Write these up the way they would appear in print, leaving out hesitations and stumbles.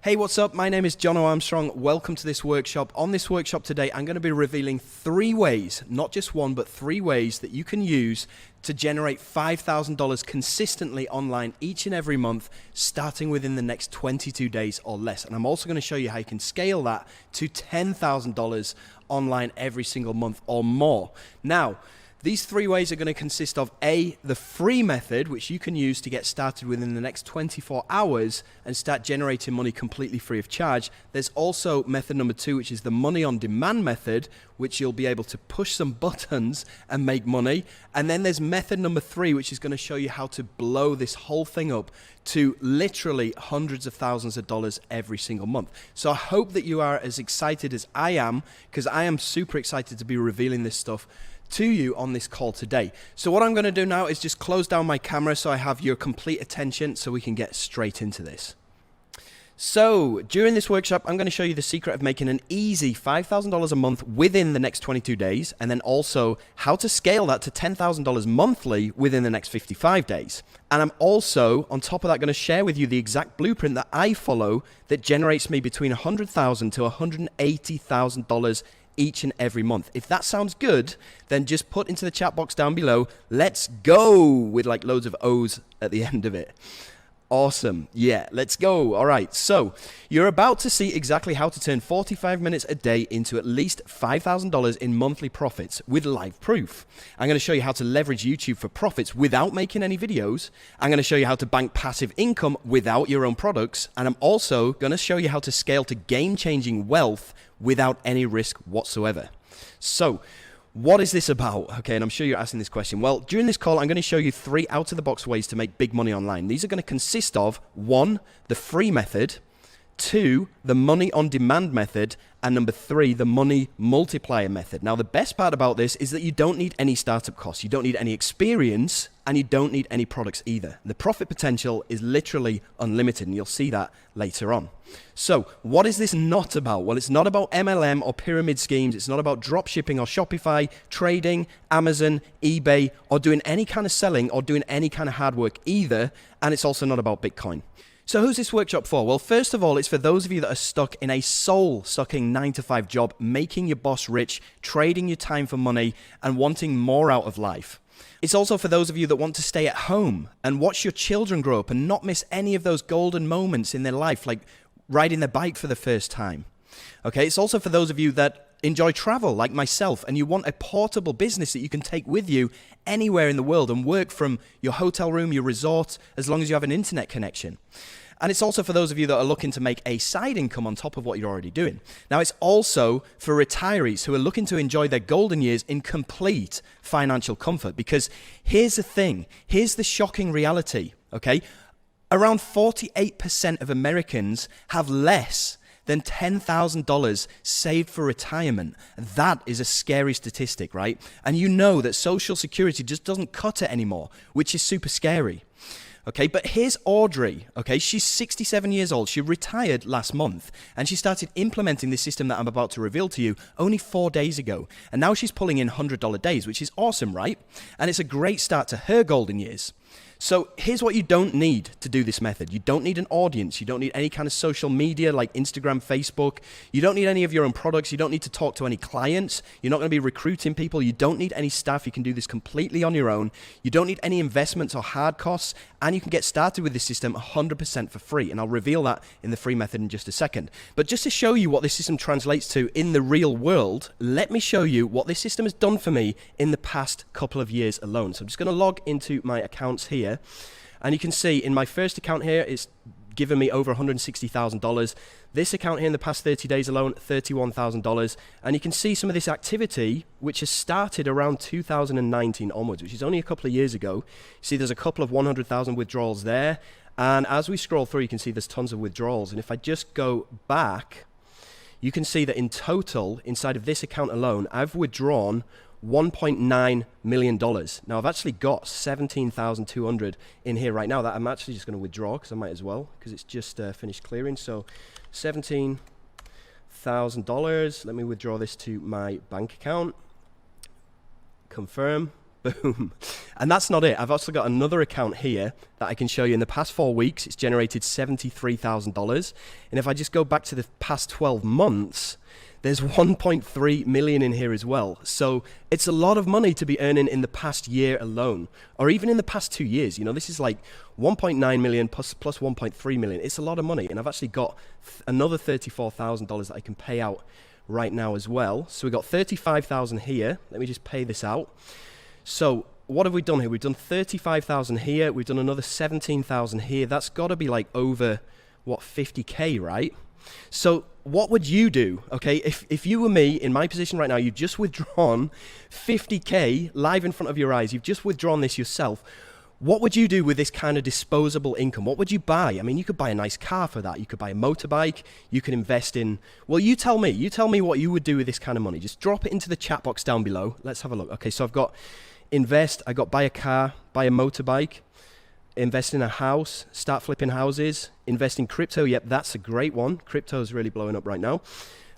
Hey, what's up? My name is John Armstrong. Welcome to this workshop. On this workshop today, I'm going to be revealing 3 ways, not just one, but 3 ways that you can use to generate $5,000 consistently online each and every month, starting within the next 22 days or less. And I'm also going to show you how you can scale that to $10,000 online every single month or more. Now, these 3 ways are going to consist of A, the free method, which you can use to get started within the next 24 hours and start generating money completely free of charge. There's also method number 2, which is the money on demand method, which you'll be able to push some buttons and make money. And then there's method number 3, which is going to show you how to blow this whole thing up to literally hundreds of thousands of dollars every single month. So I hope that you are as excited as I am, because I am super excited to be revealing this stuff to you on this call today. So what I'm going to do now is just close down my camera so I have your complete attention so we can get straight into this. So during this workshop, I'm going to show you the secret of making an easy $5,000 a month within the next 22 days, and then also how to scale that to $10,000 monthly within the next 55 days. And I'm also, on top of that, going to share with you the exact blueprint that I follow that generates me between $100,000 to $180,000 each and every month. If that sounds good, then just put into the chat box down below, let's go, with like loads of O's at the end of it. Awesome. Yeah, let's go. All right. So you're about to see exactly how to turn 45 minutes a day into at least $5,000 in monthly profits with live proof. I'm going to show you how to leverage YouTube for profits without making any videos. I'm going to show you how to bank passive income without your own products. And I'm also going to show you how to scale to game-changing wealth without any risk whatsoever. So what is this about? Okay, and I'm sure you're asking this question. Well, during this call, I'm going to show you 3 out-of-the-box ways to make big money online. These are going to consist of 1, the free method, 2, the money on demand method, and number 3, the money multiplier method. Now, the best part about this is that you don't need any startup costs, you don't need any experience, and you don't need any products either. The profit potential is literally unlimited, and you'll see that later on. So what is this not about? Well, it's not about MLM or pyramid schemes. It's not about drop shipping or Shopify, trading, Amazon, eBay, or doing any kind of selling or doing any kind of hard work either. And it's also not about Bitcoin. So who's this workshop for? Well, first of all, it's for those of you that are stuck in a soul-sucking 9-to-5 job, making your boss rich, trading your time for money, and wanting more out of life. It's also for those of you that want to stay at home and watch your children grow up and not miss any of those golden moments in their life, like riding their bike for the first time. Okay, it's also for those of you that enjoy travel like myself and you want a portable business that you can take with you anywhere in the world and work from your hotel room, your resort, as long as you have an internet connection. And it's also for those of you that are looking to make a side income on top of what you're already doing. Now, it's also for retirees who are looking to enjoy their golden years in complete financial comfort. Because here's the thing, here's the shocking reality, okay? Around 48% of Americans have less than $10,000 saved for retirement. That is a scary statistic, right? And you know that Social Security just doesn't cut it anymore, which is super scary. Okay, but here's Audrey, okay? She's 67 years old. She retired last month, and she started implementing this system that I'm about to reveal to you only 4 days ago. And now she's pulling in $100 days, which is awesome, right? And it's a great start to her golden years. So here's what you don't need to do this method. You don't need an audience. You don't need any kind of social media like Instagram, Facebook. You don't need any of your own products. You don't need to talk to any clients. You're not going to be recruiting people. You don't need any staff. You can do this completely on your own. You don't need any investments or hard costs. And you can get started with this system 100% for free. And I'll reveal that in the free method in just a second. But just to show you what this system translates to in the real world, let me show you what this system has done for me in the past couple of years alone. So I'm just going to log into my accounts here. And you can see in my first account here, it's given me over $160,000. This account here in the past 30 days alone, $31,000. And you can see some of this activity, which has started around 2019 onwards, which is only a couple of years ago. See, there's a couple of 100,000 withdrawals there. And as we scroll through, you can see there's tons of withdrawals. And if I just go back, you can see that in total, inside of this account alone, I've withdrawn $1.9 million. Now, I've actually got 17,200 in here right now that I'm actually just going to withdraw because I might as well, because it's just finished clearing. So $17,000. Let me withdraw this to my bank account. Confirm. Boom. And that's not it. I've also got another account here that I can show you. In the past 4 weeks, it's generated $73,000. And if I just go back to the past 12 months, there's 1.3 million in here as well. So it's a lot of money to be earning in the past year alone, or even in the past 2 years. You know, this is like 1.9 million plus 1.3 million. It's a lot of money. And I've actually got another $34,000 that I can pay out right now as well. So we've got 35,000 here. Let me just pay this out. So what have we done here? We've done 35,000 here. We've done another 17,000 here. That's got to be like over, what, 50K, right? So what would you do, okay? If you were me in my position right now, you've just withdrawn 50K live in front of your eyes. You've just withdrawn this yourself. What would you do with this kind of disposable income? What would you buy? I mean, you could buy a nice car for that. You could buy a motorbike. You could invest in, well, you tell me. You tell me what you would do with this kind of money. Just drop it into the chat box down below. Let's have a look. Okay, so I've got invest. I got buy a car, buy a motorbike, invest in a house, start flipping houses, invest in crypto. Yep, that's a great one. Crypto is really blowing up right now.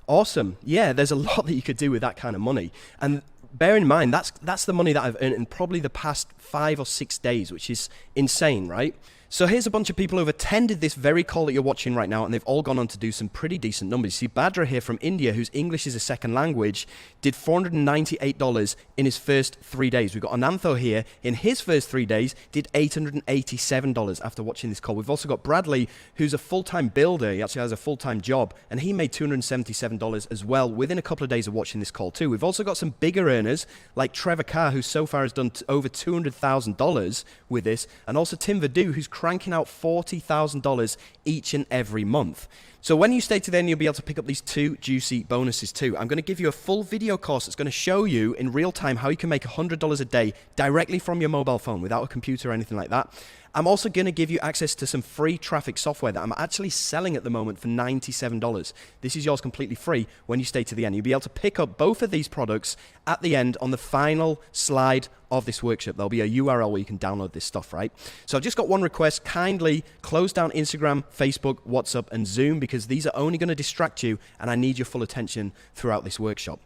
Awesome. Yeah, there's a lot that you could do with that kind of money. And bear in mind, that's the money that I've earned in probably the past 5 or 6 days, which is insane, right? So here's a bunch of people who've attended this very call that you're watching right now, and they've all gone on to do some pretty decent numbers. You see Badra here from India, whose English is a second language, did $498 in his first 3 days. We've got Anantho here, in his first 3 days, did $887 after watching this call. We've also got Bradley, who's a full-time builder. He actually has a full-time job, and he made $277 as well within a couple of days of watching this call too. We've also got some bigger earners, like Trevor Carr, who so far has done over $200,000 with this, and also Tim Verdu, who's cranking out $40,000 each and every month. So when you stay to the end, you'll be able to pick up these 2 juicy bonuses too. I'm going to give you a full video course that's going to show you in real time how you can make $100 a day directly from your mobile phone without a computer or anything like that. I'm also going to give you access to some free traffic software that I'm actually selling at the moment for $97. This is yours completely free when you stay to the end. You'll be able to pick up both of these products at the end on the final slide of this workshop. There'll be a URL where you can download this stuff, right? So I've just got one request. Kindly close down Instagram, Facebook, WhatsApp, and Zoom, because these are only going to distract you, and I need your full attention throughout this workshop.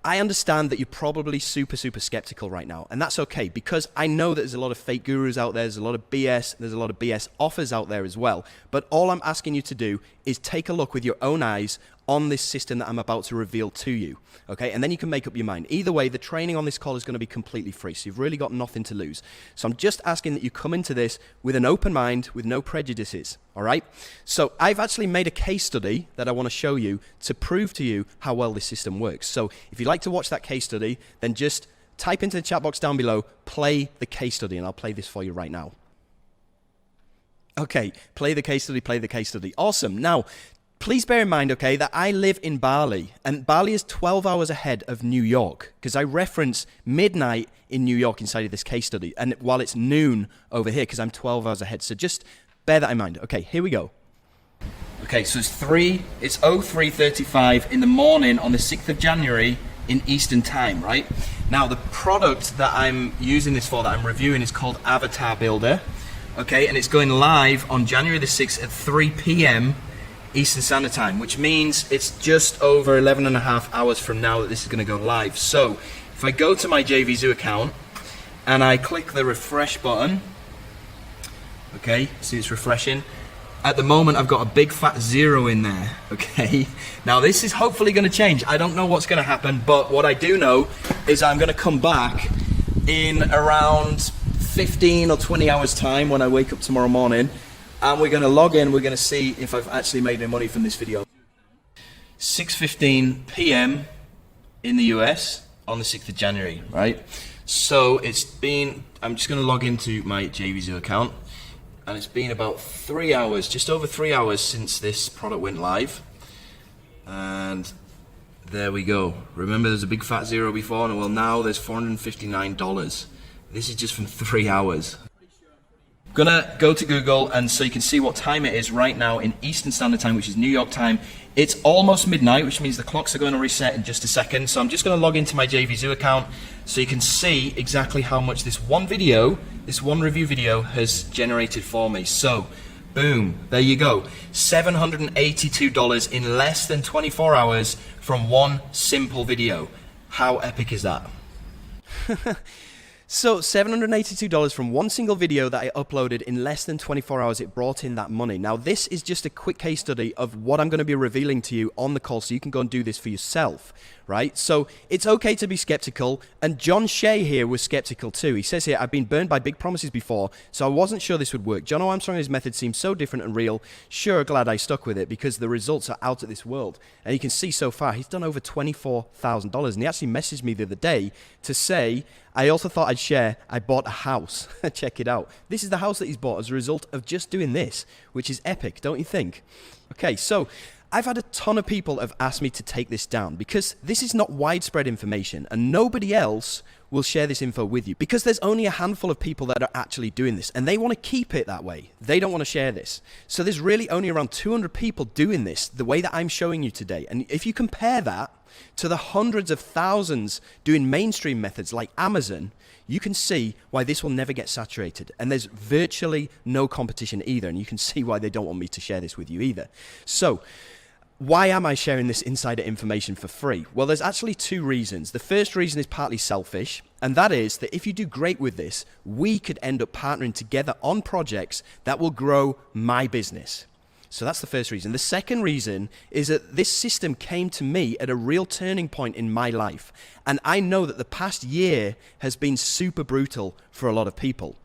I understand that you're probably super skeptical right now, and that's okay, because I know that there's a lot of fake gurus out there, there's a lot of BS, there's a lot of BS offers out there as well. But all I'm asking you to do is take a look with your own eyes on this system that I'm about to reveal to you, okay? And then you can make up your mind. Either way, the training on this call is going to be completely free, so you've really got nothing to lose. So I'm just asking that you come into this with an open mind, with no prejudices, all right? So I've actually made a case study that I want to show you to prove to you how well this system works. So if you'd like to watch that case study, then just type into the chat box down below, play the case study, and I'll play this for you right now. Okay, play the case study, play the case study. Awesome. Now, please bear in mind, okay, that I live in Bali, and Bali is 12 hours ahead of New York, because I reference midnight in New York inside of this case study, and while it's noon over here, because I'm 12 hours ahead. So just bear that in mind. Okay, here we go. Okay, so it's 03:35 in the morning on the 6th of January in Eastern Time, right? Now, the product that I'm using this for, that I'm reviewing, is called Avatar Builder, okay, and it's going live on January the 6th at 3 p.m. Eastern Standard Time, which means it's just over 11 and a half hours from now that this is going to go live. So if I go to my JVZoo account and I click the refresh button, okay, see it's refreshing. At the moment I've got a big fat 0 in there, okay. Now this is hopefully going to change. I don't know what's going to happen, but what I do know is I'm going to come back in around 15 or 20 hours time when I wake up tomorrow morning, and we're going to log in, we're going to see if I've actually made any money from this video. 6:15 p.m. in the US on the 6th of January, right? So it's been, I'm just going to log into my JVZoo account, and it's been about 3 hours, just over 3 hours since this product went live. And there we go. Remember there's a big fat 0 before, and well now there's $459. This is just from 3 hours. Gonna go to Google, and so you can see what time it is right now in Eastern Standard Time, which is New York time. It's almost midnight, which means the clocks are going to reset in just a second. So I'm just going to log into my JVZoo account so you can see exactly how much this one video, this one review video, has generated for me. So boom, there you go, $782 in less than 24 hours from one simple video. How epic is that? So $782 from one single video that I uploaded in less than 24 hours, it brought in that money. Now this is just a quick case study of what I'm going to be revealing to you on the call, so you can go and do this for yourself, right? So it's okay to be skeptical, and John Shea here was skeptical too. He says here, I've been burned by big promises before, so I wasn't sure this would work. John Armstrong and his method seemed so different and real. Sure, glad I stuck with it because the results are out of this world. And you can see so far, he's done over $24,000, and he actually messaged me the other day to say, I also thought I'd share, I bought a house. Check it out. This is the house that he's bought as a result of just doing this, which is epic, don't you think? Okay, so I've had a ton of people have asked me to take this down because this is not widespread information and nobody else will share this info with you because there's only a handful of people that are actually doing this and they want to keep it that way. They don't want to share this. So there's really only around 200 people doing this the way that I'm showing you today. And if you compare that to the hundreds of thousands doing mainstream methods like Amazon, you can see why this will never get saturated. And there's virtually no competition either. And you can see why they don't want me to share this with you either. So why am I sharing this insider information for free? Well, there's actually two reasons. The first reason is partly selfish, and that is that if you do great with this, we could end up partnering together on projects that will grow my business. So that's the first reason. The second reason is that this system came to me at a real turning point in my life. And I know that the past year has been super brutal for a lot of people.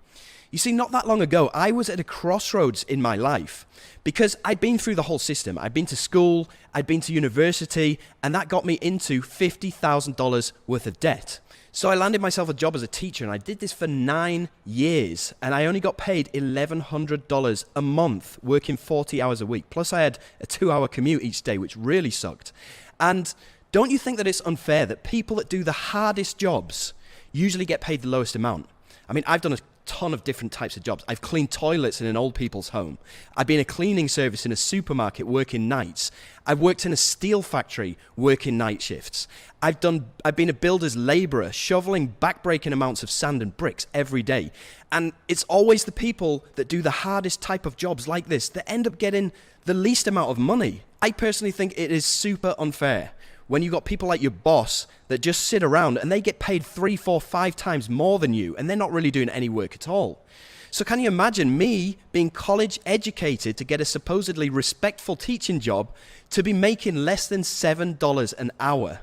You see, not that long ago, I was at a crossroads in my life because I'd been through the whole system. I'd been to school, I'd been to university, and that got me into $50,000 worth of debt. So I landed myself a job as a teacher, and I did this for 9 years, and I only got paid $1,100 a month, working 40 hours a week. Plus I had a 2-hour commute each day, which really sucked. And don't you think that it's unfair that people that do the hardest jobs usually get paid the lowest amount? I mean, I've done a ton of different types of jobs. I've cleaned toilets in an old people's home. I've been a cleaning service in a supermarket working nights. I've worked in a steel factory working night shifts. I've been a builder's laborer, shoveling back-breaking amounts of sand and bricks every day. And it's always the people that do the hardest type of jobs like this that end up getting the least amount of money. I personally think it is super unfair when you got people like your boss that just sit around and they get paid 3, 4, 5 times more than you and they're not really doing any work at all. So can you imagine me being college educated to get a supposedly respectful teaching job to be making less than $7 an hour?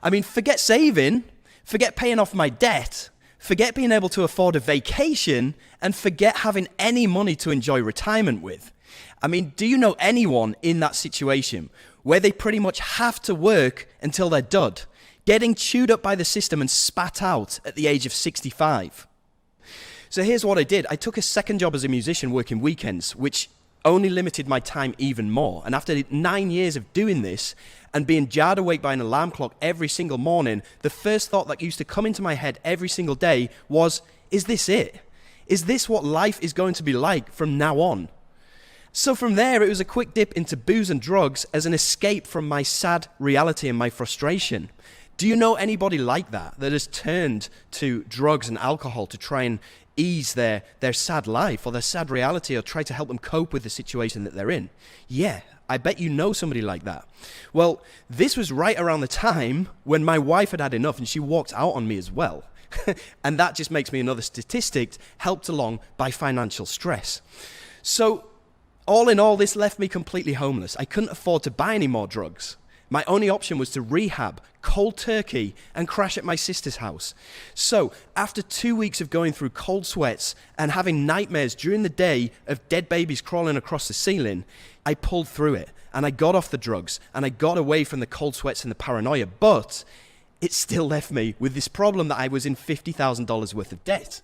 I mean, forget saving, forget paying off my debt, forget being able to afford a vacation, and forget having any money to enjoy retirement with. I mean, do you know anyone in that situation where they pretty much have to work until they're dud, getting chewed up by the system and spat out at the age of 65? So here's what I did. I took a second job as a musician working weekends, which only limited my time even more. And after 9 years of doing this and being jarred awake by an alarm clock every single morning, the first thought that used to come into my head every single day was, is this it? Is this what life is going to be like from now on? So from there, it was a quick dip into booze and drugs as an escape from my sad reality and my frustration. Do you know anybody like that has turned to drugs and alcohol to try and ease their sad life or their sad reality or try to help them cope with the situation that they're in? Yeah, I bet you know somebody like that. Well, this was right around the time when my wife had had enough and she walked out on me as well. And that just makes me another statistic helped along by financial stress. So all in all, this left me completely homeless. I couldn't afford to buy any more drugs. My only option was to rehab, cold turkey, and crash at my sister's house. So after 2 weeks of going through cold sweats and having nightmares during the day of dead babies crawling across the ceiling, I pulled through it and I got off the drugs and I got away from the cold sweats and the paranoia, but it still left me with this problem that I was in $50,000 worth of debt.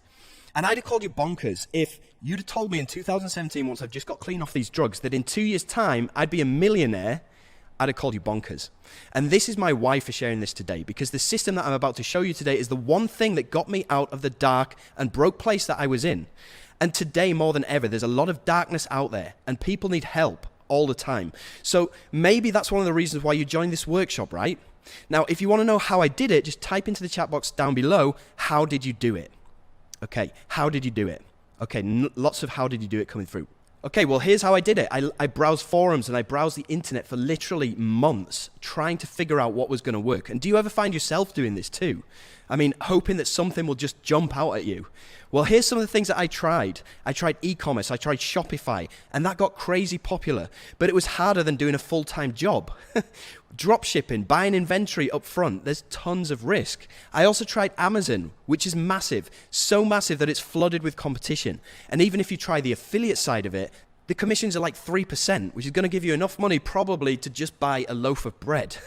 And I'd have called you bonkers if you'd have told me in 2017, once I've just got clean off these drugs, that in 2 years' time, I'd be a millionaire. I'd have called you bonkers. And this is my why for sharing this today, because the system that I'm about to show you today is the one thing that got me out of the dark and broke place that I was in. And today, more than ever, there's a lot of darkness out there, and people need help all the time. So maybe that's one of the reasons why you joined this workshop, right? Now, if you want to know how I did it, just type into the chat box down below, how did you do it? Okay, how did you do it? Okay, lots of how did you do it coming through. Okay, well, here's how I did it. I browsed forums and I browsed the internet for literally months trying to figure out what was going to work. And do you ever find yourself doing this too? I mean, hoping that something will just jump out at you. Well, here's some of the things that I tried. I tried e-commerce, I tried Shopify, and that got crazy popular, but it was harder than doing a full-time job. Drop shipping, buying inventory up front, there's tons of risk. I also tried Amazon, which is massive, so massive that it's flooded with competition. And even if you try the affiliate side of it, the commissions are like 3%, which is going to give you enough money probably to just buy a loaf of bread.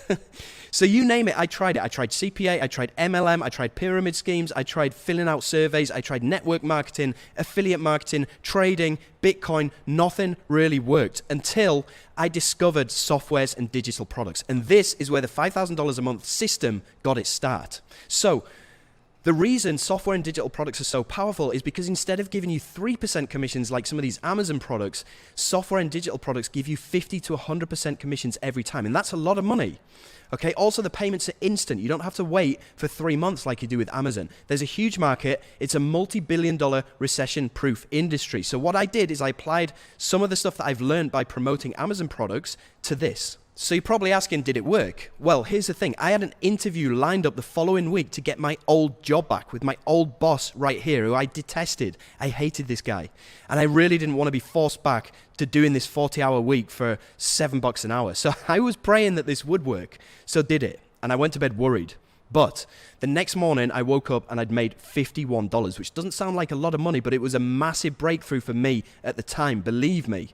So you name it, I tried it. I tried CPA, I tried MLM, I tried pyramid schemes, I tried filling out surveys, I tried network marketing, affiliate marketing, trading, Bitcoin. Nothing really worked until I discovered softwares and digital products. And this is where the $5,000 a month system got its start. So the reason software and digital products are so powerful is because instead of giving you 3% commissions like some of these Amazon products, software and digital products give you 50 to 100% commissions every time. And that's a lot of money. Okay. Also, the payments are instant. You don't have to wait for 3 months like you do with Amazon. There's a huge market. It's a multi-billion-dollar recession-proof industry. So what I did is I applied some of the stuff that I've learned by promoting Amazon products to this. So you're probably asking, did it work? Well, here's the thing. I had an interview lined up the following week to get my old job back with my old boss right here, who I detested. I hated this guy. And I really didn't want to be forced back to doing this 40-hour week for $7 an hour. So I was praying that this would work. So did it. And I went to bed worried. But the next morning I woke up and I'd made $51, which doesn't sound like a lot of money, but it was a massive breakthrough for me at the time, believe me.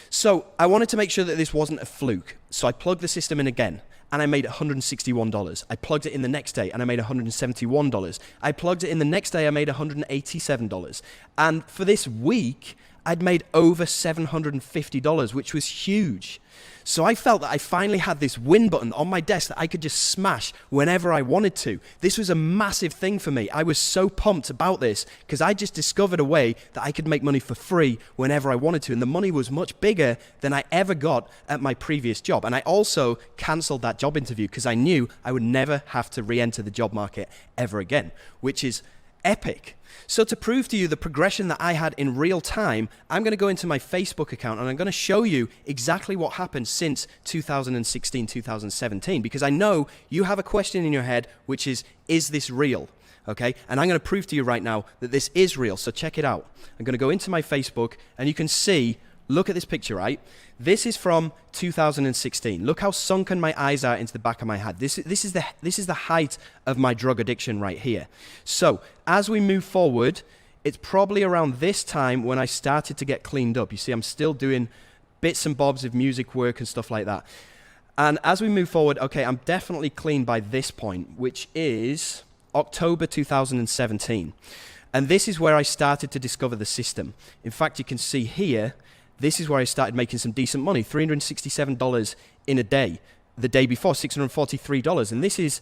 So I wanted to make sure that this wasn't a fluke. So I plugged the system in again and I made $161. I plugged it in the next day and I made $171. I plugged it in the next day, I made $187. And for this week, I'd made over $750, which was huge. So I felt that I finally had this win button on my desk that I could just smash whenever I wanted to. This was a massive thing for me. I was so pumped about this because I just discovered a way that I could make money for free whenever I wanted to. And the money was much bigger than I ever got at my previous job. And I also canceled that job interview because I knew I would never have to re-enter the job market ever again, which is epic. So to prove to you the progression that I had in real time, I'm going to go into my Facebook account and I'm going to show you exactly what happened since 2016, 2017, because I know you have a question in your head, which is this real? Okay, and I'm going to prove to you right now that this is real. So check it out. I'm going to go into my Facebook and you can see, look at this picture, right? This is from 2016. Look how sunken my eyes are into the back of my head. This is the height of my drug addiction right here. So as we move forward, it's probably around this time when I started to get cleaned up. You see, I'm still doing bits and bobs of music work and stuff like that. And as we move forward, okay, I'm definitely clean by this point, which is October 2017. And this is where I started to discover the system. In fact, you can see here, this is where I started making some decent money, $367 in a day. The day before, $643. And this is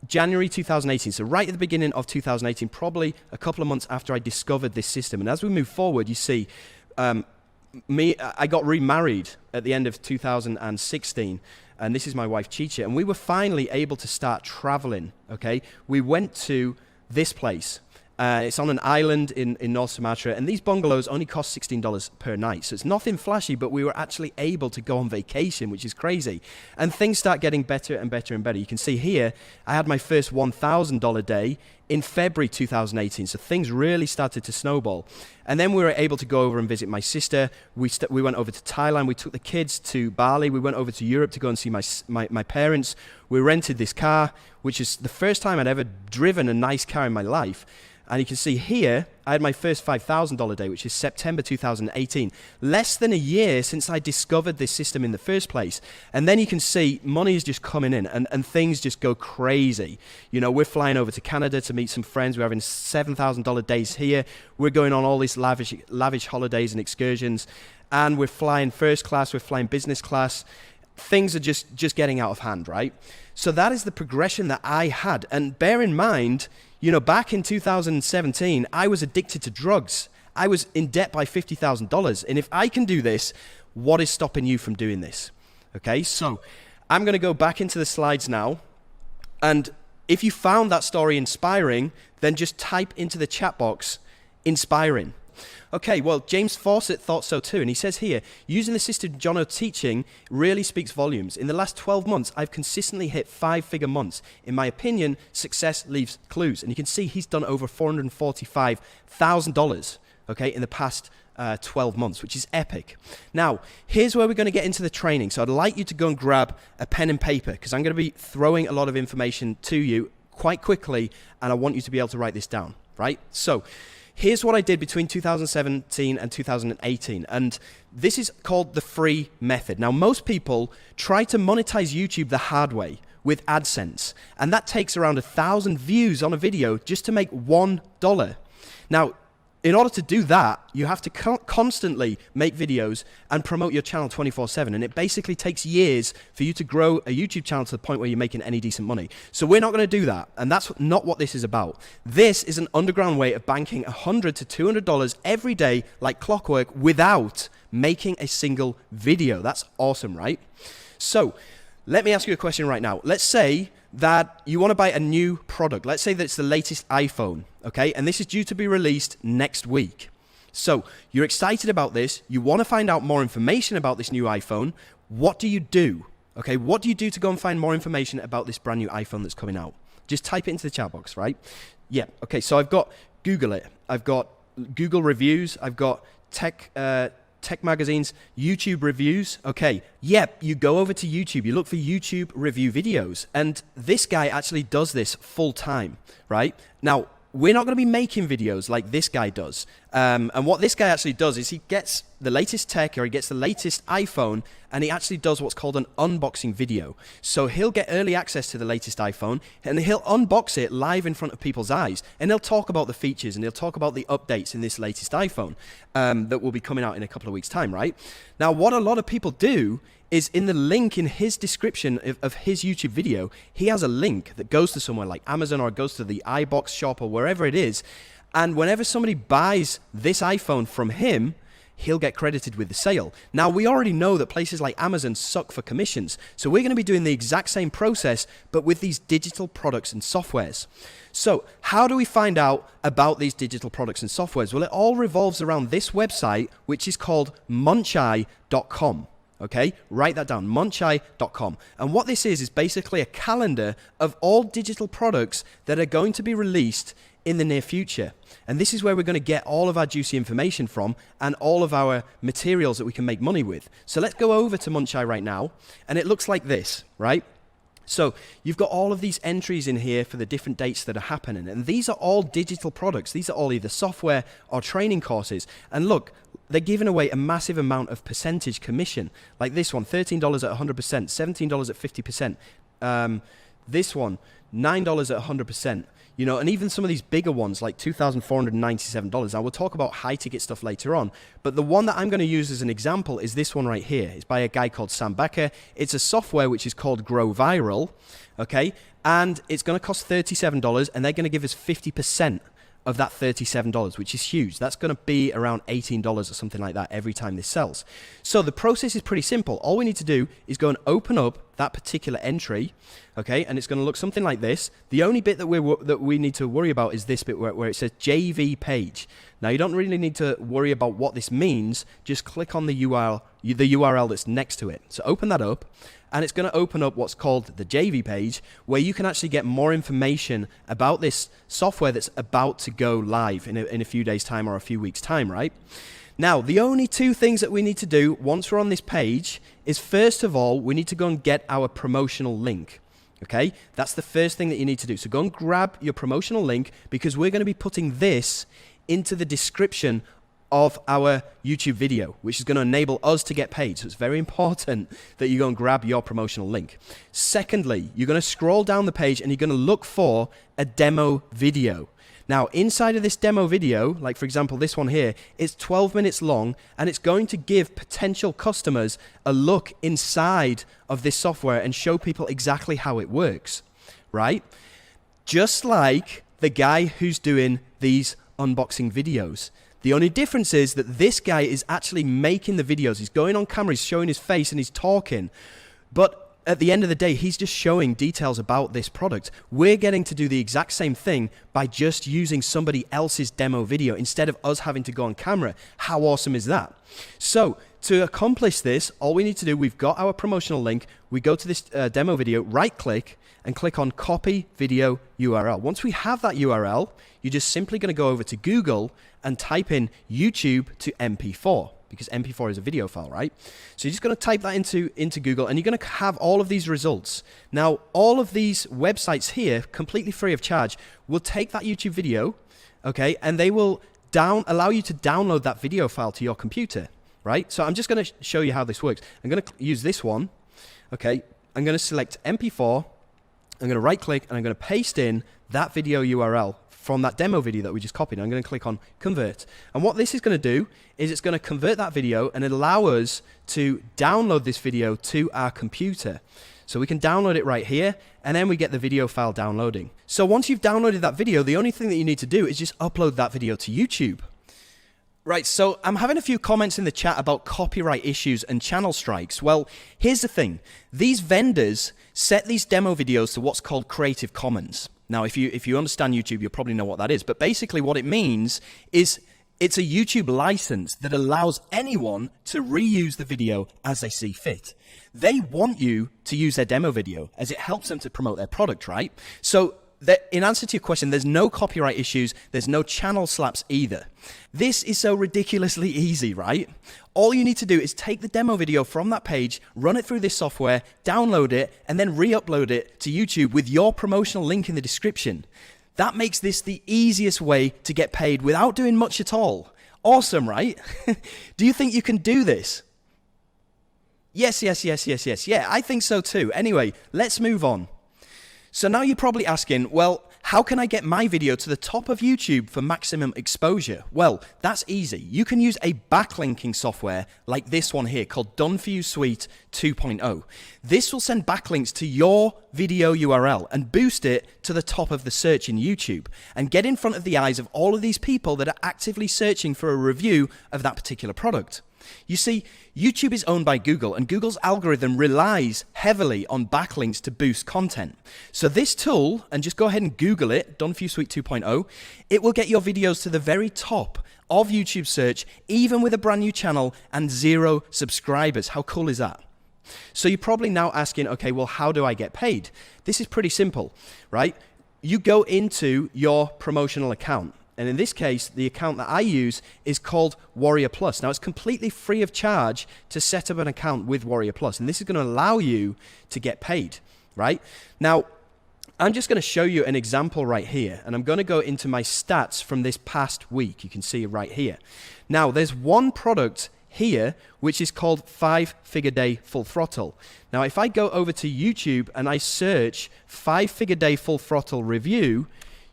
January 2018. So right at the beginning of 2018, probably a couple of months after I discovered this system. And as we move forward, you see, I got remarried at the end of 2016. And this is my wife, Chicha. And we were finally able to start traveling, okay? We went to this place. It's on an island in North Sumatra, and these bungalows only cost $16 per night. So it's nothing flashy, but we were actually able to go on vacation, which is crazy. And things start getting better and better and better. You can see here, I had my first $1,000 day in February 2018. So things really started to snowball. And then we were able to go over and visit my sister. We went over to Thailand. We took the kids to Bali. We went over to Europe to go and see my parents. We rented this car, which is the first time I'd ever driven a nice car in my life. And you can see here, I had my first $5,000 day, which is September 2018. Less than a year since I discovered this system in the first place. And then you can see money is just coming in and things just go crazy. You know, we're flying over to Canada to meet some friends. We're having $7,000 days here. We're going on all these lavish holidays and excursions. And we're flying first class, we're flying business class. Things are just getting out of hand, right? So that is the progression that I had. And bear in mind, you know, back in 2017, I was addicted to drugs. I was in debt by $50,000. And if I can do this, what is stopping you from doing this? Okay, so I'm going to go back into the slides now. And if you found that story inspiring, then just type into the chat box, inspiring. Okay, well, James Fawcett thought so too, and he says here, using the system Jono teaching really speaks volumes. In the last 12 months, I've consistently hit 5-figure months. In my opinion, success leaves clues. And you can see he's done over $445,000, okay, in the past 12 months, which is epic. Now, here's where we're going to get into the training. So I'd like you to go and grab a pen and paper, because I'm going to be throwing a lot of information to you quite quickly, and I want you to be able to write this down, right? So here's what I did between 2017 and 2018, and this is called the free method. Now, most people try to monetize YouTube the hard way with AdSense, and that takes around 1,000 views on a video just to make $1. Now, in order to do that, you have to constantly make videos and promote your channel 24/7, and it basically takes years for you to grow a YouTube channel to the point where you're making any decent money. So we're not going to do that, and that's not what this is about. This is an underground way of banking $100 to $200 every day like clockwork without making a single video. That's awesome, right? So let me ask you a question right now. Let's say that you want to buy a new product. Let's say that it's the latest iPhone, okay? And this is due to be released next week. So you're excited about this. You want to find out more information about this new iPhone. What do you do? Okay, what do you do to go and find more information about this brand new iPhone that's coming out? Just type it into the chat box, right? Yeah, okay, so I've got Google it. I've got Google reviews. I've got tech magazines, YouTube reviews. Okay, yep, you go over to YouTube, you look for YouTube review videos, and this guy actually does this full time, right? Now, we're not going to be making videos like this guy does. And what this guy actually does is he gets the latest tech, or he gets the latest iPhone, and he actually does what's called an unboxing video. So he'll get early access to the latest iPhone, and he'll unbox it live in front of people's eyes. And he'll talk about the features, and he'll talk about the updates in this latest iPhone that will be coming out in a couple of weeks' time, right? Now, what a lot of people do is in the link in his description of his YouTube video, he has a link that goes to somewhere like Amazon, or it goes to the iBox shop, or wherever it is. And whenever somebody buys this iPhone from him, he'll get credited with the sale. Now, we already know that places like Amazon suck for commissions. So we're going to be doing the exact same process, but with these digital products and softwares. So how do we find out about these digital products and softwares? Well, it all revolves around this website, which is called muncheye.com. Okay, write that down, muncheye.com. And what this is basically a calendar of all digital products that are going to be released in the near future. And this is where we're going to get all of our juicy information from, and all of our materials that we can make money with. So let's go over to Muncheye right now, and it looks like this, right? So you've got all of these entries in here for the different dates that are happening, and these are all digital products. These are all either software or training courses. And look, they're giving away a massive amount of percentage commission, like this one, $13 at 100%, $17 at 50%. This one, $9 at 100%. You know, and even some of these bigger ones, like $2,497. Now, we'll talk about high-ticket stuff later on, but the one that I'm going to use as an example is this one right here. It's by a guy called Sam Becker. It's a software which is called Grow Viral, okay? And it's going to cost $37, and they're going to give us 50% of that $37, which is huge. That's going to be around $18 or something like that every time this sells. So the process is pretty simple. All we need to do is go and open up that particular entry, okay, and it's going to look something like this. The only bit that we need to worry about is this bit where it says JV page. Now, you don't really need to worry about what this means. Just click on the URL that's next to it. So open that up, and it's going to open up what's called the JV page, where you can actually get more information about this software that's about to go live in a few days' time or a few weeks' time, right? Now, the only two things that we need to do once we're on this page is, first of all, we need to go and get our promotional link. Okay, that's the first thing that you need to do. So go and grab your promotional link, because we're going to be putting this into the description of our YouTube video, which is going to enable us to get paid. So it's very important that you go and grab your promotional link. Secondly, you're going to scroll down the page, and you're going to look for a demo video. Now, inside of this demo video, like for example this one here, it's 12 minutes long, and it's going to give potential customers a look inside of this software and show people exactly how it works, right? Just like the guy who's doing these unboxing videos. The only difference is that this guy is actually making the videos. He's going on camera, he's showing his face, and he's talking. But at the end of the day, he's just showing details about this product. We're getting to do the exact same thing by just using somebody else's demo video instead of us having to go on camera. How awesome is that? So to accomplish this, all we need to do, we've got our promotional link. We go to this demo video, right click, and click on copy video URL. Once we have that URL, you're just simply going to go over to Google and type in YouTube to MP4, because MP4 is a video file, right? So you're just going to type that into Google, and you're going to have all of these results. Now, all of these websites here, completely free of charge, will take that YouTube video, okay, and they will allow you to download that video file to your computer, right? So I'm just going to show you how this works. I'm going to use this one, okay? I'm going to select MP4, I'm going to right click, and I'm going to paste in that video URL from that demo video that we just copied. I'm going to click on convert. And what this is going to do is it's going to convert that video and allow us to download this video to our computer. So we can download it right here, and then we get the video file downloading. So once you've downloaded that video, the only thing that you need to do is just upload that video to YouTube. Right, so I'm having a few comments in the chat about copyright issues and channel strikes. Well, here's the thing. These vendors set these demo videos to what's called Creative Commons. Now, if you understand YouTube, you'll probably know what that is. But basically what it means is it's a YouTube license that allows anyone to reuse the video as they see fit. They want you to use their demo video as it helps them to promote their product, right? So in answer to your question, there's no copyright issues, there's no channel slaps either. This is so ridiculously easy, right? All you need to do is take the demo video from that page, run it through this software, download it, and then re-upload it to YouTube with your promotional link in the description. That makes this the easiest way to get paid without doing much at all. Awesome, right? Do you think you can do this? Yes. Yeah, I think so too. Anyway, let's move on. So now you're probably asking, well, how can I get my video to the top of YouTube for maximum exposure? Well, that's easy. You can use a backlinking software like this one here called Done For You Suite 2.0. This will send backlinks to your video URL and boost it to the top of the search in YouTube and get in front of the eyes of all of these people that are actively searching for a review of that particular product. You see, YouTube is owned by Google, and Google's algorithm relies heavily on backlinks to boost content. So this tool, and just go ahead and Google it, Done For You Suite 2.0, it will get your videos to the very top of YouTube search, even with a brand new channel and 0 subscribers. How cool is that? So you're probably now asking, okay, well, how do I get paid? This is pretty simple, right? You go into your promotional account. And in this case, the account that I use is called Warrior Plus. Now, it's completely free of charge to set up an account with Warrior Plus. And this is going to allow you to get paid, right? Now, I'm just going to show you an example right here. And I'm going to go into my stats from this past week. You can see right here. Now, there's one product here, which is called 5-Figure Day Full Throttle. Now, if I go over to YouTube and I search 5-Figure Day Full Throttle review,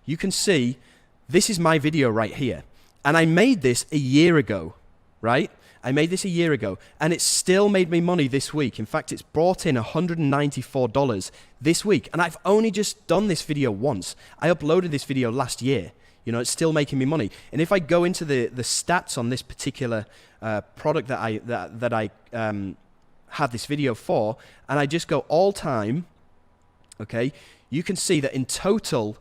you can see this is my video right here. And I made this a year ago, right? I made this a year ago, and it still made me money this week. In fact, it's brought in $194 this week, and I've only just done this video once. I uploaded this video last year. You know, it's still making me money. And if I go into the stats on this particular product that I had this video for, and I just go all time, okay, you can see that in total,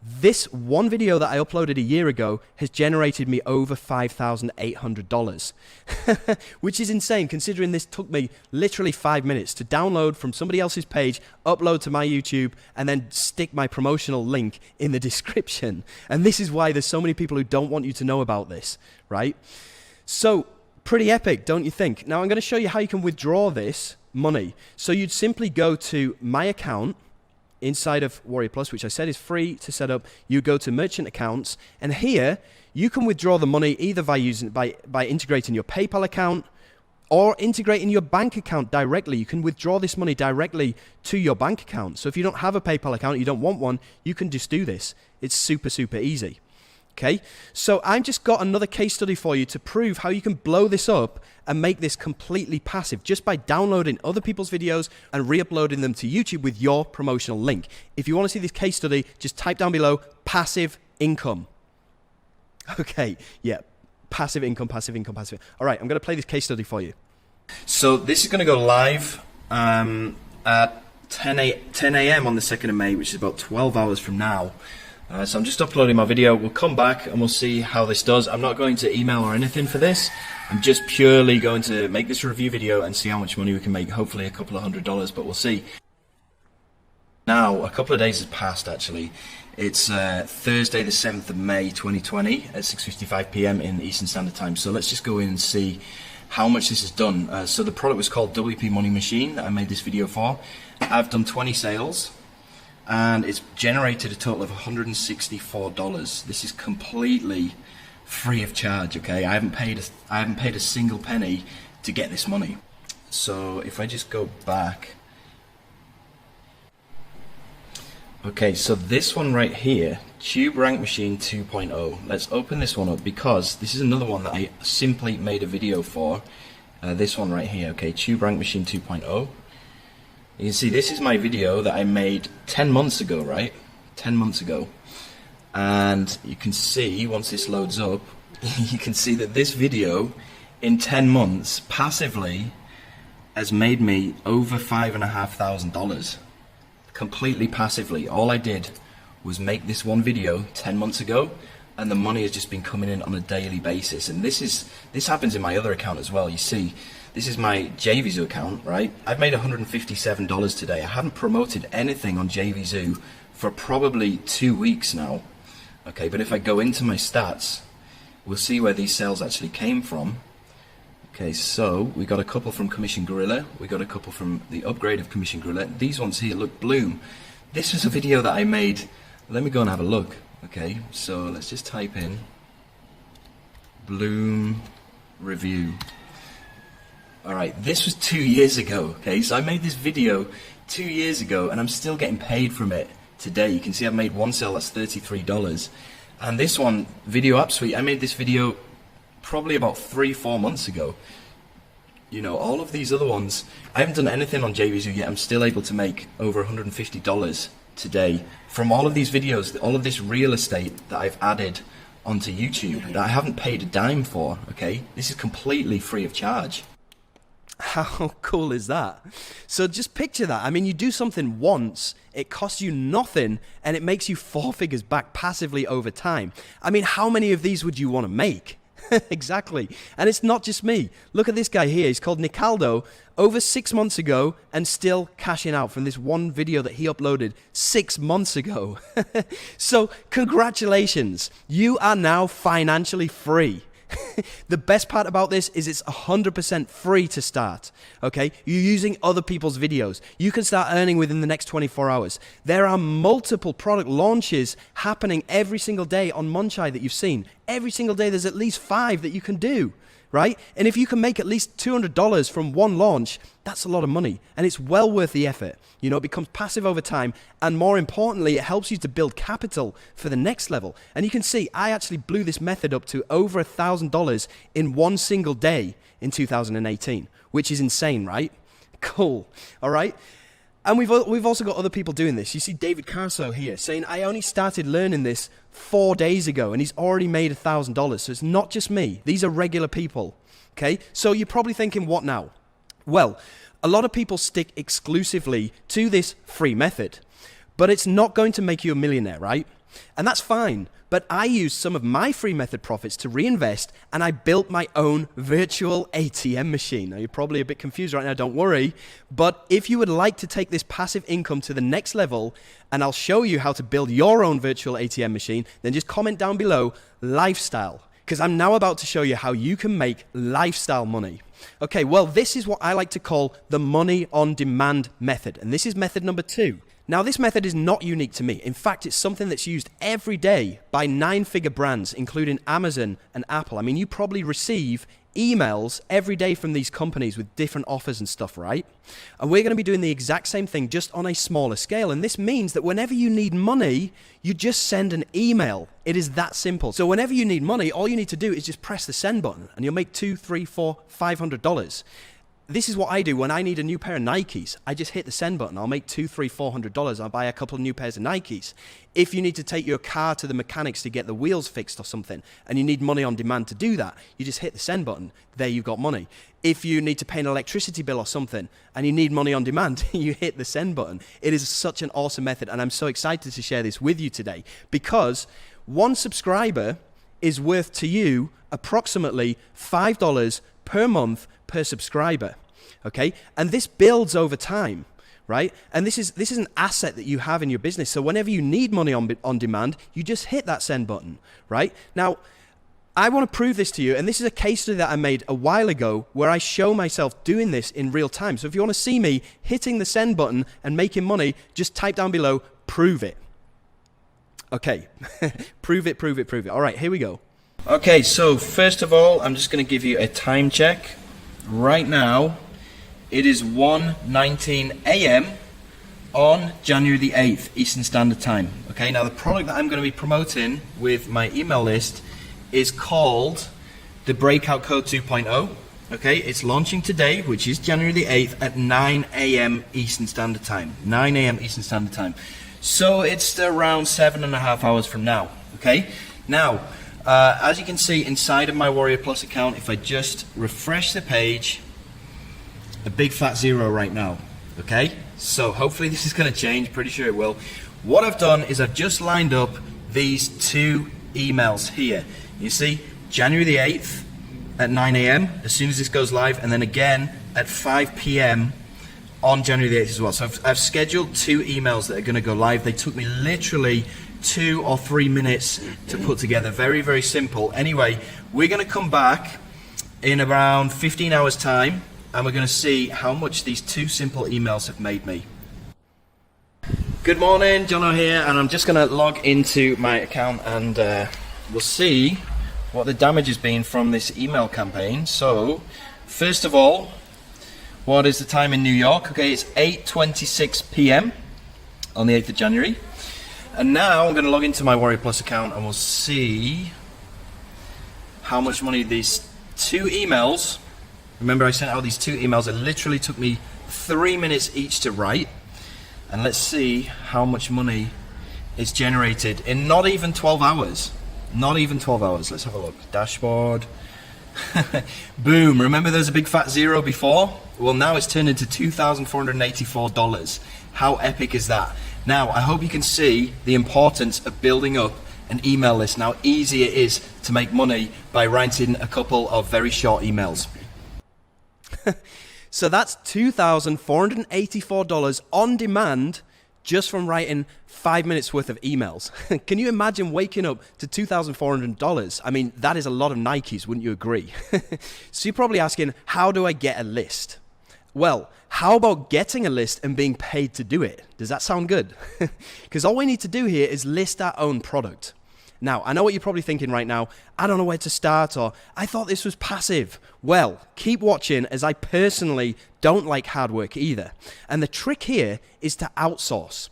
this one video that I uploaded a year ago has generated me over $5,800, which is insane considering this took me literally 5 minutes to download from somebody else's page, upload to my YouTube, and then stick my promotional link in the description. And this is why there's so many people who don't want you to know about this, right? So pretty epic, don't you think? Now I'm going to show you how you can withdraw this money. So you'd simply go to my account inside of Warrior Plus, which I said is free to set up. You go to merchant accounts, and here you can withdraw the money either by integrating your PayPal account or integrating your bank account directly. You can withdraw this money directly to your bank account. So if you don't have a PayPal account, you don't want one, you can just do this. It's super, super easy. Okay, so I've just got another case study for you to prove how you can blow this up and make this completely passive just by downloading other people's videos and re-uploading them to YouTube with your promotional link. If you want to see this case study, just type down below passive income. Okay, yeah, passive income. All right, I'm going to play this case study for you. So this is going to go live at 10 a.m. on the 2nd of May, which is about 12 hours from now. So I'm just uploading my video. We'll come back and we'll see how this does. I'm not going to email or anything for this. I'm just purely going to make this review video and see how much money we can make. Hopefully a couple of $100s, but we'll see. Now, a couple of days has passed actually. It's Thursday the 7th of May 2020 at 6:55 p.m. in Eastern Standard Time. So let's just go in and see how much this has done. So the product was called WP Money Machine that I made this video for. I've done 20 sales and it's generated a total of $164. This is completely free of charge, okay? I haven't paid a single penny to get this money. So if I just go back. Okay, so this one right here, Tube Rank Machine 2.0. Let's open this one up because this is another one that I simply made a video for. This one right here, okay, Tube Rank Machine 2.0. You can see this is my video that I made 10 months ago, right? 10 months ago. And you can see, once this loads up, you can see that this video in 10 months passively has made me over $5,500. Completely passively. All I did was make this one video 10 months ago and the money has just been coming in on a daily basis. And this happens in my other account as well. You see, this is my JVZoo account, right? I've made $157 today. I haven't promoted anything on JVZoo for probably 2 weeks now. Okay, but if I go into my stats, we'll see where these sales actually came from. Okay, so we got a couple from Commission Gorilla, we got a couple from the upgrade of Commission Gorilla. These ones here, look, Bloom. This was a video that I made. Let me go and have a look. Okay, so let's just type in Bloom review. Alright, this was 2 years ago, okay, so I made this video 2 years ago and I'm still getting paid from it today. You can see I've made one sale that's $33. And this one, Video App Suite, I made this video probably about 3-4 months ago. You know, all of these other ones, I haven't done anything on JVZoo yet. I'm still able to make over $150 today from all of these videos, all of this real estate that I've added onto YouTube that I haven't paid a dime for, okay? This is completely free of charge. How cool is that? So just picture that. I mean, you do something once, it costs you nothing, and it makes you 4 figures back passively over time. I mean, how many of these would you want to make? Exactly. And it's not just me. Look at this guy here. He's called Nicaldo, over 6 months ago and still cashing out from this one video that he uploaded 6 months ago. So congratulations. You are now financially free. The best part about this is it's 100% free to start, okay? You're using other people's videos. You can start earning within the next 24 hours. There are multiple product launches happening every single day on Munchai that you've seen. Every single day there's at least 5 that you can do, right? And if you can make at least $200 from one launch, that's a lot of money and it's well worth the effort. You know, it becomes passive over time and more importantly, it helps you to build capital for the next level. And you can see I actually blew this method up to over $1,000 in one single day in 2018, which is insane, right? Cool. All right. And we've also got other people doing this. You see David Carso here saying, I only started learning this 4 days ago and he's already made $1,000. So it's not just me. These are regular people. Okay. So you're probably thinking, what now? Well, a lot of people stick exclusively to this free method, but it's not going to make you a millionaire, right? And that's fine. But I used some of my free method profits to reinvest and I built my own virtual ATM machine. Now you're probably a bit confused right now, don't worry. But if you would like to take this passive income to the next level and I'll show you how to build your own virtual ATM machine, then just comment down below lifestyle. Because I'm now about to show you how you can make lifestyle money. Okay, well, this is what I like to call the money on demand method. And this is method number 2. Now, this method is not unique to me. In fact, it's something that's used every day by 9-figure brands, including Amazon and Apple. I mean, you probably receive emails every day from these companies with different offers and stuff, right? And we're going to be doing the exact same thing, just on a smaller scale. And this means that whenever you need money, you just send an email. It is that simple. So whenever you need money, all you need to do is just press the send button and you'll make $200, $300, $400, $500. this is what I do when I need a new pair of Nikes. I just hit the send button. I'll make $200, $300, $400. I'll buy a couple of new pairs of Nikes. If you need to take your car to the mechanics to get the wheels fixed or something, and you need money on demand to do that, you just hit the send button. There you've got money. If you need to pay an electricity bill or something, and you need money on demand, you hit the send button. It is such an awesome method, and I'm so excited to share this with you today, because one subscriber is worth to you approximately $5 per month per subscriber, okay? And this builds over time, right? And this is an asset that you have in your business. So whenever you need money on demand, you just hit that send button, right? Now, I want to prove this to you, and this is a case study that I made a while ago where I show myself doing this in real time. So if you want to see me hitting the send button and making money, just type down below, prove it. Okay, prove it, prove it, prove it. All right, here we go. Okay, so first of all, I'm just going to give you a time check. Right now, it is 1:19 a.m. on January the 8th, Eastern Standard Time. Okay, now the product that I'm going to be promoting with my email list is called the Breakout Code 2.0. Okay, it's launching today, which is January the 8th at 9 a.m. Eastern Standard Time. 9 a.m. Eastern Standard Time. So it's around 7.5 hours from now. Okay, now, as you can see inside of my Warrior Plus account, if I just refresh the page, a big fat zero right now. Okay, so hopefully this is going to change, pretty sure it will. What I've done is I've just lined up these two emails here. You see, January the 8th at 9 a.m. as soon as this goes live, and then again at 5 p.m. on January the 8th as well. So I've scheduled two emails that are going to go live. They took me literally 2 or 3 minutes to put together. Very, very simple. Anyway, we're going to come back in around 15 hours time, and we're going to see how much these two simple emails have made me. Good morning, Jono here, and I'm just going to log into my account, and we'll see what the damage has been from this email campaign. So, first of all, what is the time in New York? Okay, it's 8:26 p.m. on the 8th of January. And now I'm going to log into my Warrior Plus account, and we'll see how much money these two emails, remember I sent out these two emails, it literally took me 3 minutes each to write. And let's see how much money is generated in not even 12 hours. Not even 12 hours. Let's have a look. Dashboard. Boom. Remember there's a big fat zero before? Well, now it's turned into $2,484. How epic is that? Now, I hope you can see the importance of building up an email list and how easy it is to make money by writing a couple of very short emails. So that's $2,484 on demand just from writing 5 minutes worth of emails. Can you imagine waking up to $2,400? I mean, that is a lot of Nikes, wouldn't you agree? So you're probably asking, how do I get a list? Well, how about getting a list and being paid to do it? Does that sound good? Because all we need to do here is list our own product. Now, I know what you're probably thinking right now. I don't know where to start, or I thought this was passive. Well, keep watching, as I personally don't like hard work either. And the trick here is to outsource.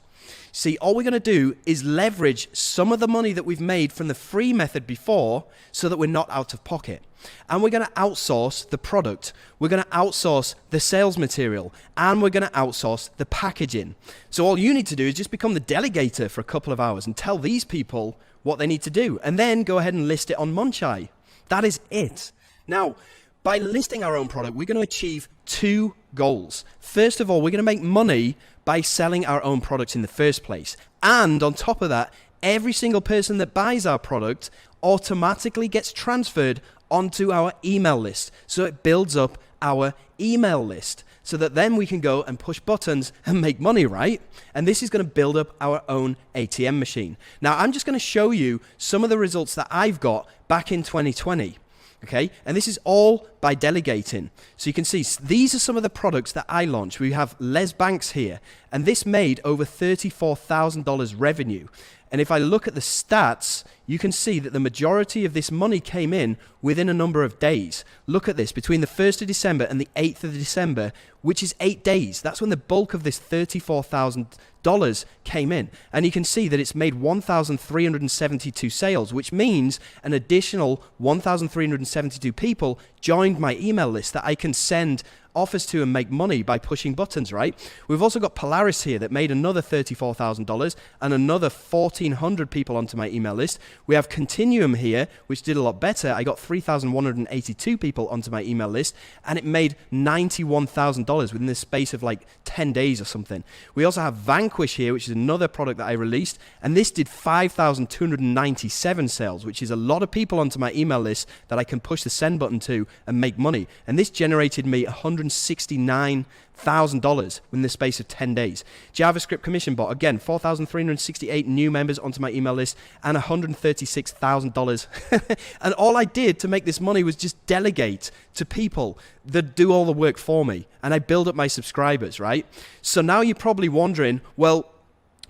See, all we're going to do is leverage some of the money that we've made from the free method before so that we're not out of pocket. And we're going to outsource the product. We're going to outsource the sales material, and we're going to outsource the packaging. So all you need to do is just become the delegator for a couple of hours and tell these people what they need to do, and then go ahead and list it on Munchai. That is it. Now, by listing our own product, we're going to achieve two goals. First of all, we're going to make money by selling our own products in the first place. And on top of that, every single person that buys our product automatically gets transferred onto our email list. So it builds up our email list so that then we can go and push buttons and make money, right? And this is going to build up our own ATM machine. Now, I'm just going to show you some of the results that I've got back in 2020. Okay, and this is all by delegating. So you can see these are some of the products that I launched. We have Les Banks here, and this made over $34,000 revenue. And if I look at the stats, you can see that the majority of this money came in within a number of days. Look at this, between the 1st of December and the 8th of December, which is 8 days. That's when the bulk of this $34,000 came in. And you can see that it's made 1,372 sales, which means an additional 1,372 people joined my email list that I can send offers to and make money by pushing buttons, right? We've also got Polaris here that made another $34,000 and another 1,400 people onto my email list. We have Continuum here, which did a lot better. I got 3,182 people onto my email list, and it made $91,000 within the space of like 10 days or something. We also have Vanquish here, which is another product that I released, and this did 5,297 sales, which is a lot of people onto my email list that I can push the send button to and make money. And this generated me $169,000 within the space of 10 days. JavaScript Commission Bot, again, 4,368 new members onto my email list and $136,000. And all I did to make this money was just delegate to people that do all the work for me. And I build up my subscribers, right? So now you're probably wondering, well,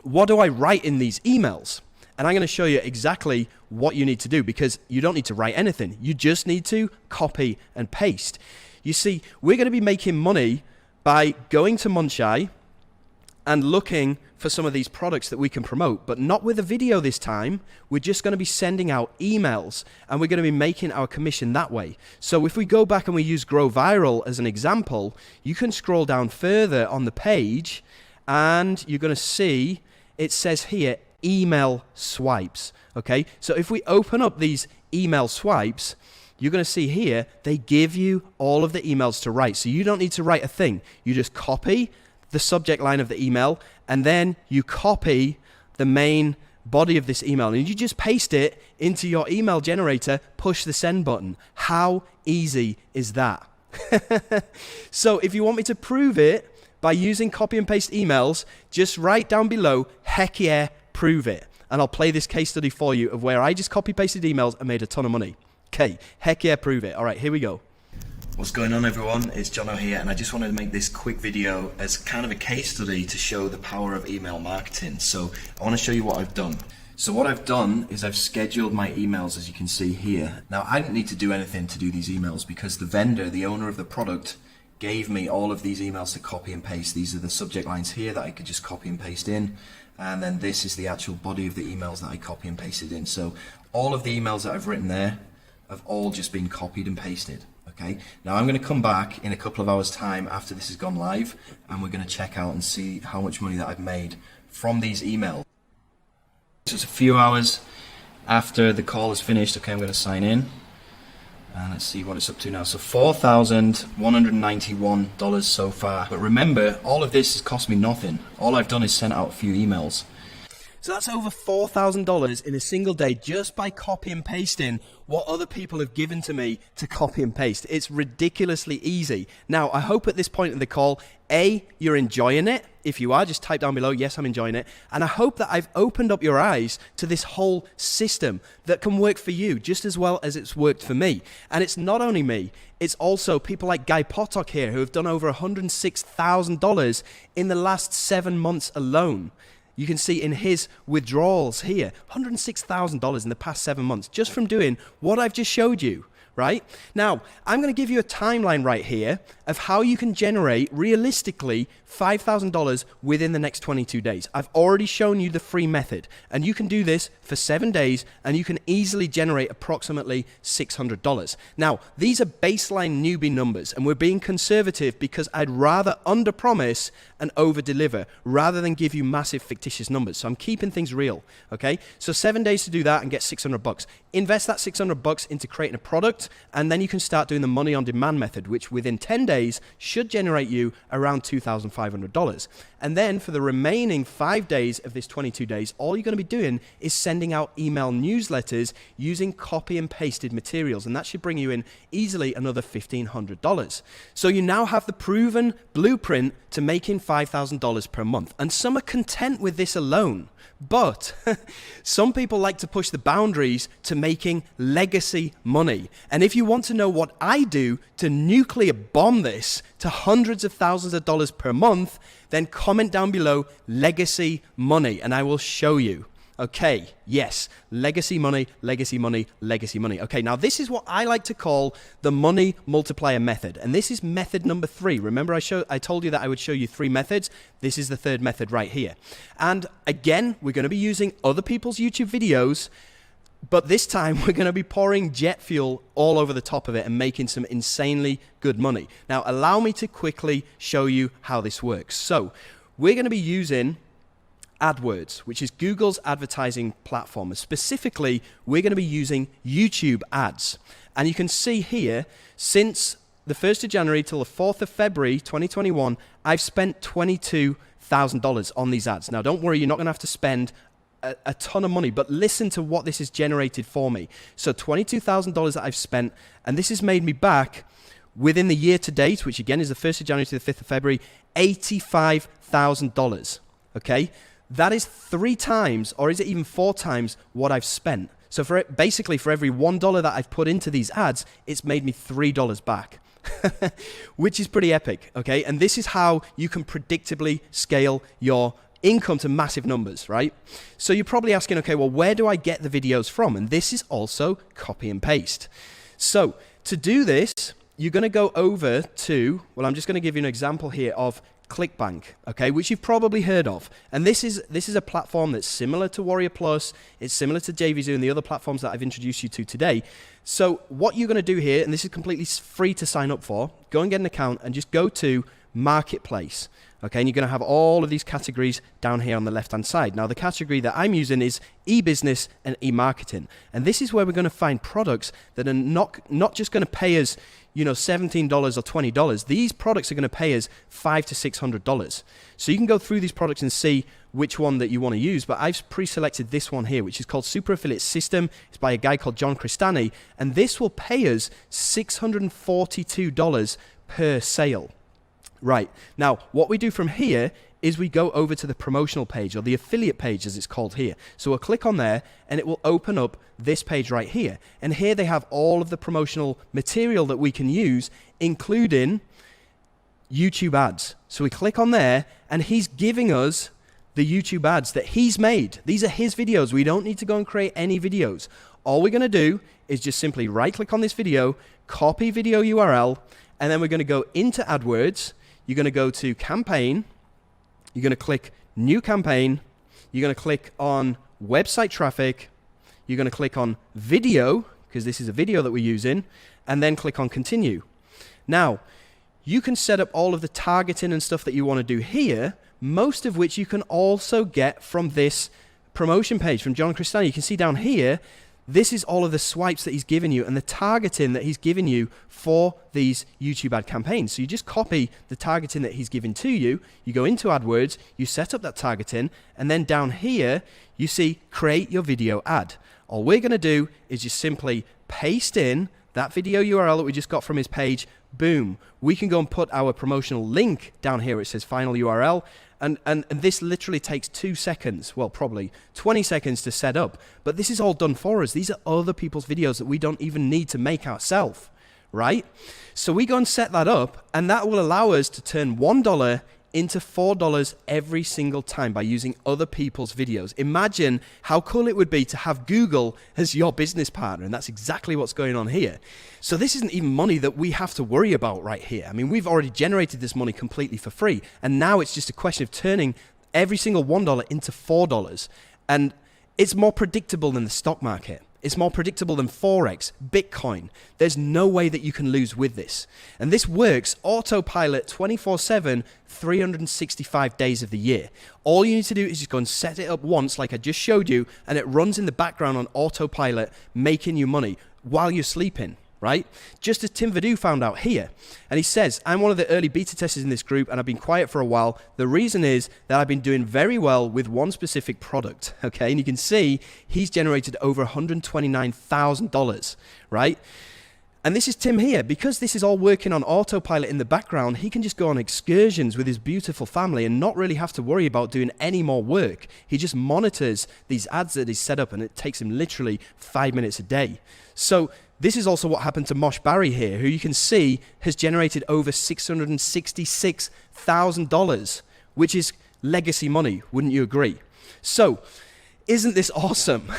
what do I write in these emails? And I'm going to show you exactly what you need to do, because you don't need to write anything. You just need to copy and paste. You see, we're going to be making money by going to Munchai and looking for some of these products that we can promote, but not with a video this time. We're just going to be sending out emails, and we're going to be making our commission that way. So if we go back and we use Grow Viral as an example, you can scroll down further on the page, and you're going to see it says here, email swipes. Okay, so if we open up these email swipes, you're going to see here, they give you all of the emails to write. So you don't need to write a thing. You just copy the subject line of the email, and then you copy the main body of this email, and you just paste it into your email generator, push the send button. How easy is that? So if you want me to prove it by using copy and paste emails, just write down below, heck yeah, prove it. And I'll play this case study for you of where I just copy pasted emails and made a ton of money. Okay, heck yeah, prove it. All right, here we go. What's going on, everyone? It's Jono here, and I just wanted to make this quick video as kind of a case study to show the power of email marketing. So I want to show you what I've done. So what I've done is I've scheduled my emails, as you can see here. Now, I didn't need to do anything to do these emails because the vendor, the owner of the product, gave me all of these emails to copy and paste. These are the subject lines here that I could just copy and paste in, and then this is the actual body of the emails that I copy and pasted in. So all of the emails that I've written there have all just been copied and pasted. Okay, now I'm going to come back in a couple of hours time after this has gone live, and we're going to check out and see how much money that I've made from these emails. So it's a few hours after the call is finished. Okay, I'm going to sign in, and let's see what it's up to now. So $4,191 so far. But remember, all of this has cost me nothing. All I've done is sent out a few emails. So that's over $4,000 in a single day just by copy and pasting what other people have given to me to copy and paste. It's ridiculously easy. Now, I hope at this point in the call, A, you're enjoying it. If you are, just type down below, yes, I'm enjoying it. And I hope that I've opened up your eyes to this whole system that can work for you just as well as it's worked for me. And it's not only me, it's also people like Guy Potok here who have done over $106,000 in the last 7 months alone. You can see in his withdrawals here, $106,000 in the past 7 months just from doing what I've just showed you, right? Now, I'm going to give you a timeline right here of how you can generate realistically $5,000 within the next 22 days. I've already shown you the free method, and you can do this for 7 days, and you can easily generate approximately $600. Now, these are baseline newbie numbers, and we're being conservative because I'd rather underpromise and over-deliver rather than give you massive fictitious numbers. So I'm keeping things real, okay? So 7 days to do that and get $600. Invest that $600 into creating a product, and then you can start doing the money on demand method, which within 10 days should generate you around $2,500. And then for the remaining 5 days of this 22 days, all you're going to be doing is sending out email newsletters using copy and pasted materials, and that should bring you in easily another $1,500. So you now have the proven blueprint to making $5,000 per month, and some are content with this alone. But some people like to push the boundaries to making legacy money. And if you want to know what I do to nuclear bomb this to hundreds of thousands of dollars per month, then comment down below legacy money and I will show you. Okay, yes, legacy money, legacy money, legacy money. Okay, now this is what I like to call the money multiplier method. And this is method number 3. Remember I told you that I would show you 3 methods. This is the 3rd method right here. And again, we're going to be using other people's YouTube videos But this time we're going to be pouring jet fuel all over the top of it and making some insanely good money. Now, allow me to quickly show you how this works. So we're going to be using AdWords, which is Google's advertising platform. And specifically, we're going to be using YouTube ads. And you can see here, since the 1st of January till the 4th of February 2021, I've spent $22,000 on these ads. Now, don't worry, you're not going to have to spend a ton of money, but listen to what this has generated for me. So $22,000 that I've spent, and this has made me back within the year to date, which again is the 1st of January to the 5th of February, $85,000. Okay? That is 3 times, or is it even 4 times what I've spent? So basically for every $1 that I've put into these ads, it's made me $3 back. Which is pretty epic, okay? And this is how you can predictably scale your income to massive numbers, right? So you're probably asking, okay, well, where do I get the videos from? And this is also copy and paste. So to do this, you're going to go over to, well, I'm just going to give you an example here of ClickBank, okay, which you've probably heard of. And this is a platform that's similar to Warrior Plus. It's similar to JVZoo and the other platforms that I've introduced you to today. So what you're going to do here, and this is completely free to sign up for, go and get an account and just go to Marketplace. Okay, and you're going to have all of these categories down here on the left-hand side. Now, the category that I'm using is e-business and e-marketing. And this is where we're going to find products that are not just going to pay us, $17 or $20. These products are going to pay us $500 to $600. So you can go through these products and see which one that you want to use. But I've pre-selected this one here, which is called Super Affiliate System. It's by a guy called John Cristani. And this will pay us $642 per sale. Right, now what we do from here is we go over to the promotional page, or the affiliate page as it's called here. So we'll click on there and it will open up this page right here. And here they have all of the promotional material that we can use, including YouTube ads. So we click on there and he's giving us the YouTube ads that he's made. These are his videos. We don't need to go and create any videos. All we're going to do is just simply right click on this video, copy video URL, and then we're going to go into AdWords. You're going to go to campaign, you're going to click new campaign, you're going to click on website traffic, you're going to click on video, because this is a video that we're using, and then click on continue. Now, you can set up all of the targeting and stuff that you want to do here, most of which you can also get from this promotion page from John Cristani. You can see down here, this is all of the swipes that he's given you and the targeting that he's given you for these YouTube ad campaigns. So you just copy the targeting that he's given to you, you go into AdWords, you set up that targeting, and then down here, you see create your video ad. All we're going to do is just simply paste in that video URL that we just got from his page. Boom. We can go and put our promotional link down here. It says final URL. And this literally takes 2 seconds, well, probably 20 seconds to set up. But this is all done for us. These are other people's videos that we don't even need to make ourselves, right? So we go and set that up, and that will allow us to turn $1 into $4 every single time by using other people's videos. Imagine how cool it would be to have Google as your business partner, and that's exactly what's going on here. So this isn't even money that we have to worry about right here. I mean, we've already generated this money completely for free, and now it's just a question of turning every single $1 into $4. And it's more predictable than the stock market. It's more predictable than Forex, Bitcoin. There's no way that you can lose with this. And this works autopilot 24/7, 365 days of the year. All you need to do is just go and set it up once, like I just showed you, and it runs in the background on autopilot, making you money while you're sleeping, right? Just as Tim Vadou found out here. And he says, I'm one of the early beta testers in this group, and I've been quiet for a while. The reason is that I've been doing very well with one specific product, okay? And you can see he's generated over $129,000, right? And this is Tim here. Because this is all working on autopilot in the background, he can just go on excursions with his beautiful family and not really have to worry about doing any more work. He just monitors these ads that he's set up, and it takes him literally 5 minutes a day. So this is also what happened to Mosh Barry here, who you can see has generated over $666,000, which is legacy money, wouldn't you agree? So Isn't this awesome?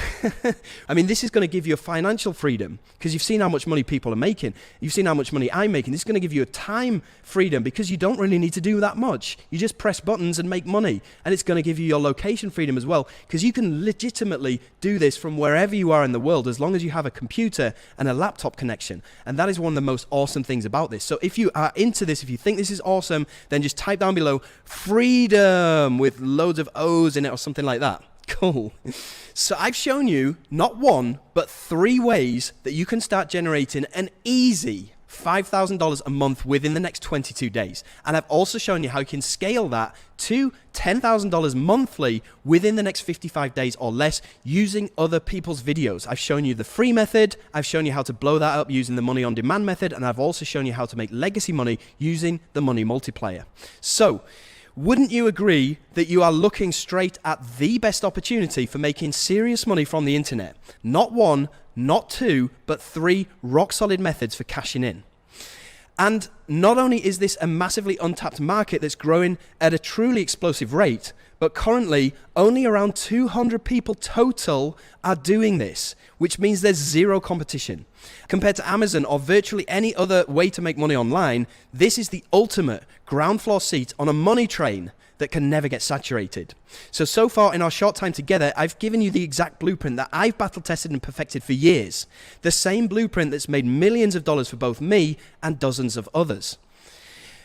I mean, this is going to give you a financial freedom because you've seen how much money people are making. You've seen how much money I'm making. This is going to give you a time freedom because you don't really need to do that much. You just press buttons and make money. And it's going to give you your location freedom as well because you can legitimately do this from wherever you are in the world as long as you have a computer and a laptop connection. And that is one of the most awesome things about this. So if you are into this, if you think this is awesome, then just type down below freedom with loads of O's in it or something like that. Cool. So I've shown you not one, but 3 ways that you can start generating an easy $5,000 a month within the next 22 days. And I've also shown you how you can scale that to $10,000 monthly within the next 55 days or less using other people's videos. I've shown you the free method. I've shown you how to blow that up using the money on demand method. And I've also shown you how to make legacy money using the money multiplier. So, wouldn't you agree that you are looking straight at the best opportunity for making serious money from the internet? Not 1, not 2, but 3 rock-solid methods for cashing in. And not only is this a massively untapped market that's growing at a truly explosive rate, but currently only around 200 people total are doing this, which means there's zero competition. Compared to Amazon or virtually any other way to make money online, this is the ultimate ground floor seat on a money train that can never get saturated. So far in our short time together, I've given you the exact blueprint that I've battle tested and perfected for years. The same blueprint that's made millions of dollars for both me and dozens of others.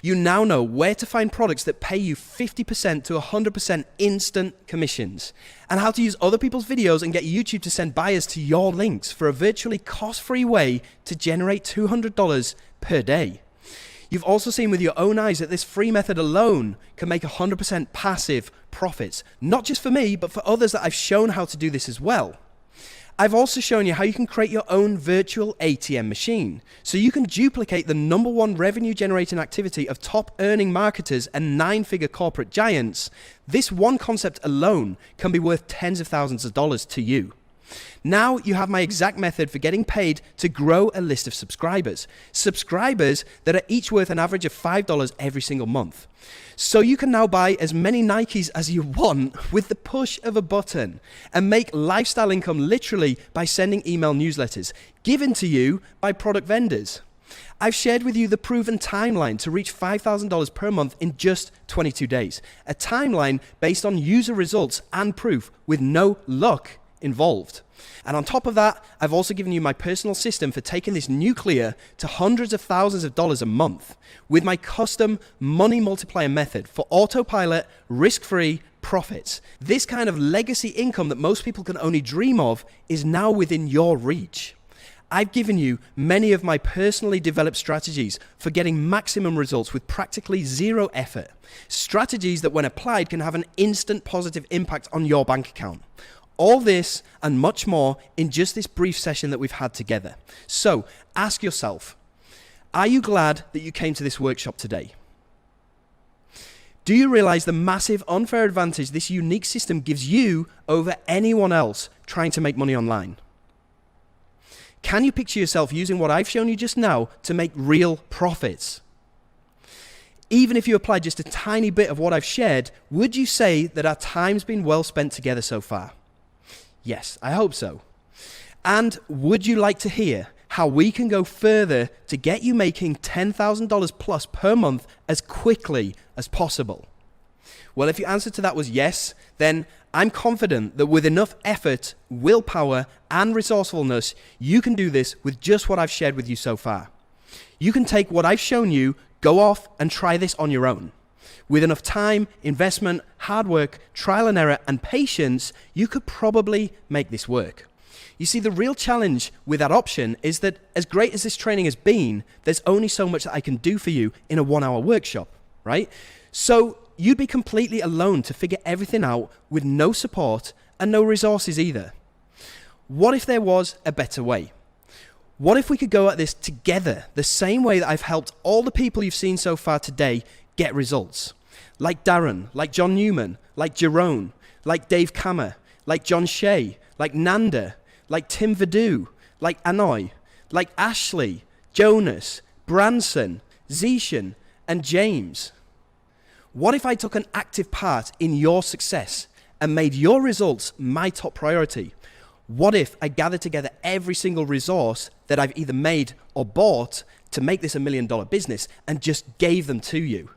You now know where to find products that pay you 50% to 100% instant commissions, and how to use other people's videos and get YouTube to send buyers to your links for a virtually cost-free way to generate $200 per day. You've also seen with your own eyes that this free method alone can make 100% passive profits, not just for me, but for others that I've shown how to do this as well. I've also shown you how you can create your own virtual ATM machine, so you can duplicate the #1 revenue generating activity of top earning marketers and 9-figure corporate giants. This one concept alone can be worth tens of thousands of dollars to you. Now you have my exact method for getting paid to grow a list of subscribers. Subscribers that are each worth an average of $5 every single month. So you can now buy as many Nikes as you want with the push of a button and make lifestyle income literally by sending email newsletters given to you by product vendors. I've shared with you the proven timeline to reach $5,000 per month in just 22 days. A timeline based on user results and proof with no luck involved. And on top of that, I've also given you my personal system for taking this nuclear to hundreds of thousands of dollars a month with my custom money multiplier method for autopilot, risk-free profits. This kind of legacy income that most people can only dream of is now within your reach. I've given you many of my personally developed strategies for getting maximum results with practically zero effort. Strategies that when applied can have an instant positive impact on your bank account. All this and much more in just this brief session that we've had together. So ask yourself, are you glad that you came to this workshop today? Do you realize the massive unfair advantage this unique system gives you over anyone else trying to make money online? Can you picture yourself using what I've shown you just now to make real profits? Even if you apply just a tiny bit of what I've shared, would you say that our time's been well spent together so far? Yes, I hope so. And would you like to hear how we can go further to get you making $10,000 plus per month as quickly as possible? Well, if your answer to that was yes, then I'm confident that with enough effort, willpower, and resourcefulness, you can do this with just what I've shared with you so far. You can take what I've shown you, go off and try this on your own. With enough time, investment, hard work, trial and error, and patience, you could probably make this work. You see, the real challenge with that option is that as great as this training has been, there's only so much that I can do for you in a 1-hour workshop, right? So you'd be completely alone to figure everything out with no support and no resources either. What if there was a better way? What if we could go at this together, the same way that I've helped all the people you've seen so far today get results? Like Darren, like John Newman, like Jerome, like Dave Kammer, like John Shea, like Nanda, like Tim Vadu, like Anoy, like Ashley, Jonas, Branson, Zishan, and James. What if I took an active part in your success and made your results my top priority? What if I gathered together every single resource that I've either made or bought to make this $1 million business and just gave them to you?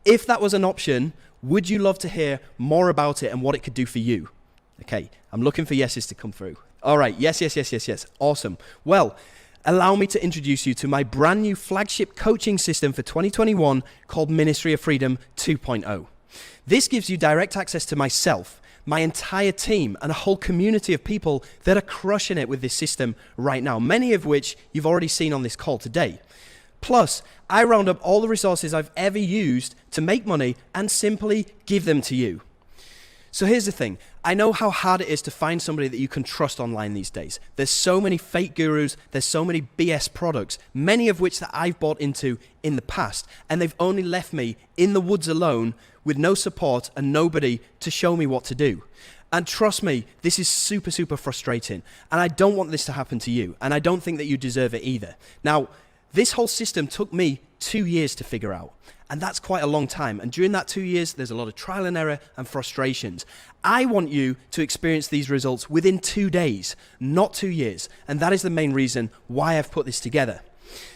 If that was an option, would you love to hear more about it and what it could do for you? Okay, I'm looking for yeses to come through. All right, yes. Awesome. Well, allow me to introduce you to my brand new flagship coaching system for 2021 called Ministry of Freedom 2.0. This gives you direct access to myself, my entire team, and a whole community of people that are crushing it with this system right now, many of which you've already seen on this call today. Plus, I round up all the resources I've ever used to make money and simply give them to you. So here's the thing. I know how hard it is to find somebody that you can trust online these days. There's so many fake gurus, there's so many BS products, many of which that I've bought into in the past, and they've only left me in the woods alone with no support and nobody to show me what to do. And trust me, this is super, super frustrating, and I don't want this to happen to you, and I don't think that you deserve it either. Now, this whole system took me 2 years to figure out, and that's quite a long time. And during that 2 years, there's a lot of trial and error and frustrations. I want you to experience these results within 2 days, not 2 years. And that is the main reason why I've put this together.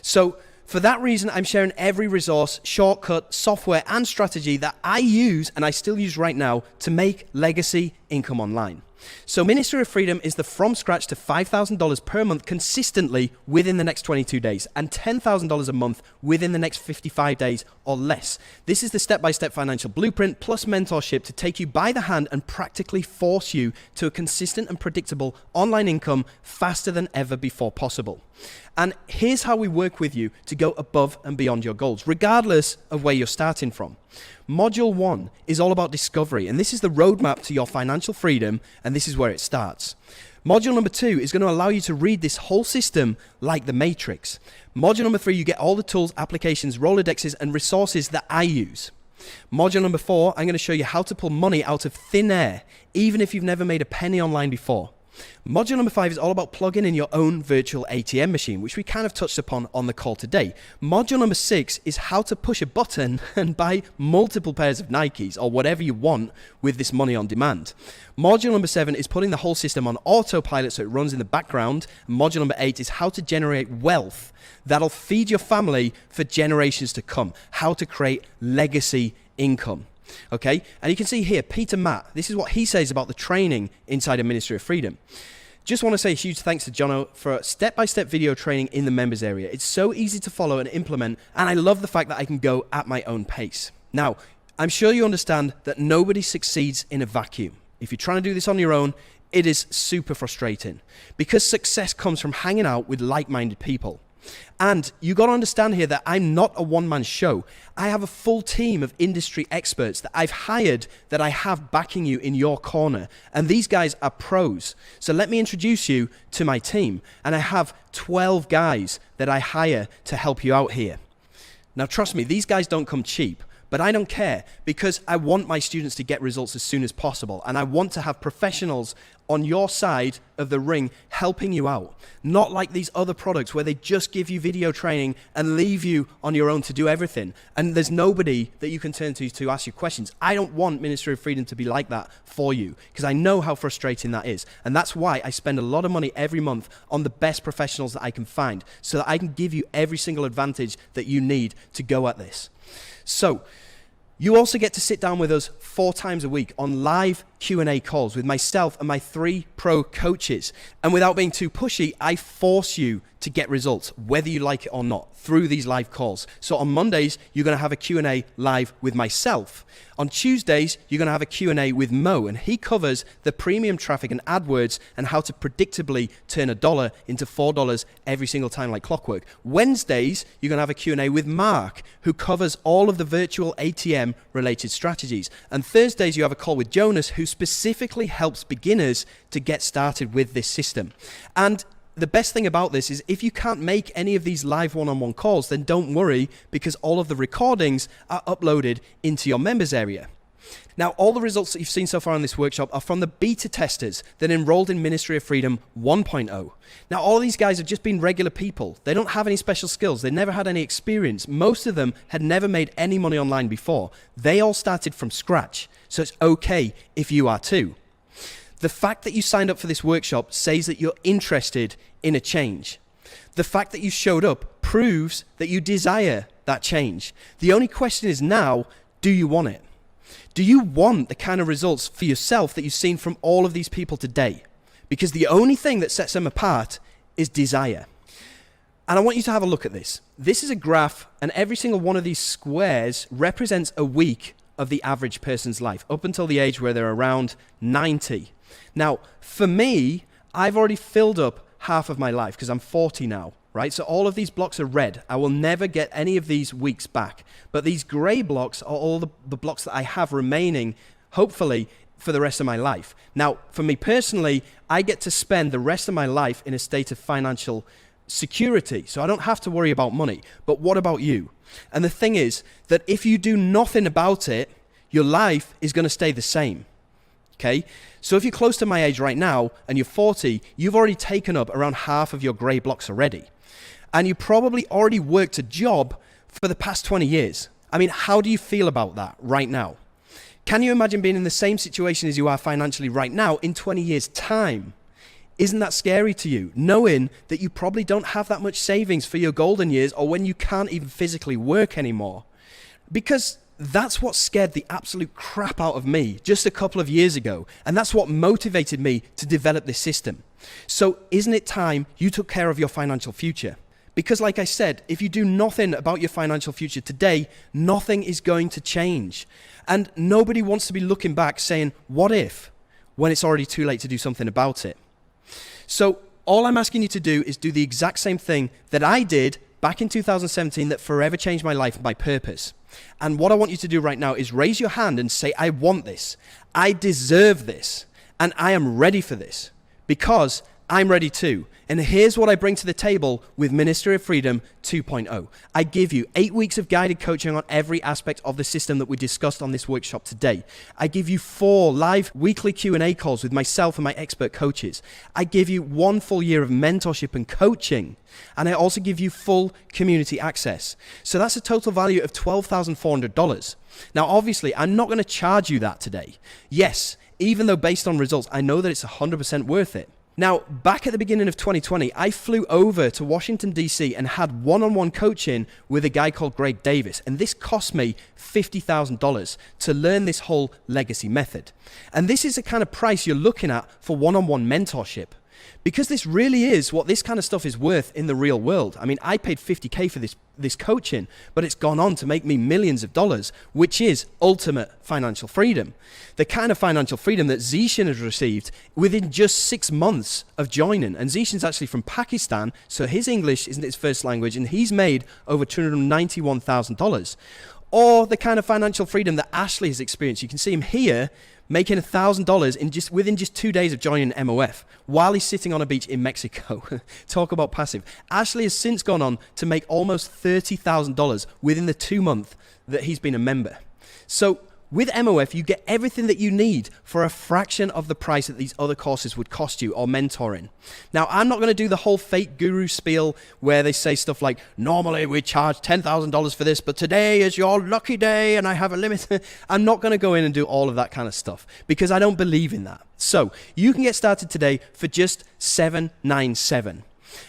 So for that reason, I'm sharing every resource, shortcut, software, and strategy that I use and I still use right now to make legacy income online. So Ministry of Freedom is the from scratch to $5,000 per month consistently within the next 22 days and $10,000 a month within the next 55 days or less. This is the step-by-step financial blueprint plus mentorship to take you by the hand and practically force you to a consistent and predictable online income faster than ever before possible. And here's how we work with you to go above and beyond your goals, regardless of where you're starting from. Module 1 is all about discovery, and this is the roadmap to your financial freedom, and this is where it starts. Module number 2 is going to allow you to read this whole system like the Matrix. Module number 3, you get all the tools, applications, Rolodexes, and resources that I use. Module number 4, I'm going to show you how to pull money out of thin air, even if you've never made a penny online before. Module number 5 is all about plugging in your own virtual ATM machine, which we kind of touched upon on the call today. Module number 6 is how to push a button and buy multiple pairs of Nikes or whatever you want with this money on demand. Module number 7 is putting the whole system on autopilot so it runs in the background. And module number 8 is how to generate wealth that'll feed your family for generations to come, how to create legacy income. Okay, and you can see here, Peter Matt, this is what he says about the training inside of Ministry of Freedom. Just want to say a huge thanks to Jono for step-by-step video training in the members area. It's so easy to follow and implement, and I love the fact that I can go at my own pace. Now, I'm sure you understand that nobody succeeds in a vacuum. If you're trying to do this on your own, it is super frustrating because success comes from hanging out with like-minded people. And you got to understand here that I'm not a one-man show. I have a full team of industry experts that I've hired that I have backing you in your corner. And these guys are pros. So let me introduce you to my team. And I have 12 guys that I hire to help you out here. Now, trust me, these guys don't come cheap. But I don't care because I want my students to get results as soon as possible. And I want to have professionals on your side of the ring helping you out. Not like these other products where they just give you video training and leave you on your own to do everything. And there's nobody that you can turn to ask you questions. I don't want Ministry of Freedom to be like that for you because I know how frustrating that is. And that's why I spend a lot of money every month on the best professionals that I can find so that I can give you every single advantage that you need to go at this. So, you also get to sit down with us 4 times a week on live Q&A calls with myself and my 3 pro coaches. And without being too pushy, I force you to get results, whether you like it or not, through these live calls. So on Mondays, you're going to have a Q&A live with myself. On Tuesdays, you're going to have a Q&A with Mo, and he covers the premium traffic and AdWords and how to predictably turn $1 into $4 every single time like clockwork. Wednesdays, you're going to have a Q&A with Mark, who covers all of the virtual ATM related strategies. And Thursdays, you have a call with Jonas, who specifically helps beginners to get started with this system. And the best thing about this is if you can't make any of these live one-on-one calls, then don't worry because all of the recordings are uploaded into your members area. Now, all the results that you've seen so far in this workshop are from the beta testers that enrolled in Ministry of Freedom 1.0. Now, all of these guys have just been regular people. They don't have any special skills. They never had any experience. Most of them had never made any money online before. They all started from scratch. So it's okay if you are too. The fact that you signed up for this workshop says that you're interested in a change. The fact that you showed up proves that you desire that change. The only question is now, do you want it? Do you want the kind of results for yourself that you've seen from all of these people today? Because the only thing that sets them apart is desire. And I want you to have a look at this. This is a graph, and every single one of these squares represents a week of the average person's life, up until the age where they're around 90. Now, for me, I've already filled up half of my life because I'm 40 now. Right? So all of these blocks are red. I will never get any of these weeks back. But these gray blocks are all the blocks that I have remaining, hopefully, for the rest of my life. Now, for me personally, I get to spend the rest of my life in a state of financial security. So I don't have to worry about money. But what about you? And the thing is that if you do nothing about it, your life is going to stay the same. Okay? So if you're close to my age right now and you're 40, you've already taken up around half of your gray blocks already. And you probably already worked a job for the past 20 years. I mean, how do you feel about that right now? Can you imagine being in the same situation as you are financially right now in 20 years' time? Isn't that scary to you, knowing that you probably don't have that much savings for your golden years or when you can't even physically work anymore? Because that's what scared the absolute crap out of me just a couple of years ago. And that's what motivated me to develop this system. So isn't it time you took care of your financial future? Because like I said, if you do nothing about your financial future today, nothing is going to change. And nobody wants to be looking back saying, what if? When it's already too late to do something about it. So all I'm asking you to do is do the exact same thing that I did back in 2017 that forever changed my life and my purpose. And what I want you to do right now is raise your hand and say, I want this. I deserve this. And I am ready for this. Because I'm ready too. And here's what I bring to the table with Ministry of Freedom 2.0. I give you 8 weeks of guided coaching on every aspect of the system that we discussed on this workshop today. I give you 4 live weekly Q&A calls with myself and my expert coaches. I give you 1 full year of mentorship and coaching. And I also give you full community access. So that's a total value of $12,400. Now, obviously, I'm not going to charge you that today. Yes, even though based on results, I know that it's 100% worth it. Now, back at the beginning of 2020, I flew over to Washington, D.C. and had one-on-one coaching with a guy called Greg Davis. And this cost me $50,000 to learn this whole legacy method. And this is the kind of price you're looking at for one-on-one mentorship. Because this really is what this kind of stuff is worth in the real world. I mean, I paid $50K for this coaching, but it's gone on to make me millions of dollars, which is ultimate financial freedom. The kind of financial freedom that Zishan has received within just 6 months of joining. And Zishan's actually from Pakistan, so his English isn't his first language, and he's made over $291,000. Or the kind of financial freedom that Ashley has experienced. You can see him here, making $1,000 within just 2 days of joining MOF while he's sitting on a beach in Mexico. Talk about passive. Ashley has since gone on to make almost $30,000 within the 2 months that he's been a member. So with MOF, you get everything that you need for a fraction of the price that these other courses would cost you or mentoring. Now, I'm not going to do the whole fake guru spiel where they say stuff like, normally we charge $10,000 for this, but today is your lucky day and I have a limit. I'm not going to go in and do all of that kind of stuff because I don't believe in that. So you can get started today for just $797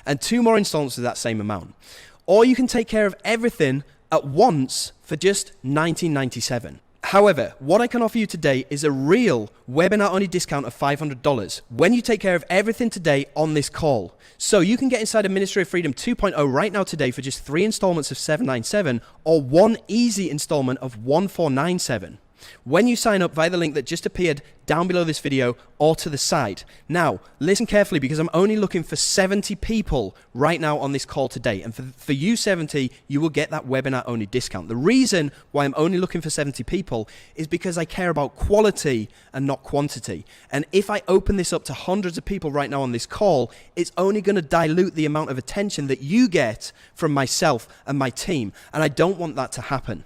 and 2 more installments of that same amount. Or you can take care of everything at once for just $1997. However, what I can offer you today is a real webinar-only discount of $500 when you take care of everything today on this call. So you can get inside of Ministry of Freedom 2.0 right now today for just 3 installments of $797 or 1 easy installment of $1497. When you sign up via the link that just appeared down below this video or to the side. Now, listen carefully because I'm only looking for 70 people right now on this call today. And for you 70, you will get that webinar only discount. The reason why I'm only looking for 70 people is because I care about quality and not quantity. And if I open this up to hundreds of people right now on this call, it's only going to dilute the amount of attention that you get from myself and my team. And I don't want that to happen.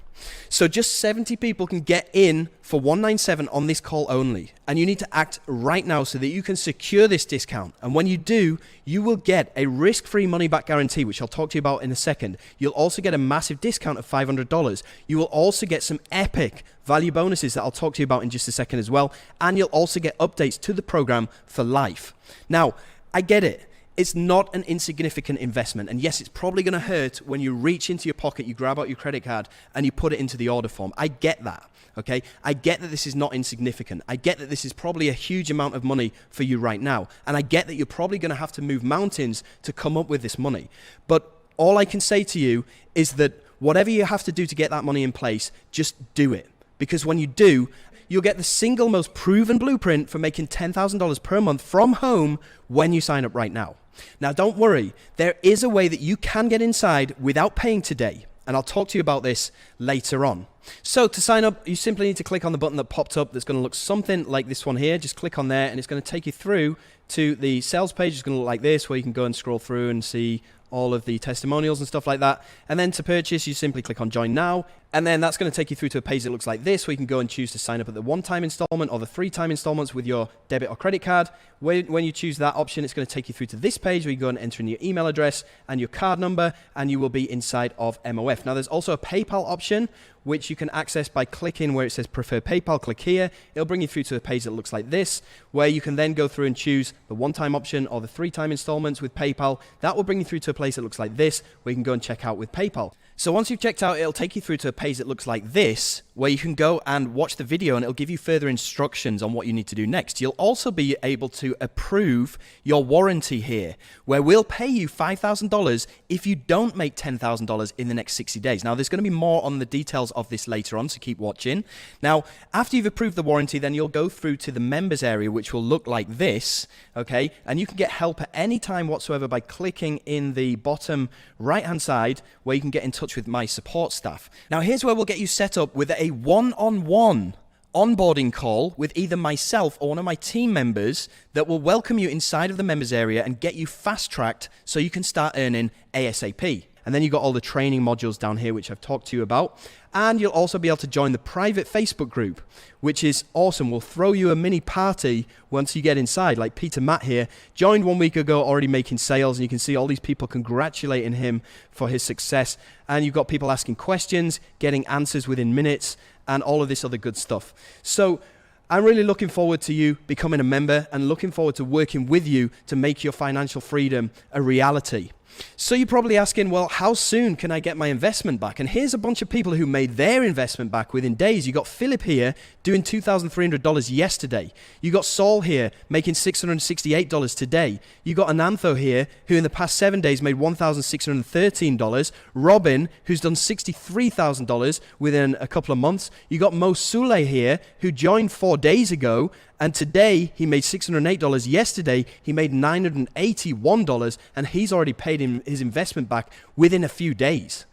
So just 70 people can get in for $197 on this call only. And you need to act right now so that you can secure this discount. And when you do, you will get a risk-free money-back guarantee, which I'll talk to you about in a second. You'll also get a massive discount of $500. You will also get some epic value bonuses that I'll talk to you about in just a second as well. And you'll also get updates to the program for life. Now, I get it. It's not an insignificant investment. And yes, it's probably going to hurt when you reach into your pocket, you grab out your credit card, and you put it into the order form. I get that, okay? I get that this is not insignificant. I get that this is probably a huge amount of money for you right now. And I get that you're probably going to have to move mountains to come up with this money. But all I can say to you is that whatever you have to do to get that money in place, just do it. Because when you do, you'll get the single most proven blueprint for making $10,000 per month from home when you sign up right now. Now, don't worry. There is a way that you can get inside without paying today. And I'll talk to you about this later on. So to sign up, you simply need to click on the button that popped up that's going to look something like this one here. Just click on there and it's going to take you through to the sales page. It's going to look like this, where you can go and scroll through and see all of the testimonials and stuff like that. And then to purchase, you simply click on Join Now. And then that's going to take you through to a page that looks like this, where you can go and choose to sign up at the one-time installment or the three-time installments with your debit or credit card. When you choose that option, it's going to take you through to this page where you go and enter in your email address and your card number, and you will be inside of MOF. Now, there's also a PayPal option, which you can access by clicking where it says Prefer PayPal. Click here. It'll bring you through to a page that looks like this, where you can then go through and choose the one-time option or the three-time installments with PayPal. That will bring you through to a place that looks like this, where you can go and check out with PayPal. So once you've checked out, it'll take you through to a page that looks like this, where you can go and watch the video, and it'll give you further instructions on what you need to do next. You'll also be able to approve your warranty here, where we'll pay you $5,000 if you don't make $10,000 in the next 60 days. Now, there's going to be more on the details of this later on, so keep watching. Now, after you've approved the warranty, then you'll go through to the members area, which will look like this, okay? And you can get help at any time whatsoever by clicking in the bottom right-hand side, where you can get in touch with my support staff. Now, here's where we'll get you set up with a one-on-one onboarding call with either myself or one of my team members that will welcome you inside of the members area and get you fast-tracked so you can start earning ASAP. And then you've got all the training modules down here, which I've talked to you about. And you'll also be able to join the private Facebook group, which is awesome. We'll throw you a mini party once you get inside. Like Peter Matt here, joined 1 week ago, already making sales. And you can see all these people congratulating him for his success. And you've got people asking questions, getting answers within minutes, and all of this other good stuff. So I'm really looking forward to you becoming a member and looking forward to working with you to make your financial freedom a reality. So you're probably asking, well, how soon can I get my investment back? And here's a bunch of people who made their investment back within days. You got Philip here doing $2,300 yesterday. You got Saul here making $668 today. You got Anantho here who in the past 7 days made $1,613. Robin, who's done $63,000 within a couple of months. You got Mo Sule here who joined 4 days ago, and today he made $608. Yesterday he made $981, and he's already paid his investment back within a few days,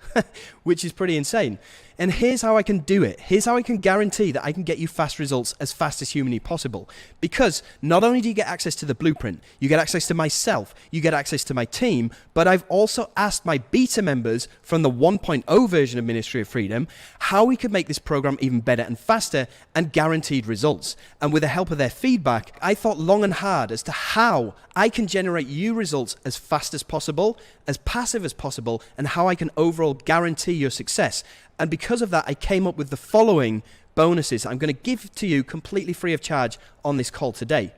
which is pretty insane. And here's how I can do it. Here's how I can guarantee that I can get you fast results as fast as humanly possible. Because not only do you get access to the blueprint, you get access to myself, you get access to my team, but I've also asked my beta members from the 1.0 version of Ministry of Freedom how we could make this program even better and faster and guaranteed results. And with the help of their feedback, I thought long and hard as to how I can generate you results as fast as possible, as passive as possible, and how I can overall guarantee your success. And because of that, I came up with the following bonuses I'm going to give to you completely free of charge on this call today.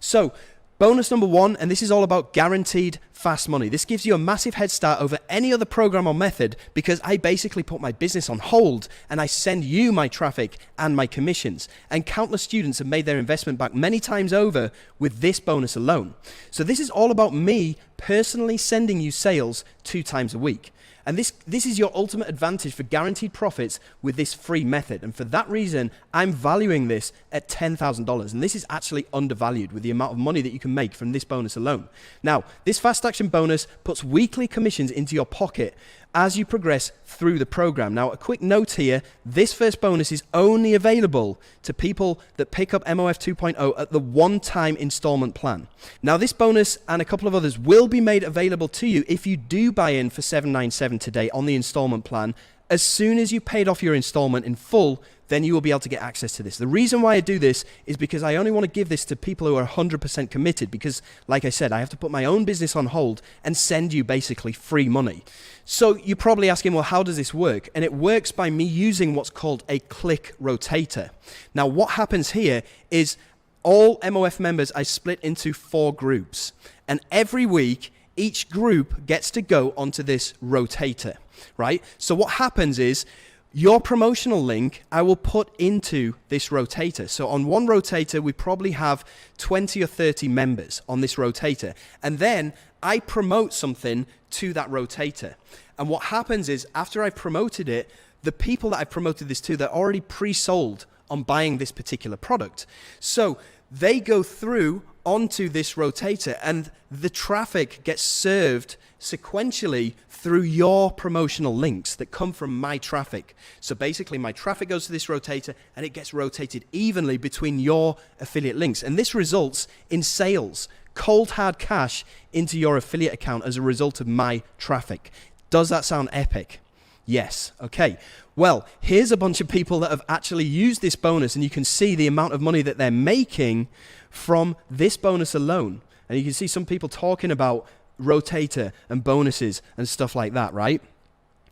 So, bonus number 1, and this is all about guaranteed fast money. This gives you a massive head start over any other program or method because I basically put my business on hold and I send you my traffic and my commissions. And countless students have made their investment back many times over with this bonus alone. So this is all about me personally sending you sales 2 times a week. And this is your ultimate advantage for guaranteed profits with this free method. And for that reason, I'm valuing this at $10,000. And this is actually undervalued with the amount of money that you can make from this bonus alone. Now, this fast action bonus puts weekly commissions into your pocket as you progress through the program. Now, a quick note here, this first bonus is only available to people that pick up MOF 2.0 at the one-time installment plan. Now, this bonus and a couple of others will be made available to you if you do buy in for $797 today on the installment plan as soon as you paid off your installment in full, then you will be able to get access to this. The reason why I do this is because I only want to give this to people who are 100% committed, because like I said, I have to put my own business on hold and send you basically free money. So you're probably asking, well, how does this work? And it works by me using what's called a click rotator. Now, what happens here is all MOF members I split into 4 groups, and every week each group gets to go onto this rotator, right? So what happens is your promotional link I will put into this rotator. So on one rotator, we probably have 20 or 30 members on this rotator. And then I promote something to that rotator. And what happens is after I've promoted it, the people that I've promoted this to, they're already pre-sold on buying this particular product. So they go through onto this rotator and the traffic gets served sequentially through your promotional links that come from my traffic. So basically my traffic goes to this rotator and it gets rotated evenly between your affiliate links. And this results in sales, cold hard cash into your affiliate account as a result of my traffic. Does that sound epic? Yes. Okay. Well, here's a bunch of people that have actually used this bonus, and you can see the amount of money that they're making from this bonus alone. And you can see some people talking about rotator and bonuses and stuff like that, right?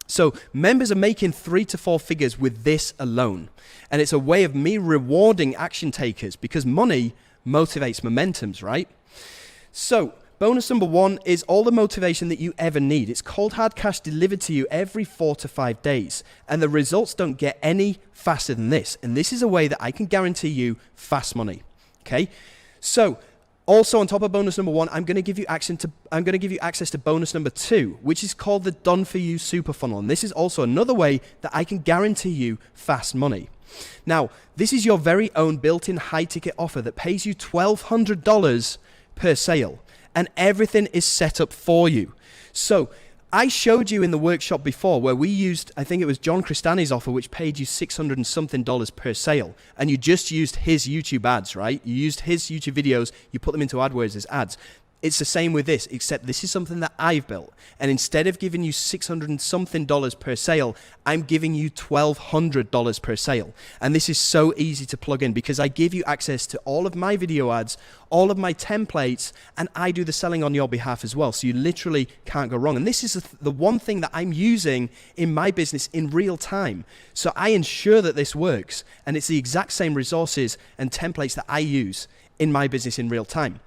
So members are making 3 to 4 figures with this alone. And it's a way of me rewarding action takers, because money motivates momentums, right? So bonus number 1 is all the motivation that you ever need. It's cold hard cash delivered to you every 4 to 5 days. And the results don't get any faster than this. And this is a way that I can guarantee you fast money. Okay? So also on top of bonus number 1, I'm going to give you access to bonus number 2, which is called the Done For You Super Funnel. And this is also another way that I can guarantee you fast money. Now, this is your very own built-in high-ticket offer that pays you $1,200 per sale. And everything is set up for you. So I showed you in the workshop before where we used, I think it was John Cristani's offer, which paid you $600 and something per sale. And you just used his YouTube ads, right? You used his YouTube videos, you put them into AdWords as ads. It's the same with this, except this is something that I've built. And instead of giving you $600 and something per sale, I'm giving you $1,200 per sale. And this is so easy to plug in because I give you access to all of my video ads, all of my templates, and I do the selling on your behalf as well. So you literally can't go wrong. And this is the one thing that I'm using in my business in real time. So I ensure that this works. And it's the exact same resources and templates that I use in my business in real time.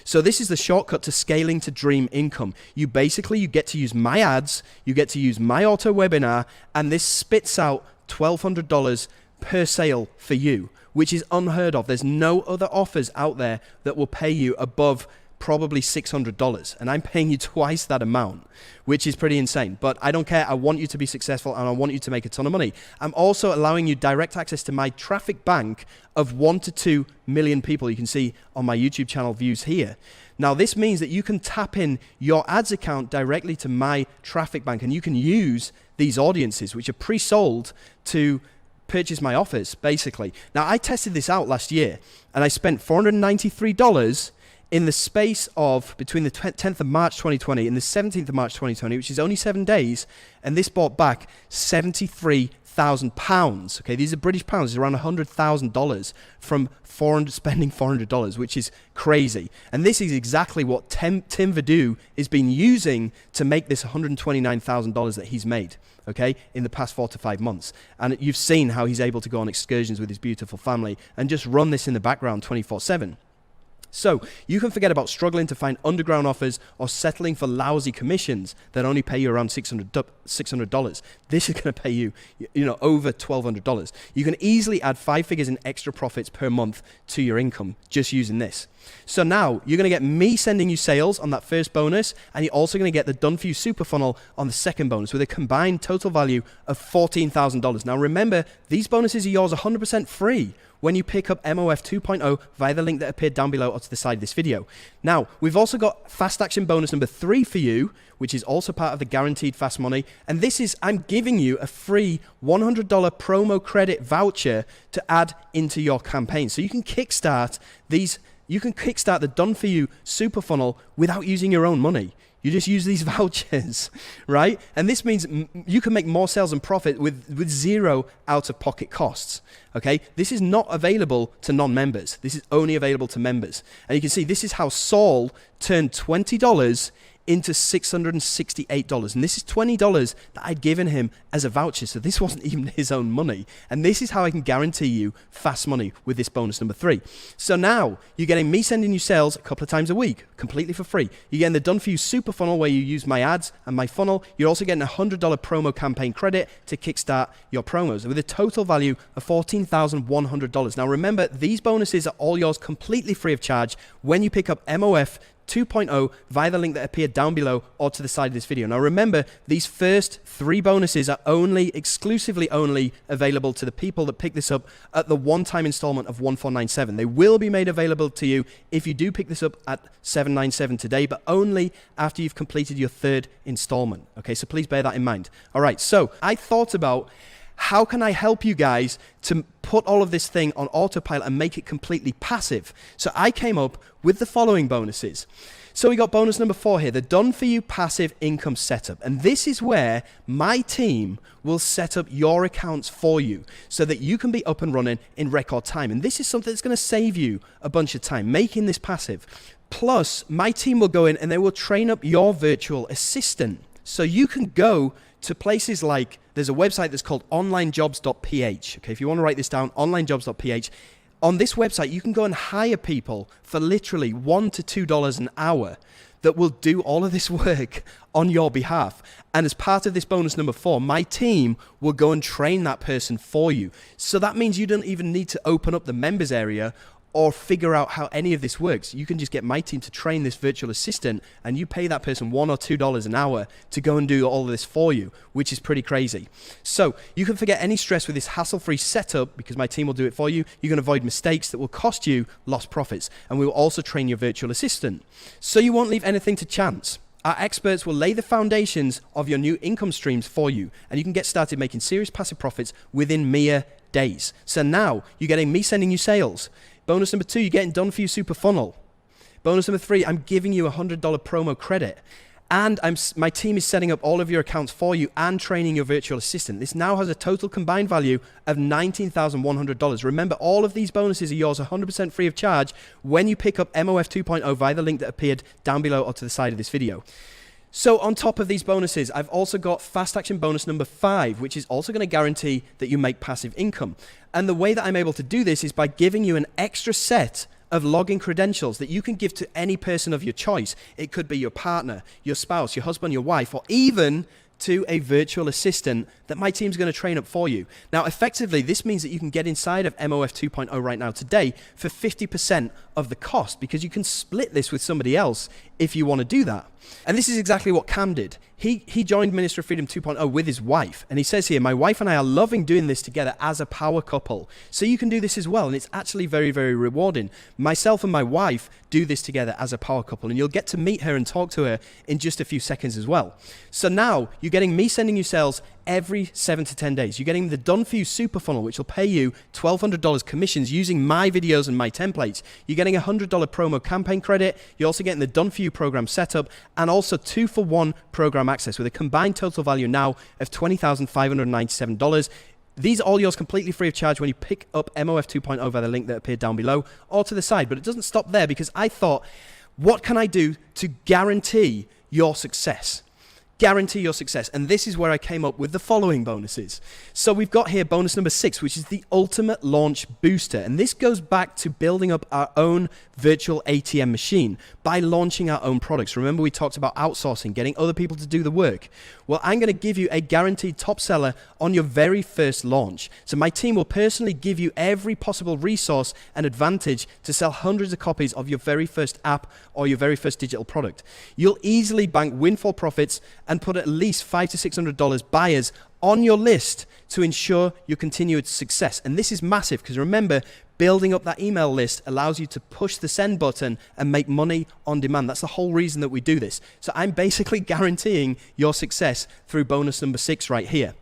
So this is the shortcut to scaling to dream income. You get to use my ads, you get to use my auto webinar, and this spits out $1,200 per sale for you, which is unheard of. There's no other offers out there that will pay you above probably $600, and I'm paying you twice that amount, which is pretty insane. But I don't care. I want you to be successful and I want you to make a ton of money. I'm also allowing you direct access to my traffic bank of 1 to 2 million people. You can see on my YouTube channel views here. Now this means that you can tap in your ads account directly to my traffic bank, and you can use these audiences which are pre-sold to purchase my offers basically. Now I tested this out last year and I spent $493 in the space of between the 10th of March 2020 and the 17th of March 2020, which is only 7 days, and this bought back £73,000. Okay, these are British pounds, it's around $100,000 from spending $400, which is crazy. And this is exactly what Tim Vadou has been using to make this $129,000 that he's made, okay, in the past 4 to 5 months. And you've seen how he's able to go on excursions with his beautiful family and just run this in the background 24/7. So you can forget about struggling to find underground offers or settling for lousy commissions that only pay you around $600. This is going to pay you, over $1,200. You can easily add 5 figures in extra profits per month to your income just using this. So now you're going to get me sending you sales on that first bonus, and you're also going to get the Done For You Super Funnel on the second bonus with a combined total value of $14,000. Now remember, these bonuses are yours 100% free when you pick up MOF 2.0 via the link that appeared down below or to the side of this video. Now, we've also got Fast Action Bonus number 3 for you, which is also part of the Guaranteed Fast Money. And this is, I'm giving you a free $100 promo credit voucher to add into your campaign. So you can kickstart these you can kickstart the done for you super funnel without using your own money. You just use these vouchers, right? And this means you can make more sales and profit with zero out-of-pocket costs, okay? This is not available to non-members. This is only available to members. And you can see this is how Saul turned $20 into $668. And this is $20 that I'd given him as a voucher. So this wasn't even his own money. And this is how I can guarantee you fast money with this bonus number 3. So now you're getting me sending you sales a couple of times a week, completely for free. You're getting the done for you super funnel where you use my ads and my funnel. You're also getting a $100 promo campaign credit to kickstart your promos with a total value of $14,100. Now remember, these bonuses are all yours completely free of charge when you pick up MOF 2.0 via the link that appeared down below or to the side of this video. Now remember, these first 3 bonuses are exclusively only available to the people that pick this up at the one-time installment of 1497. They will be made available to you if you do pick this up at 797 today, but only after you've completed your 3rd installment. Okay, so please bear that in mind. All right, so I thought about how can I help you guys to put all of this thing on autopilot and make it completely passive? So I came up with the following bonuses. So we got bonus number 4 here, the done for you passive income setup. And this is where my team will set up your accounts for you so that you can be up and running in record time. And this is something that's going to save you a bunch of time, making this passive. Plus, my team will go in and they will train up your virtual assistant. So you can go to places like, there's a website that's called onlinejobs.ph. Okay, if you want to write this down, onlinejobs.ph. On this website, you can go and hire people for literally $1 to $2 an hour that will do all of this work on your behalf. And as part of this bonus number 4, my team will go and train that person for you. So that means you don't even need to open up the members area or figure out how any of this works. You can just get my team to train this virtual assistant and you pay that person $1 or $2 an hour to go and do all of this for you, which is pretty crazy. So you can forget any stress with this hassle-free setup because my team will do it for you. You can avoid mistakes that will cost you lost profits, and we will also train your virtual assistant. So you won't leave anything to chance. Our experts will lay the foundations of your new income streams for you, and you can get started making serious passive profits within mere days. So now you're getting me sending you sales. Bonus number 2, you're getting done for you super funnel. Bonus number 3, I'm giving you a $100 promo credit. And my team is setting up all of your accounts for you and training your virtual assistant. This now has a total combined value of $19,100. Remember, all of these bonuses are yours 100% free of charge when you pick up MOF 2.0 via the link that appeared down below or to the side of this video. So on top of these bonuses, I've also got fast action bonus number 5, which is also going to guarantee that you make passive income. And the way that I'm able to do this is by giving you an extra set of login credentials that you can give to any person of your choice. It could be your partner, your spouse, your husband, your wife, or even to a virtual assistant that my team's going to train up for you. Now, effectively, this means that you can get inside of MOF 2.0 right now today for 50% of the cost, because you can split this with somebody else if you want to do that. And this is exactly what Cam did. He joined Minister of Freedom 2.0 with his wife. And he says here, my wife and I are loving doing this together as a power couple. So you can do this as well. And it's actually very, very rewarding. Myself and my wife do this together as a power couple. And you'll get to meet her and talk to her in just a few seconds as well. So now you're getting me sending you sales every 7 to 10 days. You're getting the done for you super funnel, which will pay you $1,200 commissions using my videos and my templates. You're getting a $100 promo campaign credit. You're also getting the done for you program setup and also 2-for-1 program access with a combined total value now of $20,597. These are all yours completely free of charge when you pick up MOF 2.0 via the link that appeared down below or to the side. But it doesn't stop there, because I thought, what can I do to guarantee your success? Guarantee your success. And this is where I came up with the following bonuses. So we've got here bonus number 6, which is the ultimate launch booster. And this goes back to building up our own virtual ATM machine by launching our own products. Remember, we talked about outsourcing, getting other people to do the work. Well, I'm going to give you a guaranteed top seller on your very first launch. So my team will personally give you every possible resource and advantage to sell hundreds of copies of your very first app or your very first digital product. You'll easily bank windfall profits and put at least $500 to $600 buyers on your list to ensure your continued success. And this is massive, because remember, building up that email list allows you to push the send button and make money on demand. That's the whole reason that we do this. So I'm basically guaranteeing your success through bonus number 6 right here.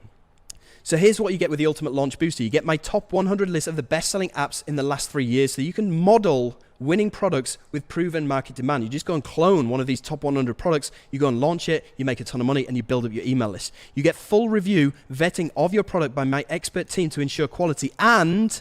So here's what you get with the Ultimate Launch Booster. You get my top 100 list of the best-selling apps in the last 3 years, so you can model winning products with proven market demand. You just go and clone one of these top 100 products, you go and launch it, you make a ton of money, and you build up your email list. You get full review, vetting of your product by my expert team to ensure quality, and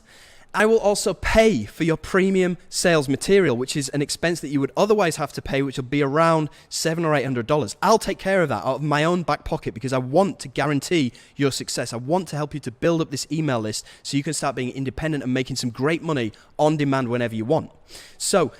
I will also pay for your premium sales material, which is an expense that you would otherwise have to pay, which will be around $700 or $800. I'll take care of that out of my own back pocket because I want to guarantee your success. I want to help you to build up this email list so you can start being independent and making some great money on demand whenever you want. So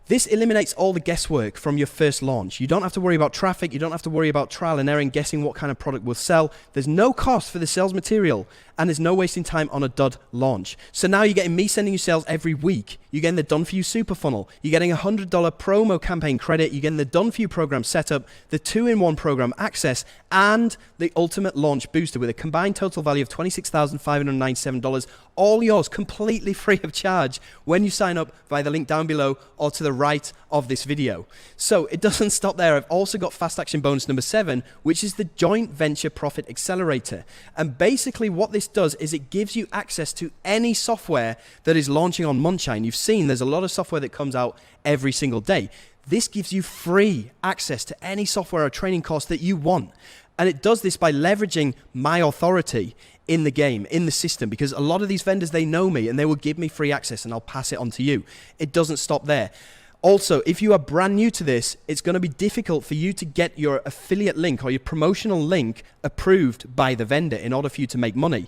this eliminates all the guesswork from your first launch. You don't have to worry about traffic. You don't have to worry about trial and error and guessing what kind of product will sell. There's no cost for the sales material, and there's no wasting time on a dud launch. So now you're getting me sending you sales every week. You're getting the Done For You Super Funnel. You're getting a $100 promo campaign credit. You're getting the Done For You program setup, the 2-in-1 program access, and the Ultimate Launch Booster with a combined total value of $26,597. All yours completely free of charge when you sign up via the link down below or to the right of this video. So it doesn't stop there. I've also got fast action bonus number 7, which is the Joint Venture Profit Accelerator. And basically what this does is it gives you access to any software that is launching on Munchine. You've seen there's a lot of software that comes out every single day. This gives you free access to any software or training course that you want. And it does this by leveraging my authority in the game, in the system, because a lot of these vendors, they know me and they will give me free access and I'll pass it on to you. It doesn't stop there. Also, if you are brand new to this, it's going to be difficult for you to get your affiliate link or your promotional link approved by the vendor in order for you to make money.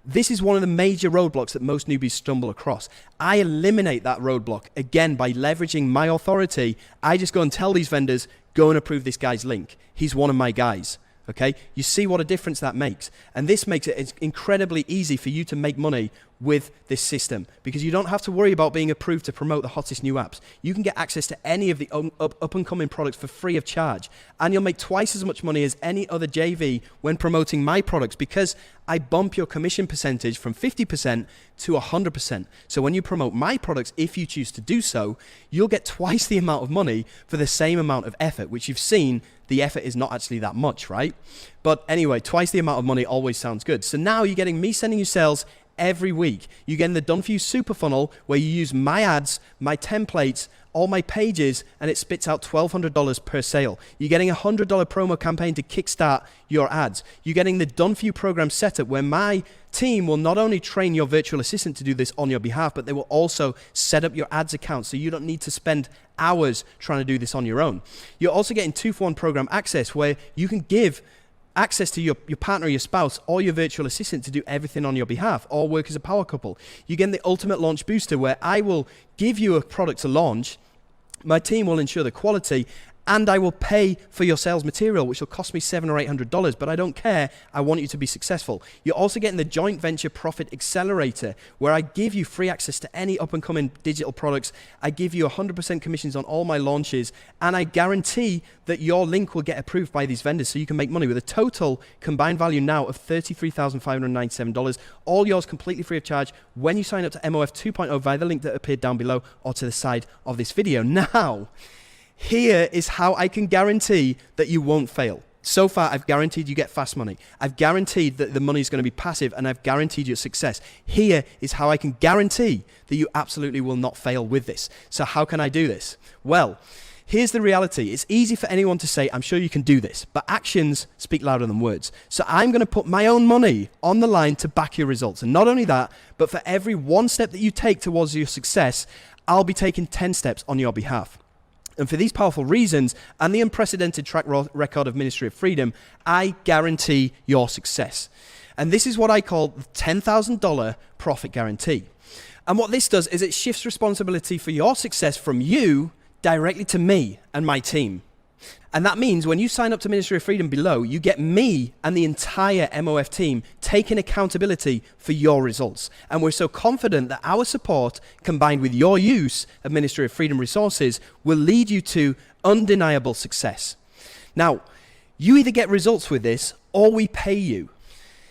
This is one of the major roadblocks that most newbies stumble across. I eliminate that roadblock, again, by leveraging my authority. I just go and tell these vendors, go and approve this guy's link. He's one of my guys. Okay, you see what a difference that makes. And this makes it incredibly easy for you to make money with this system because you don't have to worry about being approved to promote the hottest new apps. You can get access to any of the up and coming products for free of charge. And you'll make twice as much money as any other JV when promoting my products because I bump your commission percentage from 50% to 100%. So when you promote my products, if you choose to do so, you'll get twice the amount of money for the same amount of effort, which you've seen the effort is not actually that much, right? But anyway, twice the amount of money always sounds good. So now you're getting me sending you sales every week. You're getting the Done For You Super Funnel where you use my ads, my templates, all my pages, and it spits out $1,200 per sale. You're getting a $100 promo campaign to kickstart your ads. You're getting the Done For You program setup where my team will not only train your virtual assistant to do this on your behalf, but they will also set up your ads account so you don't need to spend hours trying to do this on your own. You're also getting 2-for-1 program access where you can give access to your partner or your spouse or your virtual assistant to do everything on your behalf or work as a power couple. You get the Ultimate Launch Booster where I will give you a product to launch, my team will ensure the quality, and I will pay for your sales material, which will cost me $700 or $800, but I don't care. I want you to be successful. You're also getting the Joint Venture Profit Accelerator, where I give you free access to any up-and-coming digital products. I give you 100% commissions on all my launches, and I guarantee that your link will get approved by these vendors so you can make money with a total combined value now of $33,597. All yours completely free of charge when you sign up to MOF 2.0 via the link that appeared down below or to the side of this video. Now, here is how I can guarantee that you won't fail. So far, I've guaranteed you get fast money. I've guaranteed that the money is going to be passive, and I've guaranteed your success. Here is how I can guarantee that you absolutely will not fail with this. So how can I do this? Well, here's the reality. It's easy for anyone to say, I'm sure you can do this, but actions speak louder than words. So I'm going to put my own money on the line to back your results. And not only that, but for every one step that you take towards your success, I'll be taking 10 steps on your behalf. And for these powerful reasons and the unprecedented track record of Ministry of Freedom, I guarantee your success. And this is what I call the $10,000 profit guarantee. And what this does is it shifts responsibility for your success from you directly to me and my team. And that means when you sign up to Ministry of Freedom below, you get me and the entire MOF team taking accountability for your results. And we're so confident that our support, combined with your use of Ministry of Freedom resources, will lead you to undeniable success. Now, you either get results with this or we pay you.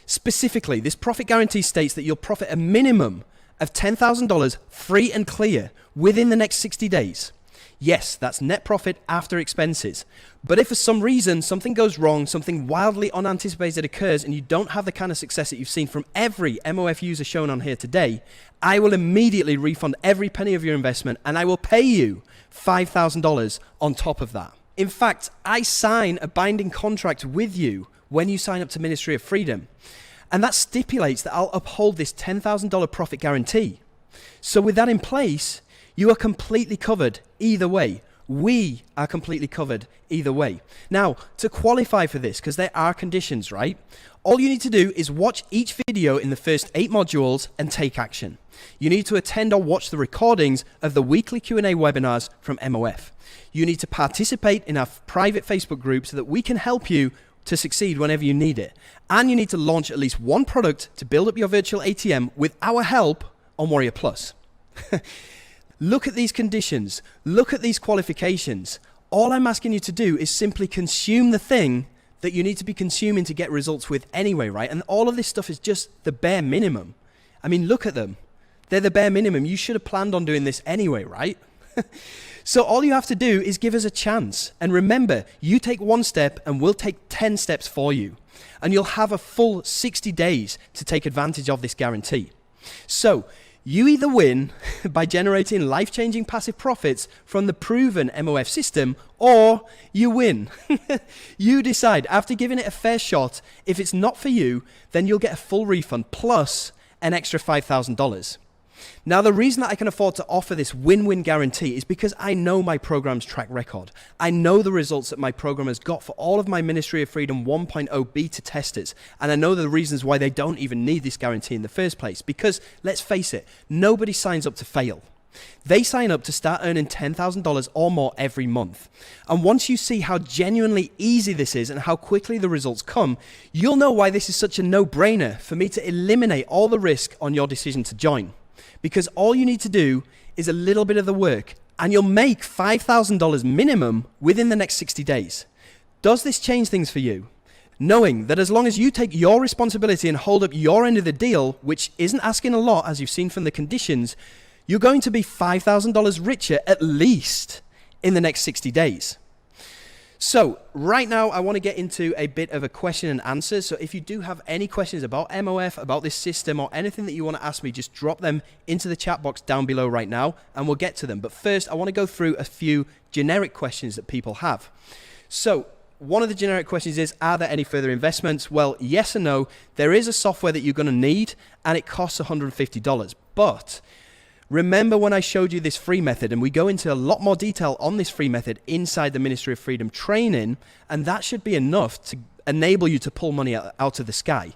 Specifically, this profit guarantee states that you'll profit a minimum of $10,000 free and clear within the next 60 days. Yes, that's net profit after expenses. But if for some reason something goes wrong, something wildly unanticipated occurs, and you don't have the kind of success that you've seen from every MOF user shown on here today, I will immediately refund every penny of your investment, and I will pay you $5,000 on top of that. In fact, I sign a binding contract with you when you sign up to Ministry of Freedom. And that stipulates that I'll uphold this $10,000 profit guarantee. So with that in place, you are completely covered either way. We are completely covered either way. Now, to qualify for this, because there are conditions, right? All you need to do is watch each video in the first 8 modules and take action. You need to attend or watch the recordings of the weekly Q&A webinars from MOF. You need to participate in our private Facebook group so that we can help you to succeed whenever you need it. And you need to launch at least one product to build up your virtual ATM with our help on Warrior Plus. Look at these conditions. Look at these qualifications. All I'm asking you to do is simply consume the thing that you need to be consuming to get results with anyway, right? And all of this stuff is just the bare minimum. I mean, look at them. They're the bare minimum. You should have planned on doing this anyway, right? So all you have to do is give us a chance. And remember, you take one step and we'll take 10 steps for you. And you'll have a full 60 days to take advantage of this guarantee. So you either win by generating life-changing passive profits from the proven MOF system, or you win. You decide. After giving it a fair shot, if it's not for you, then you'll get a full refund plus an extra $5,000. Now, the reason that I can afford to offer this win-win guarantee is because I know my program's track record. I know the results that my program has got for all of my Ministry of Freedom 1.0 beta testers, and I know the reasons why they don't even need this guarantee in the first place. Because, let's face it, nobody signs up to fail. They sign up to start earning $10,000 or more every month. And once you see how genuinely easy this is and how quickly the results come, you'll know why this is such a no-brainer for me to eliminate all the risk on your decision to join. Because all you need to do is a little bit of the work, and you'll make $5,000 minimum within the next 60 days. Does this change things for you? Knowing that as long as you take your responsibility and hold up your end of the deal, which isn't asking a lot as you've seen from the conditions, you're going to be $5,000 richer at least in the next 60 days. So right now I want to get into a bit of a question and answer. So if you do have any questions about MOF, about this system, or anything that you want to ask me, just drop them into the chat box down below right now and we'll get to them. But first I want to go through a few generic questions that people have. So one of the generic questions is, are there any further investments? Well, yes and no. There is a software that you're going to need and it costs $150. But remember when I showed you this free method, and we go into a lot more detail on this free method inside the Ministry of Freedom training, and that should be enough to enable you to pull money out of the sky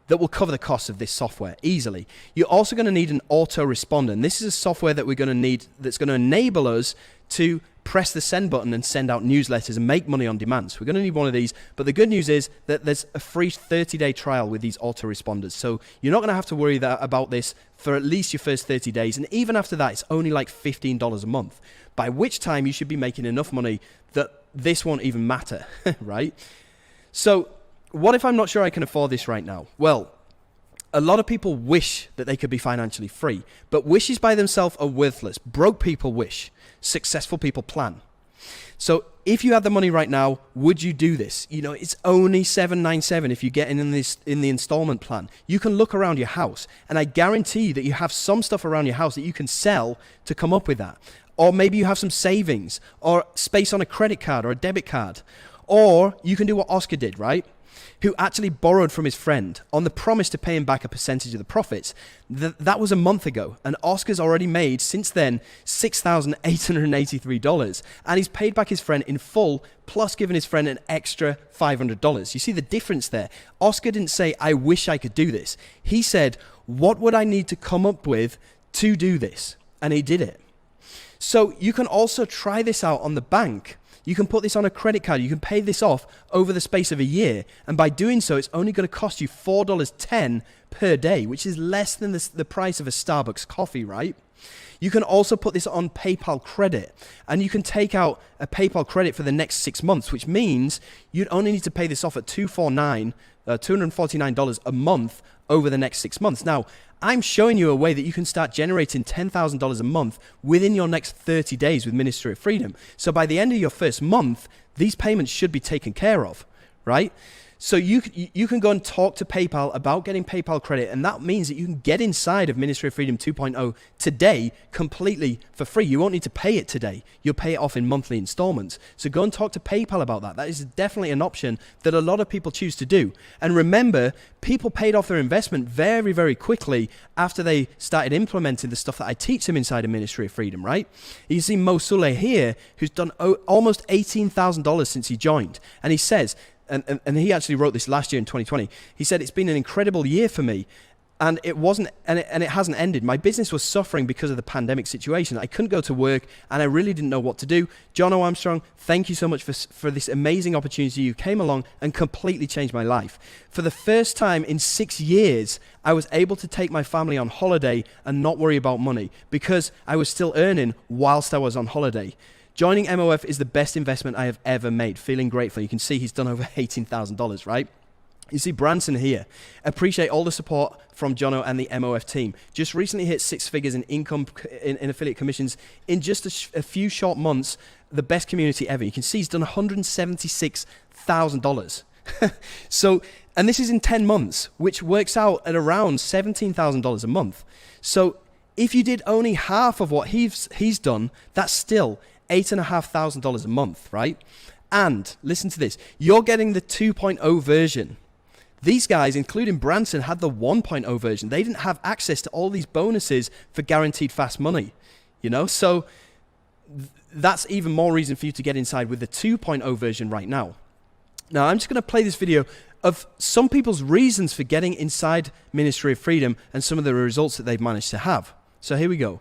that will cover the cost of this software easily. You're also going to need an autoresponder, and this is a software that we're going to need that's going to enable us to press the send button and send out newsletters and make money on demand. So we're going to need one of these, but the good news is that there's a free 30-day trial with these autoresponders. So you're not going to have to worry about this for at least your first 30 days. And even after that, it's only like $15 a month, by which time you should be making enough money that this won't even matter, right? So what if I'm not sure I can afford this right now? Well, a lot of people wish that they could be financially free, but wishes by themselves are worthless. Broke people wish. Successful people plan. So if you had the money right now, would you do this? You know, it's only $797 if you get in the installment plan. You can look around your house, and I guarantee that you have some stuff around your house that you can sell to come up with that. Or maybe you have some savings or space on a credit card or a debit card. Or you can do what Oscar did, right? Who actually borrowed from his friend on the promise to pay him back a percentage of the profits. That was a month ago, and Oscar's already made, since then, $6,883, and he's paid back his friend in full, plus given his friend an extra $500. You see the difference there? Oscar didn't say, I wish I could do this. He said, what would I need to come up with to do this? And he did it. So you can also try this out on the bank. You can put this on a credit card. You can pay this off over the space of a year. And by doing so, it's only going to cost you $4.10 per day, which is less than the price of a Starbucks coffee, right? You can also put this on PayPal credit. And you can take out a PayPal credit for the next 6 months, which means you'd only need to pay this off at $249 a month over the next 6 months. Now, I'm showing you a way that you can start generating $10,000 a month within your next 30 days with Ministry of Freedom. So by the end of your first month, these payments should be taken care of, right? So you can go and talk to PayPal about getting PayPal credit, and that means that you can get inside of Ministry of Freedom 2.0 today completely for free. You won't need to pay it today. You'll pay it off in monthly installments. So go and talk to PayPal about that. That is definitely an option that a lot of people choose to do. And remember, people paid off their investment very, very quickly after they started implementing the stuff that I teach them inside of Ministry of Freedom, right? You see Mo Sule here, who's done almost $18,000 since he joined. And he says, and he actually wrote this last year in 2020. He said, it's been an incredible year for me. And it hasn't ended. My business was suffering because of the pandemic situation. I couldn't go to work and I really didn't know what to do. John Armstrong, thank you so much for this amazing opportunity. You came along and completely changed my life. For the first time in 6 years, I was able to take my family on holiday and not worry about money because I was still earning whilst I was on holiday. Joining MOF is the best investment I have ever made. Feeling grateful. You can see he's done over $18,000, right? You see Branson here. Appreciate all the support from Jono and the MOF team. Just recently hit 6 figures in income in affiliate commissions in just a few short months. The best community ever. You can see he's done $176,000. So, and this is in 10 months, which works out at around $17,000 a month. So if you did only half of what he's done, that's still $8,500 a month, right? And listen to this, you're getting the 2.0 version. These guys, including Branson, had the 1.0 version. They didn't have access to all these bonuses for guaranteed fast money, you know? So that's even more reason for you to get inside with the 2.0 version right now. Now, I'm just going to play this video of some people's reasons for getting inside Ministry of Freedom and some of the results that they've managed to have. So here we go.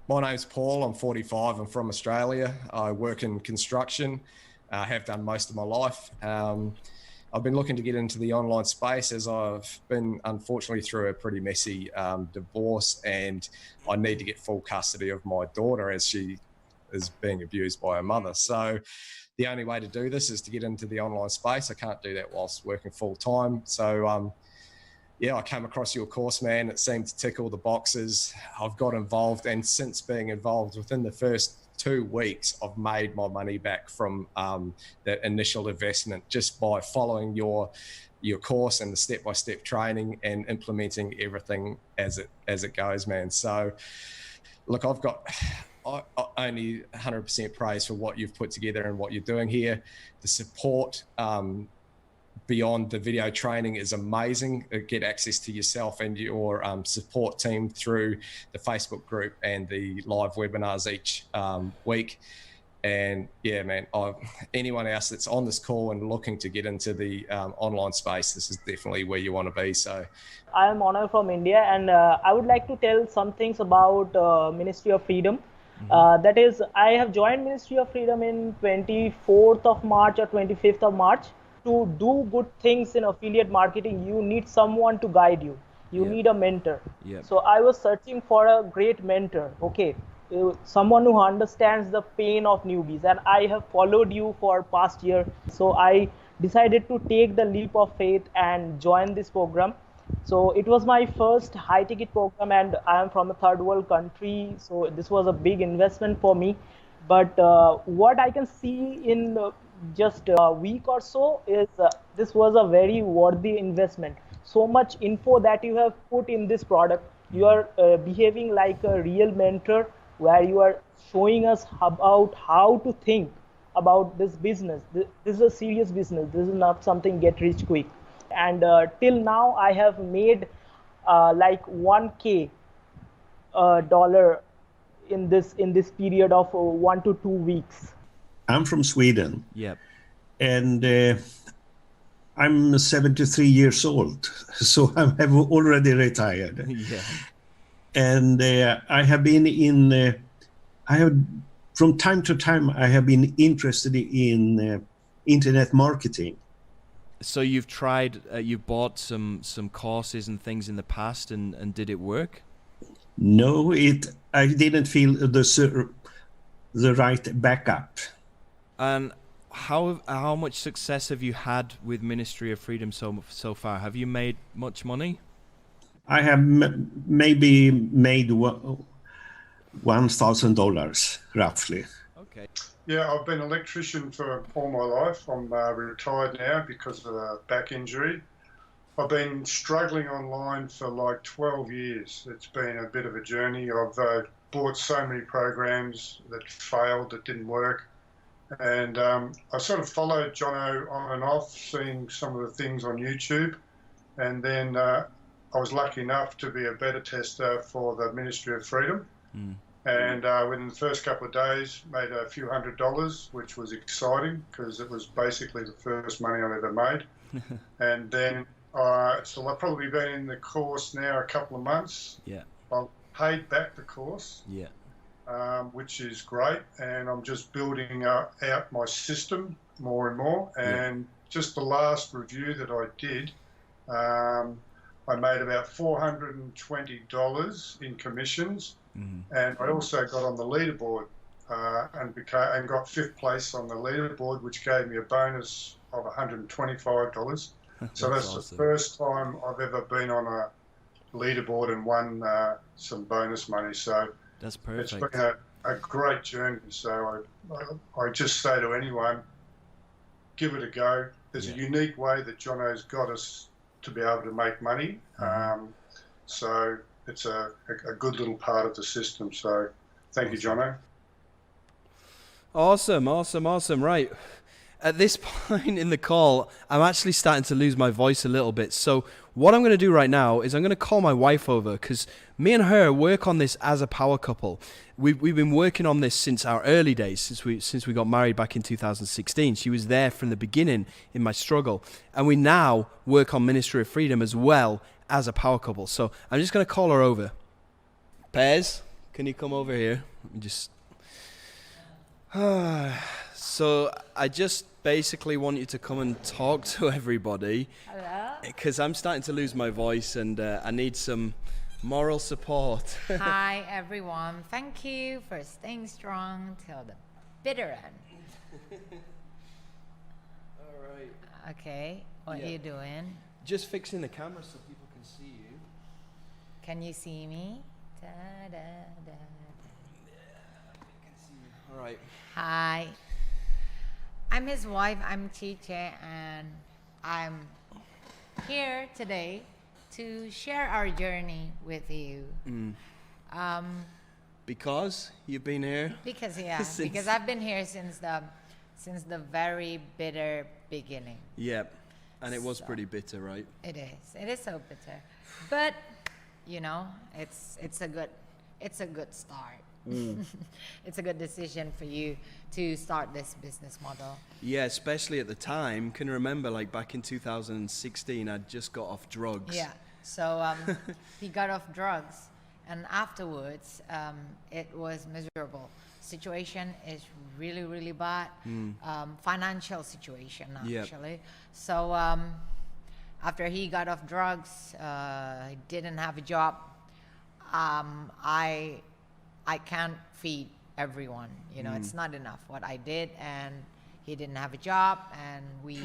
My name's Paul, I'm 45, I'm from Australia. I work in construction, have done most of my life. I've been looking to get into the online space as I've been unfortunately through a pretty messy divorce, and I need to get full custody of my daughter as she is being abused by her mother. So the only way to do this is to get into the online space. I can't do that whilst working full time. So yeah, I came across your course, man. It seemed to tick all the boxes. I've got involved, and since being involved, within the first 2 weeks, I've made my money back from that initial investment just by following your course and the step-by-step training and implementing everything as it goes, man. So, look, I only 100% praise for what you've put together and what you're doing here. The support beyond the video training is amazing. Get access to yourself and your support team through the Facebook group and the live webinars each week. And yeah, man, anyone else that's on this call and looking to get into the online space, this is definitely where you want to be. So I am Honor from India, and I would like to tell some things about Ministry of Freedom. That is, I have joined Ministry of Freedom in 24th of March or 25th of March. To do good things in affiliate marketing, you need someone to guide you. You need a mentor. So I was searching for a great mentor. Okay, someone who understands the pain of newbies, and I have followed you for past year. So I decided to take the leap of faith and join this program. So it was my first high ticket program, and I am from a third world country. So this was a big investment for me. But what I can see in just a week or so is this was a very worthy investment. So much info that you have put in this product. You are behaving like a real mentor, where you are showing us about how to think about this business. This is a serious business. This is not something get rich quick. And till now I have made like $1K dollar in this period of 1 to 2 weeks. I'm from Sweden. Yep. And I'm 73 years old, so I have already retired. Yeah. And I have been from time to time, I have been interested in internet marketing. So you've tried, you've bought some courses and things in the past, and did it work? No, I didn't feel the right backup. And how much success have you had with Ministry of Freedom so far? Have you made much money? I have maybe made $1,000 roughly. Okay. Yeah, I've been an electrician for all my life. I'm retired now because of a back injury. I've been struggling online for like 12 years. It's been a bit of a journey. I've bought so many programs that failed, that didn't work. And I sort of followed Jono on and off, seeing some of the things on YouTube. And then I was lucky enough to be a beta tester for the Ministry of Freedom. And within the first couple of days, made a few $100s, which was exciting because it was basically the first money I've ever made. And then, so I've probably been in the course now a couple of months. Yeah. I've paid back the course. Yeah. Which is great, and I'm just building out my system more and more. And just the last review that I did, I made about $420 in commissions, and I also got on the leaderboard and got 5th place on the leaderboard, which gave me a bonus of $125. So that's awesome. The first time I've ever been on a leaderboard and won some bonus money. So that's perfect. It's been a great journey. So I just say to anyone, give it a go. There's a unique way that Jono's got us to be able to make money. So it's a good little part of the system. So thank you, Jono. Awesome. Right. At this point in the call, I'm actually starting to lose my voice a little bit. So what I'm going to do right now is I'm going to call my wife over, because me and her work on this as a power couple. We've been working on this since our early days, since we got married back in 2016. She was there from the beginning in my struggle. And we now work on Ministry of Freedom as well as a power couple. So I'm just going to call her over. Pez, can you come over here? Let me just... So I just basically want you to come and talk to everybody. Hello. Because I'm starting to lose my voice, and I need some moral support. Hi, everyone. Thank you for staying strong till the bitter end. All right. Okay, what are you doing? Just fixing the camera so people can see you. Can you see me? Da, da, da, da. Yeah, I can see you. All right. Hi. I'm his wife, I'm Chiche, and I'm here today to share our journey with you. Because you've been here? Because because I've been here since the very bitter beginning. Yep. And it was pretty bitter, right? It is so bitter. But you know, it's a good start. It's a good decision for you to start this business model. Yeah, especially at the time. Can you remember, like back in 2016, I'd just got off drugs. Yeah, so he got off drugs, and afterwards it was miserable. Situation is really, really bad. Financial situation, actually. Yep. So after he got off drugs, he didn't have a job. I can't feed everyone, you know, it's not enough what I did, and he didn't have a job, and we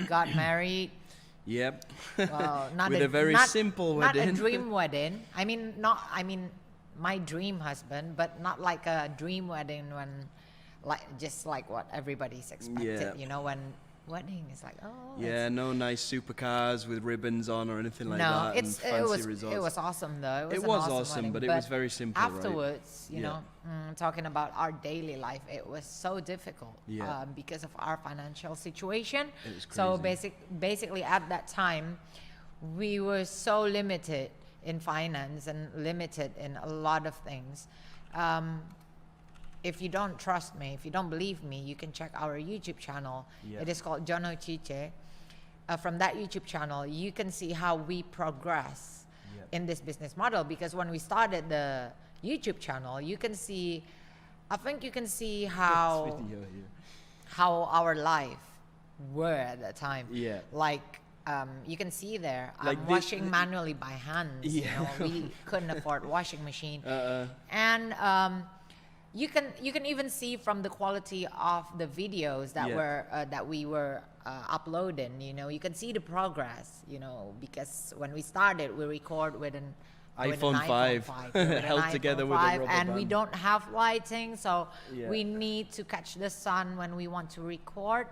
got married. Yep. Well, not with a very simple wedding. Not a dream wedding. I mean, my dream husband, but not like a dream wedding just like what everybody's expected, you know, when wedding is like, oh. Yeah, no nice supercars with ribbons on or anything like that. No, it was awesome though. It was awesome, wedding, but it was very simple. Afterwards, you know, talking about our daily life, it was so difficult because of our financial situation. It was crazy. So basically at that time, we were so limited in finance and limited in a lot of things. If you don't trust me, if you don't believe me, you can check our YouTube channel. It is called Jono Chiche. From that YouTube channel, you can see how we progress in this business model. Because when we started the YouTube channel, you can see, I think you can see how our life were at that time. Yeah. Like, you can see there, like I'm washing manually by hand. You know, we couldn't afford washing machine. And you can even see from the quality of the videos that we were uploading. You know, you can see the progress. You know, because when we started, we record with an iPhone 5 held together with a rubber and we band. don't have lighting, so we need to catch the sun when we want to record.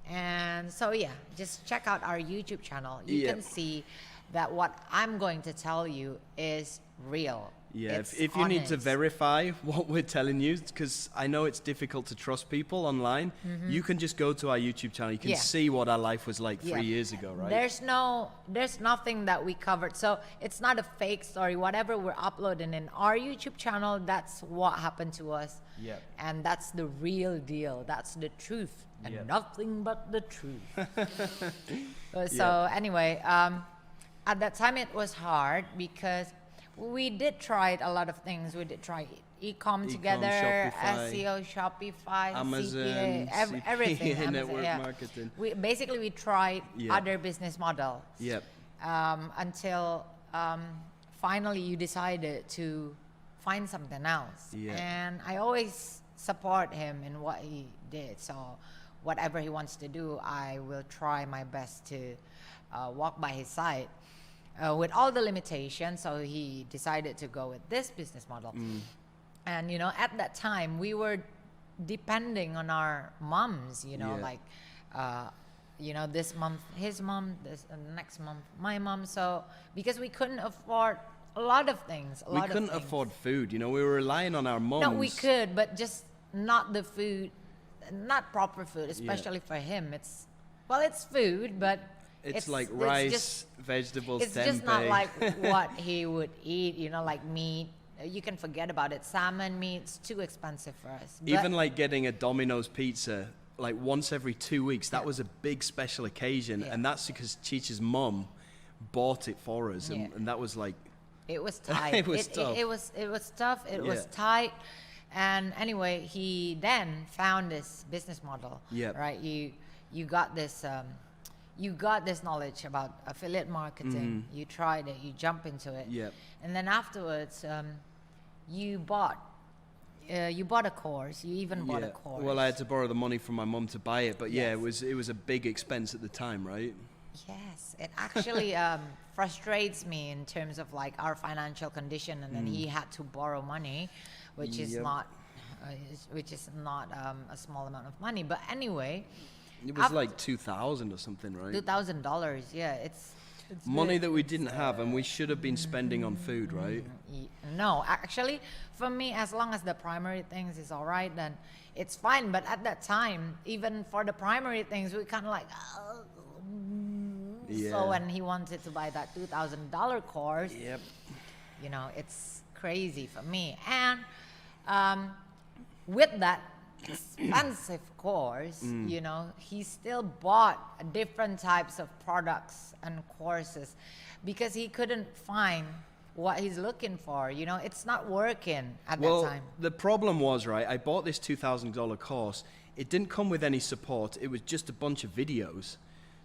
And so just check out our YouTube channel. You can see that what I'm going to tell you is real. Yeah, It's if you need to honest. verify what we're telling you, because I know it's difficult to trust people online, you can just go to our YouTube channel. You can see what our life was like 3 years ago, right? There's nothing that we covered. So it's not a fake story. Whatever we're uploading in our YouTube channel, that's what happened to us. Yep. And that's the real deal. That's the truth. And nothing but the truth. So anyway, at that time it was hard because we did try a lot of things. We did try e-com together, Shopify, SEO, Shopify, Amazon, CPA, everything. CPA, Amazon, network marketing. We tried other business models. Yep. Until finally you decided to find something else. Yeah. And I always support him in what he did. So whatever he wants to do, I will try my best to walk by his side. With all the limitations, so he decided to go with this business model. And you know, at that time we were depending on our moms, you know, like you know, this month his mom, this next month my mom. So because we couldn't afford a lot of things, We couldn't afford food, you know, we were relying on our moms. No, we could, but just not the food, not proper food, especially for him. It's food, but it's like rice, vegetables, it's tempeh. just not like what he would eat, you know, like meat. You can forget about it. Salmon meat's too expensive for us. Even like getting a Domino's pizza like once every 2 weeks, that was a big special occasion. And that's because Chicha's mom bought it for us. And that was like... It was tight. It was tough. It was tough. It was tight. And anyway, he then found this business model. Right? You got this... you got this knowledge about affiliate marketing. You tried it. You jump into it. And then afterwards, you bought a course. You even bought a course. Well, I had to borrow the money from my mum to buy it, but it was a big expense at the time, right? Yes, it actually frustrates me in terms of like our financial condition, and then he had to borrow money, which is not a small amount of money. But anyway. It was like $2,000 or something, right? $2,000, yeah. It's money that we didn't have, and we should have been spending on food, right? No, actually, for me, as long as the primary things is all right, then it's fine. But at that time, even for the primary things, we kind of like, so when he wanted to buy that $2,000 course, you know, it's crazy for me. And with that expensive course, you know, he still bought different types of products and courses because he couldn't find what he's looking for. You know, it's not working at that time. The problem was, right, I bought this $2,000 course. It didn't come with any support. It was just a bunch of videos.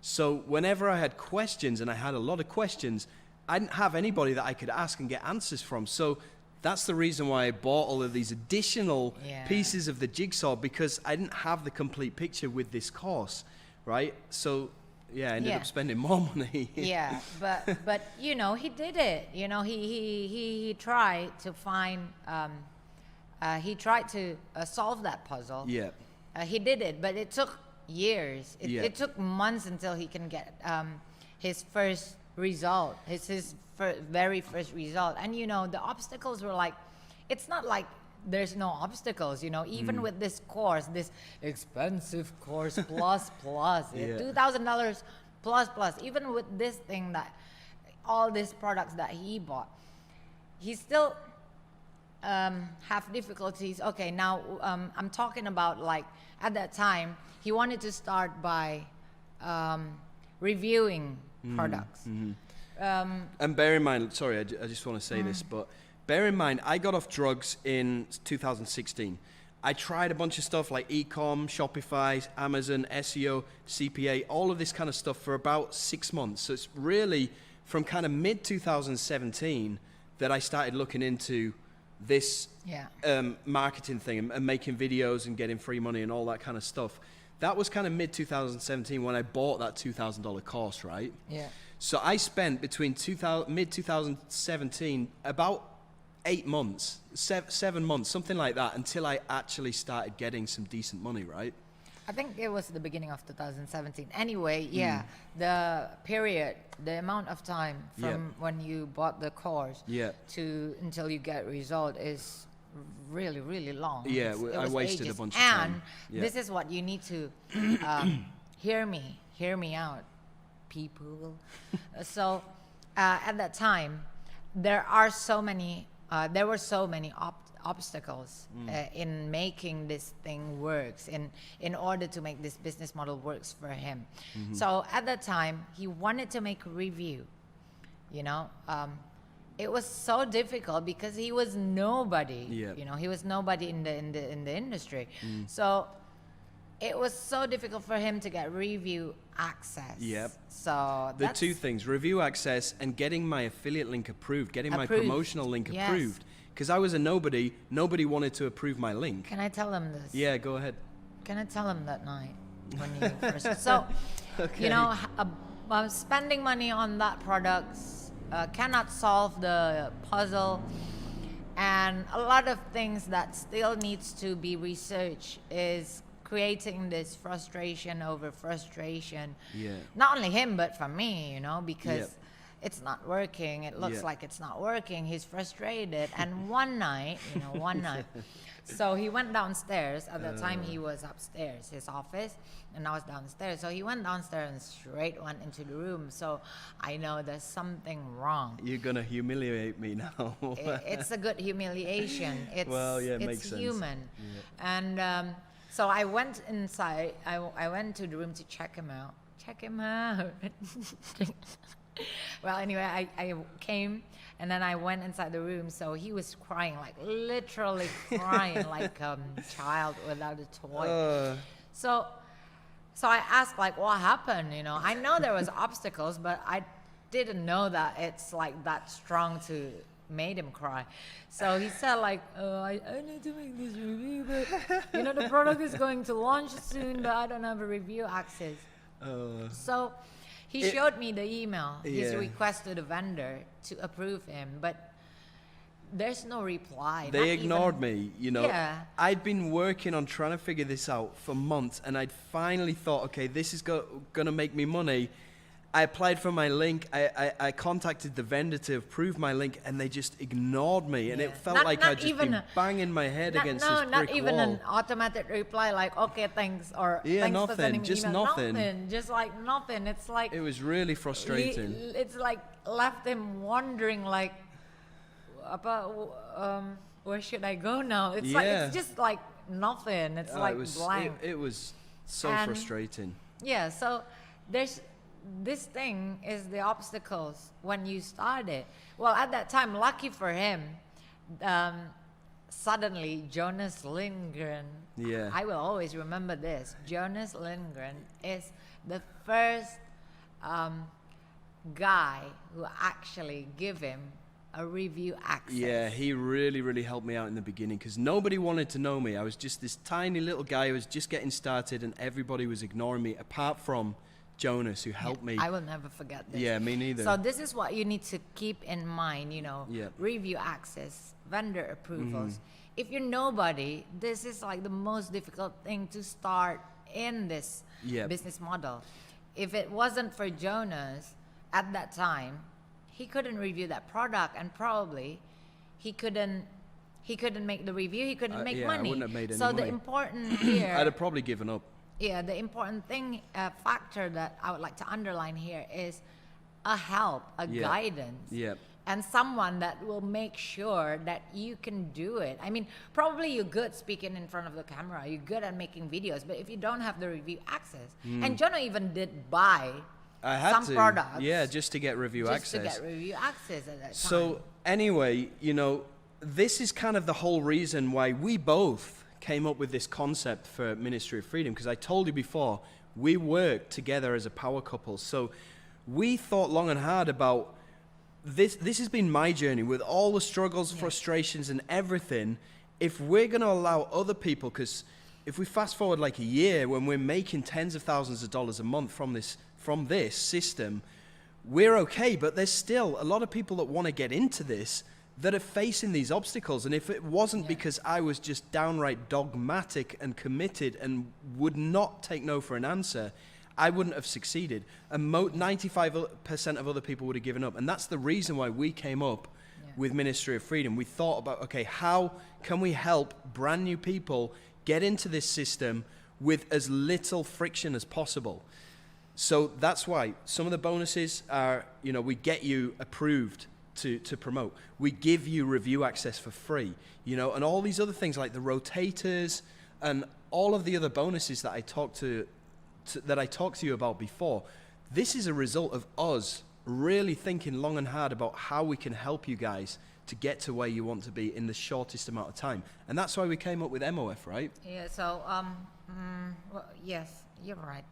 So whenever I had questions, and I had a lot of questions, I didn't have anybody that I could ask and get answers from. So that's the reason why I bought all of these additional pieces of the jigsaw, because I didn't have the complete picture with this course, right? So, I ended up spending more money. but you know, he did it. You know, he tried to find, he tried to solve that puzzle. He did it, but it took years. It took months until he can get his first result, his very first result. And you know, the obstacles were like, it's not like there's no obstacles, you know, even with this course, this expensive course plus $2,000 plus, even with this thing, that all these products that he bought, he still have difficulties. Okay, now I'm talking about, like, at that time he wanted to start by reviewing products. And bear in mind, sorry, I just want to say this, but bear in mind, I got off drugs in 2016. I tried a bunch of stuff like e-com, Shopify, Amazon, SEO, CPA, all of this kind of stuff for about 6 months. So it's really from kind of mid 2017 that I started looking into this Yeah. marketing thing and making videos and getting free money and all that kind of stuff. That was kind of mid 2017 when I bought that $2,000 course, right? Yeah. So I spent between mid 2017 about 8 months, 7 months, something like that, until I actually started getting some decent money, right? I think it was the beginning of 2017. Anyway, yeah, the period, the amount of time from when you bought the course to until you get result is really, really long. Yeah, It I was wasted ages. a bunch of time. And Yeah. this is what you need to hear me out, people. So at that time, there were so many obstacles in making this thing works, in order to make this business model works for him. So at that time, he wanted to make a review, you know. It was so difficult because he was nobody. Yeah. You know, he was nobody in the industry. So it was so difficult for him to get review access. Yep. So The that's two things, review access and getting my affiliate link approved, getting my Approved. promotional link Yes. approved. Because I was a nobody wanted to approve my link. Can I tell him this? Yeah, go ahead. Can I tell him that night when you first? So, you know, spending money on that products cannot solve the puzzle, and a lot of things that still needs to be researched is creating this frustration over frustration. Yeah. Not only him, but for me, you know, because Yep. it's not working. It looks Yeah. like it's not working. He's frustrated. And one night, so he went downstairs. At the time, he was upstairs, his office, and I was downstairs. So he went downstairs and straight went into the room. So I know there's something wrong. You're gonna humiliate me now. It's a good humiliation. It's, Well, yeah, it it's makes sense. human. And so I went inside. I went to the room to check him out. Well, anyway, I came and then I went inside the room. So he was crying, like literally crying, like a child without a toy. So I asked, like, what happened? You know, I know there was obstacles, but I didn't know that it's like that strong to made him cry. So he said, like, I need to make this review, but you know, the product is going to launch soon, but I don't have a review access. So he showed me the email, his request to the vendor to approve him, but there's no reply. They ignored me, you know. Yeah. I'd been working on trying to figure this out for months, and I'd finally thought, okay, this is gonna make me money. I applied for my link. I contacted the vendor to approve my link, and they just ignored me. And it felt Not- like not I'd just even been banging my head against this brick not even wall. an automatic reply like, okay, thanks, or Yeah, thanks for nothing, sending me just email. nothing. Just like nothing. It's like It was really frustrating. it's like left him wondering, like, about where should I go now? It's like Yeah. it's just like nothing. It's like blank. It was so And- frustrating. Yeah, so there's this thing is the obstacles when you start it. Well, at that time, lucky for him, suddenly Jonas Lindgren, Yeah. I will always remember this. Jonas Lindgren is the first guy who actually give him a review access. Yeah, he really, really helped me out in the beginning because nobody wanted to know me. I was just this tiny little guy who was just getting started, and everybody was ignoring me apart from Jonas, who helped me. I will never forget this. Yeah, me neither. So this is what you need to keep in mind, you know, Yeah. review access, vendor approvals. If you're nobody, this is like the most difficult thing to start in this Yep. business model. If it wasn't for Jonas at that time, he couldn't review that product, and probably he couldn't make the review, he couldn't make yeah, I money. wouldn't have made any so the money. important here I'd have probably given up. yeah, the important thing, factor that I would like to underline here is a help, a Yeah. guidance, Yeah. and someone that will make sure that you can do it. I mean, probably you're good speaking in front of the camera, you're good at making videos, but if you don't have the review access, and Jonah even did buy I had some to. products Yeah, just to get review just access. to get review access at that time. So anyway, you know, this is kind of the whole reason why we both came up with this concept for Ministry of Freedom, because I told you before, we work together as a power couple. So we thought long and hard about this has been my journey with all the struggles, frustrations, and everything. If we're going to allow other people, because if we fast forward like a year when we're making tens of thousands of dollars a month from this system, we're okay. But there's still a lot of people that want to get into this that are facing these obstacles. And if it wasn't because I was just downright dogmatic and committed and would not take no for an answer, I wouldn't have succeeded. And 95% of other people would have given up. And that's the reason why we came up with Ministry of Freedom. We thought about, okay, how can we help brand new people get into this system with as little friction as possible? So that's why some of the bonuses are, we get you approved to promote. We give you review access for free, and all these other things like the rotators and all of the other bonuses that I talked to you about before. This is a result of us really thinking long and hard about how we can help you guys to get to where you want to be in the shortest amount of time. And that's why we came up with MOF, right? Yeah, so, well, yes, you're right.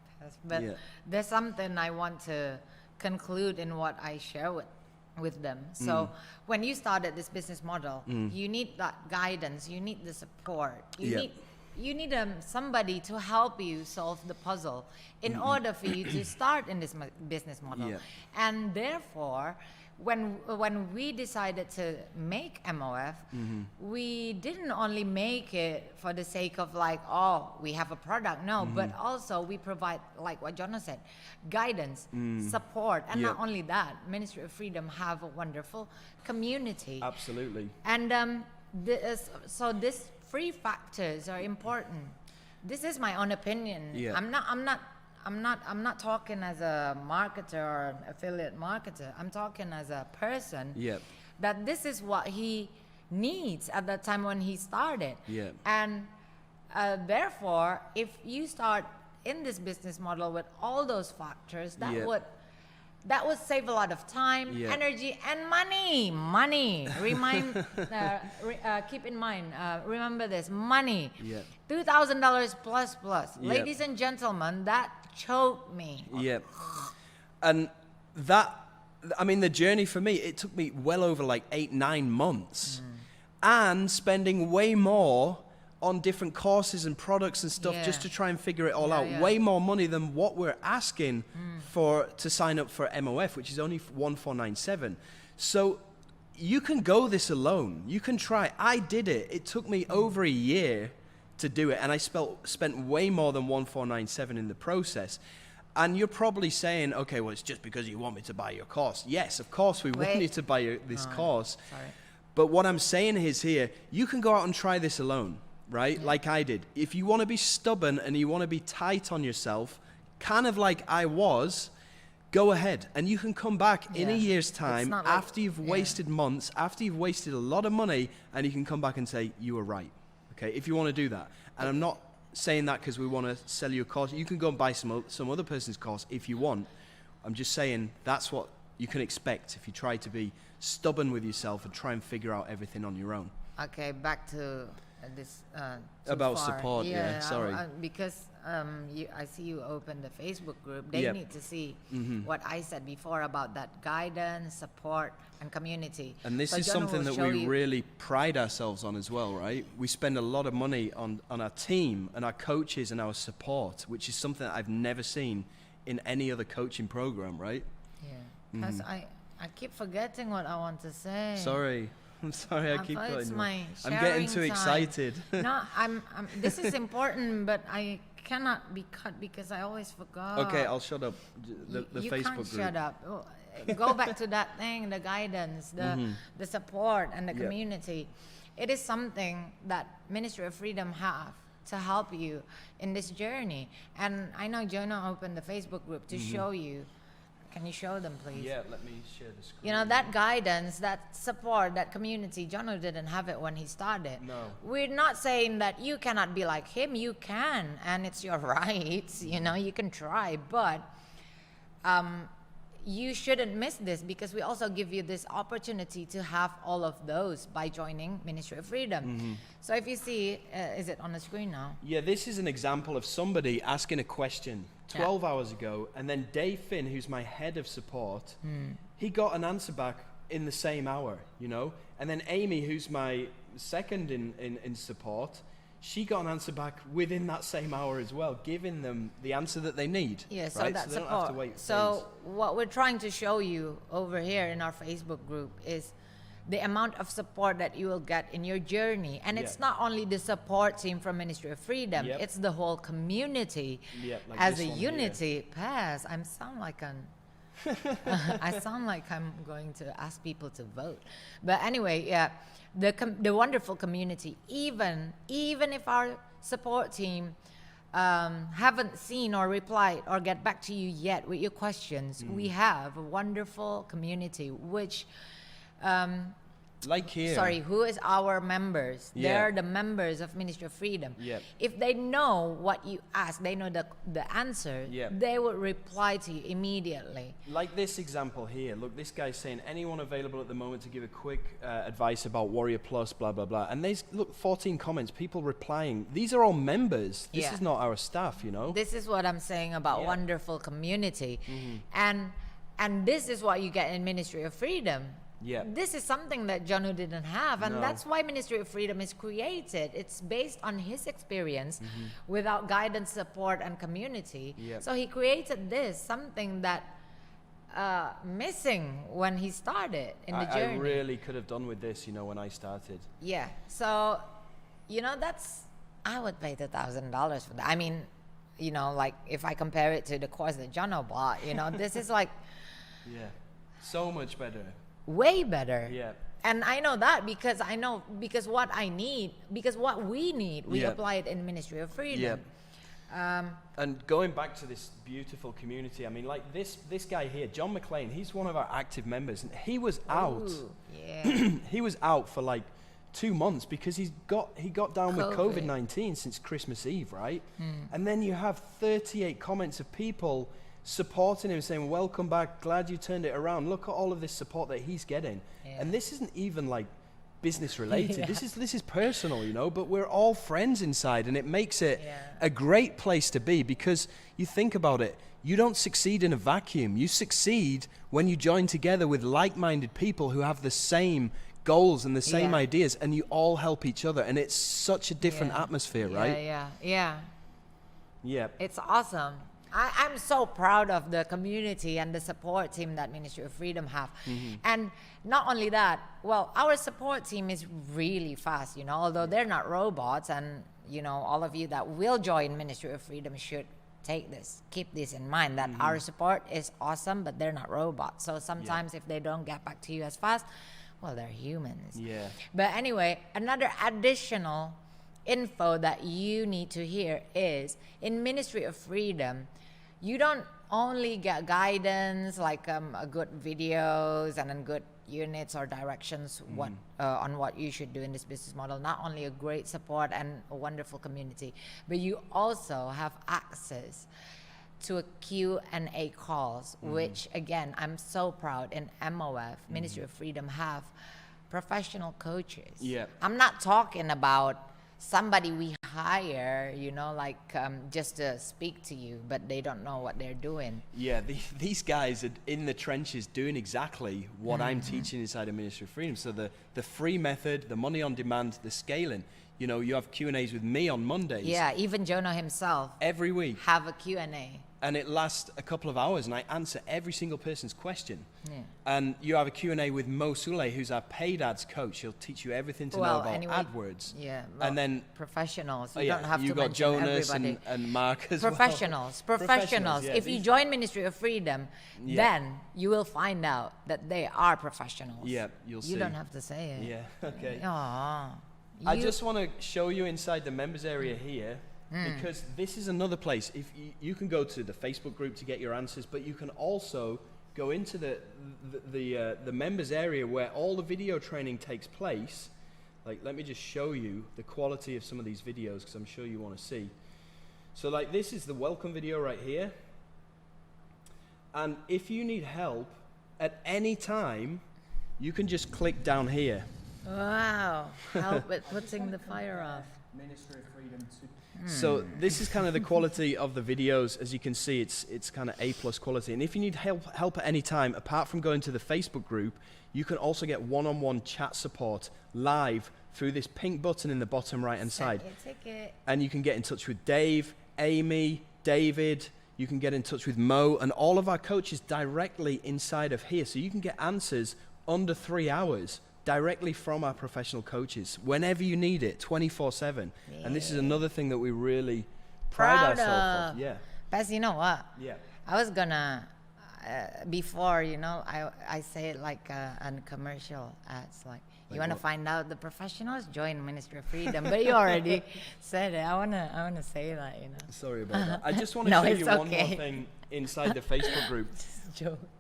But there's something I want to conclude in what I share with them. So when you started this business model, you need that guidance, you need the support, you need somebody to help you solve the puzzle in order for you to start in this business model. And therefore, when we decided to make MOF, we didn't only make it for the sake of like, oh, we have a product. No, but also we provide, like what Jono said, guidance, support. And not only that, Ministry of Freedom have a wonderful community. Absolutely. And so these free factors are important. This is my own opinion. I'm not talking as a marketer or an affiliate marketer. I'm talking as a person. That this is what he needs at that time when he started. And therefore, if you start in this business model with all those factors, that would save a lot of time, energy, and money. Keep in mind, remember this, money. $2,000 plus. Ladies and gentlemen, that choked me. And the journey for me, it took me well over like 8-9 months. And spending way more on different courses and products and stuff just to try and figure it all out. Way more money than what we're asking to sign up for MOF, which is only $1,497. So you can go this alone. You can try. I did it. It took me over a year to do it, and I spent way more than $1,497 in the process. And you're probably saying, okay, well, it's just because you want me to buy your course. Yes, of course we want you to buy this course. Sorry. But what I'm saying is here, you can go out and try this alone. Right? Like I did. If you want to be stubborn and you want to be tight on yourself, kind of like I was, go ahead. And you can come back in a year's time after you've wasted months, after you've wasted a lot of money, and you can come back and say, you were right. Okay? If you want to do that. And I'm not saying that because we want to sell you a course. You can go and buy some other person's course if you want. I'm just saying that's what you can expect if you try to be stubborn with yourself and try and figure out everything on your own. Okay, back to this about support, sorry. Because I see you open the Facebook group. They need to see what I said before about that guidance, support, and community. And this is something that we really pride ourselves on as well, right? We spend a lot of money on our team and our coaches and our support, which is something that I've never seen in any other coaching program, right? Because I keep forgetting what I want to say. Sorry. I'm sorry, I keep cutting you. I'm getting too excited. No, this is important, but I cannot be cut because I always forgot. Okay, I'll shut up. The you Facebook can't group. Shut up. Go back to that thing, the guidance, the support, and the community. It is something that Ministry of Freedom have to help you in this journey. And I know Jonah opened the Facebook group to show you. Can you show them, please? Yeah, let me share the screen. You know, that guidance, that support, that community, Jono didn't have it when he started. No. We're not saying that you cannot be like him. You can, and it's your right. You know, you can try. But you shouldn't miss this because we also give you this opportunity to have all of those by joining Ministry of Freedom. So if you see, is it on the screen now? Yeah, this is an example of somebody asking a question 12 hours ago, and then Dave Finn, who's my head of support, he got an answer back in the same hour, you know? And then Amy, who's my second in support, she got an answer back within that same hour as well, giving them the answer that they need. Yeah, so right? that's so they don't have to support. wait So what we're trying to show you over here in our Facebook group is the amount of support that you will get in your journey. And it's not only the support team from Ministry of Freedom, it's the whole community like as this a one unity. Pass, I sound like I'm going to ask people to vote. But anyway, yeah, the wonderful community, even if our support team haven't seen or replied or get back to you yet with your questions, we have a wonderful community which like here. Sorry, who is our members? They're the members of Ministry of Freedom. If they know what you ask, they know the answer, they will reply to you immediately. Like this example here. Look, this guy's saying, anyone available at the moment to give a quick advice about Warrior Plus, blah, blah, blah. And there's, look, 14 comments, people replying. These are all members. This is not our staff, you know? This is what I'm saying about wonderful community. And this is what you get in Ministry of Freedom. This is something that Jonu didn't have, and that's why Ministry of Freedom is created. It's based on his experience without guidance, support, and community. So he created this, something that missing when he started in the journey. I really could have done with this, you know, when I started. Yeah, so, you know, I would pay $2,000 for that. I mean, you know, like if I compare it to the course that Jono bought, you know, this is like... so much better. Way better. And I know that because what we need, we apply it in Ministry of Freedom. And going back to this beautiful community, I mean, like this guy here, John McLean, he's one of our active members, and he was out. He was out for like 2 months because he got down with COVID-19 since Christmas Eve, right? And then you have 38 comments of people supporting him, saying, welcome back, glad you turned it around, look at all of this support that he's getting. And this isn't even like business related. This is personal, you know, but we're all friends inside, and it makes it a great place to be, because you think about it, you don't succeed in a vacuum. You succeed when you join together with like-minded people who have the same goals and the same ideas, and you all help each other, and it's such a different atmosphere, right? It's awesome. I'm so proud of the community and the support team that Ministry of Freedom have. And not only that, well, our support team is really fast, you know, although they're not robots, and, you know, all of you that will join Ministry of Freedom should keep this in mind, that our support is awesome, but they're not robots. So sometimes if they don't get back to you as fast, well, they're humans. But anyway, another additional info that you need to hear is in Ministry of Freedom, you don't only get guidance like a good videos and good units or directions on what you should do in this business model. Not only a great support and a wonderful community, but you also have access to a Q&A calls, which again, I'm so proud in MOF, Ministry of Freedom, have professional coaches. I'm not talking about somebody we hire, you know, like just to speak to you, but they don't know what they're doing. These guys are in the trenches doing exactly what I'm teaching inside of Ministry of Freedom. So the free method, the money on demand, the scaling. You know, you have Q&As with me on Mondays. Even Jono himself. Every week. Have a Q&A. And it lasts a couple of hours, and I answer every single person's question. And you have a Q&A with Mo Sule, who's our paid ads coach. He'll teach you everything to know about AdWords. And then professionals. You don't have you to got mention Jonas everybody. and Mark as Professionals. If you join Ministry of Freedom, then you will find out that they are professionals. You'll see. You don't have to say it. Okay. Aww. I just want to show you inside the members area here, because this is another place. If you can go to the Facebook group to get your answers, but you can also go into the members area where all the video training takes place. Like, let me just show you the quality of some of these videos, because I'm sure you want to see. So like, this is the welcome video right here. And if you need help at any time, you can just click down here. Wow. Help with putting the fire off. Ministry of Freedom to. So this is kind of the quality of the videos. As you can see, it's kind of A+ quality. And if you need help at any time, apart from going to the Facebook group, you can also get one-on-one chat support live through this pink button in the bottom right-hand side. And you can get in touch with Dave, Amy, David. You can get in touch with Mo and all of our coaches directly inside of here. So you can get answers under 3 hours directly from our professional coaches whenever you need it, 24/7. Yeah. And this is another thing that we really pride ourselves on. Yeah. Bess, you know what? Yeah. I was gonna before, you know, I say it like on commercial ads, like you want to find out the professionals, join Ministry of Freedom. But you already said it. I wanna say that, you know. Sorry about that. I just want to show you one more thing inside the Facebook group.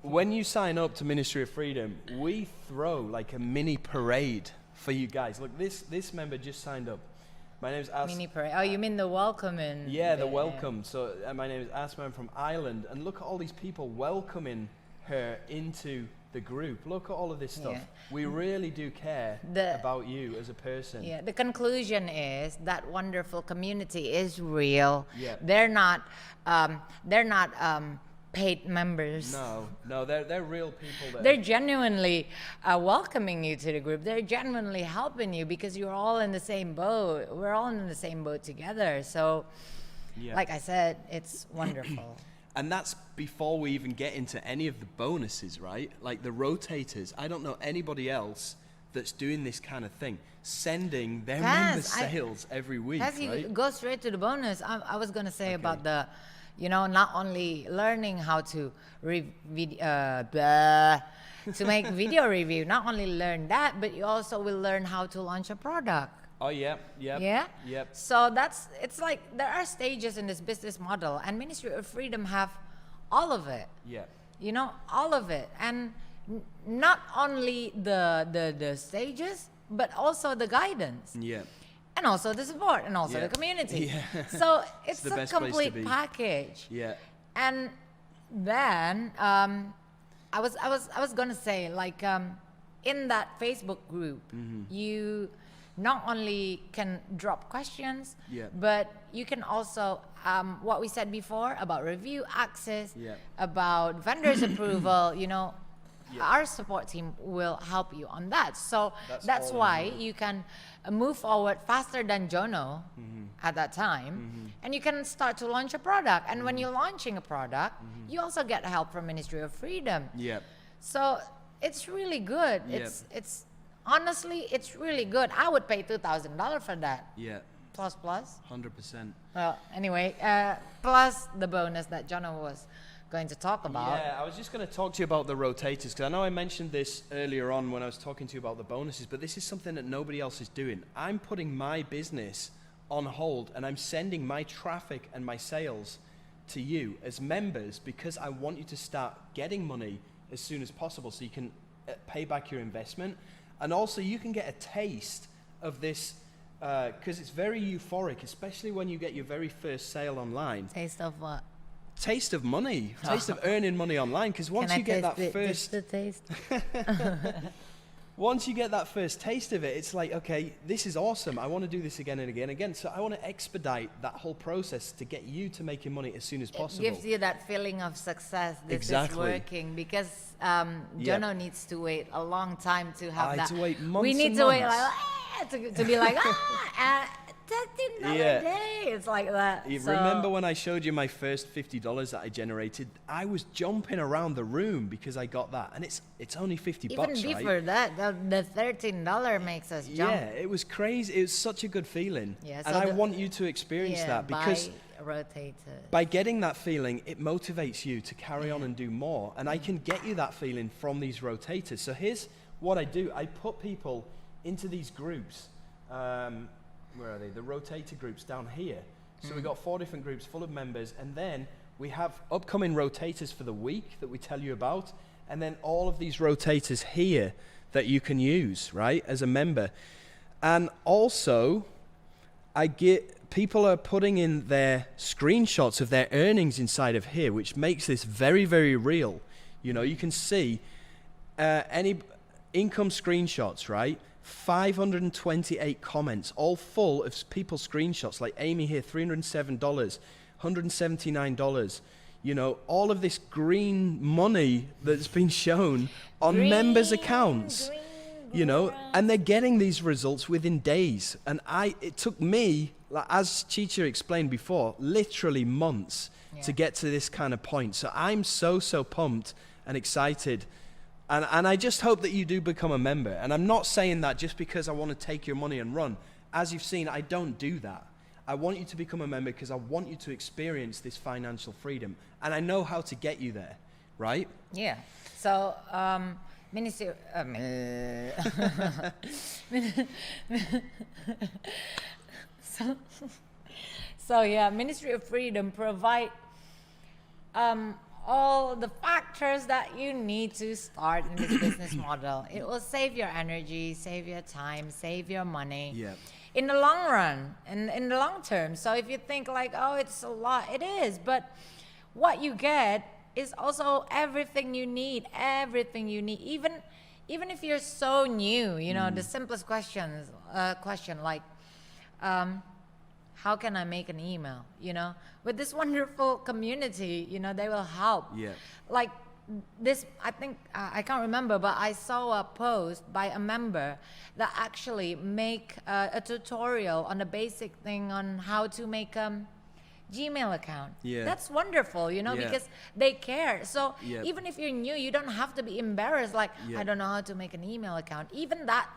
When you sign up to Ministry of Freedom, we throw like a mini parade for you guys. Look, this member just signed up. My name is Asma. Mini parade. Oh, you mean the welcoming? Yeah, the welcome. So my name is Asma. I'm from Ireland, and look at all these people welcoming her into the group. Look at all of this stuff. Yeah. We really do care about you as a person. Yeah. The conclusion is that wonderful community is real. Yeah. They're not paid members. No, they're real people. They're genuinely welcoming you to the group. They're genuinely helping you because you're all in the same boat. We're all in the same boat together. So, like I said, it's wonderful. And that's before we even get into any of the bonuses, right? Like the rotators. I don't know anybody else that's doing this kind of thing, sending their member sales every week, right? You go straight to the bonus. I was going to say about the, you know, not only learning how to to make video review, not only learn that, but you also will learn how to launch a product. Oh, yeah. So it's like there are stages in this business model, and Ministry of Freedom have all of it. Yeah. You know, all of it. And not only the stages, but also the guidance. Yeah. And also the support, and also the community. Yeah. So it's the a best place to complete be. package. Yeah. And then I was gonna say, like, in that Facebook group, you not only can drop questions, but you can also what we said before about review access, about vendors approval, you know. Our support team will help you on that. So that's why you can move forward faster than Jono at that time. And you can start to launch a product. And when you're launching a product, you also get help from Ministry of Freedom. Yeah. So it's really good. It's honestly, it's really good. I would pay $2,000 for that. Yeah. Plus. 100%. Well, anyway, plus the bonus that Jono was going to talk about. Yeah, I was just going to talk to you about the rotators, because I know I mentioned this earlier on when I was talking to you about the bonuses, but this is something that nobody else is doing. I'm putting my business on hold, and I'm sending my traffic and my sales to you as members, because I want you to start getting money as soon as possible so you can pay back your investment, and also you can get a taste of this, because it's very euphoric, especially when you get your very first sale online. Taste of what? Taste of money, taste of earning money online, because once you get that first taste? once you get that first taste of it, it's like, okay, this is awesome. I want to do this again and again and again. So I want to expedite that whole process to get you to making money as soon as possible. It gives you that feeling of success. This is working, because Jono needs to wait a long time to have that. To wait months. We need and to months. wait like to be like $13 a day. It's like that. You remember when I showed you my first $50 that I generated? I was jumping around the room because I got that, and it's only $50, even before right? that, the $13 makes us jump. Yeah, it was crazy. It was such a good feeling, yeah, and I want you to experience that, because by getting that feeling, it motivates you to carry on and do more. And I can get you that feeling from these rotators. So here's what I do: I put people into these groups. Where are they? The rotator groups down here. So we've got 4 different groups full of members, and then we have upcoming rotators for the week that we tell you about, and then all of these rotators here that you can use, right, as a member. And also, people are putting in their screenshots of their earnings inside of here, which makes this very, very real. You know, you can see any income screenshots, right? 528 comments, all full of people's screenshots, like Amy here, $307, $179. You know, all of this green money that's been shown on members' accounts. You know, and they're getting these results within days. And it took me, like, as Chicha explained before, literally months to get to this kind of point. So I'm so pumped and excited. And I just hope that you do become a member. And I'm not saying that just because I want to take your money and run. As you've seen, I don't do that. I want you to become a member because I want you to experience this financial freedom. And I know how to get you there, right? Yeah. So, Ministry, so yeah, Ministry of Freedom provide all the factors that you need to start in this business model. It will save your energy, save your time, save your money. Yeah. In the long run, in the long term. So if you think like, oh, it's a lot, it is. But what you get is also everything you need. Even if you're so new, you know, the simplest question like, how can I make an email? You know, with this wonderful community, you know, they will help. Yeah. Like this, I think, I can't remember, but I saw a post by a member that actually make a tutorial on the basic thing on how to make Gmail account. Yeah. That's wonderful, you know, because they care. So even if you're new, you don't have to be embarrassed. Like, I don't know how to make an email account. Even that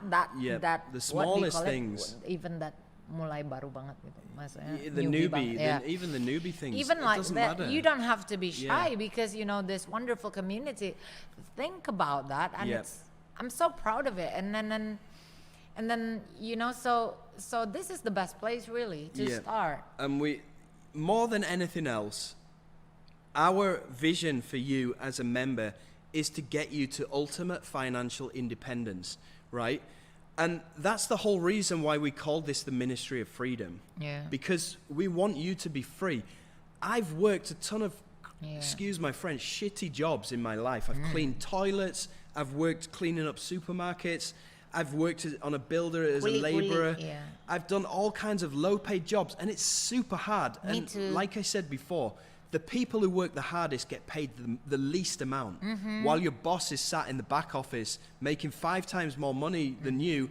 the smallest things. Even that mulai baru banget gitu. Maksudnya The newbie, even the newbie things. Even it like doesn't that, matter. you don't have to be shy because, you know, this wonderful community. Think about that, and I'm so proud of it. And then you know, so this is the best place really to start. And we, more than anything else, our vision for you as a member is to get you to ultimate financial independence, right? And that's the whole reason why we called this the Ministry of Freedom. Yeah. Because we want you to be free. I've worked a ton of, excuse my French, shitty jobs in my life. I've cleaned toilets. I've worked cleaning up supermarkets. I've worked on a builder as a laborer. I've done all kinds of low-paid jobs, and it's super hard. Me and too. Like I said before, the people who work the hardest get paid the least amount, while your boss is sat in the back office making 5 times more money than you,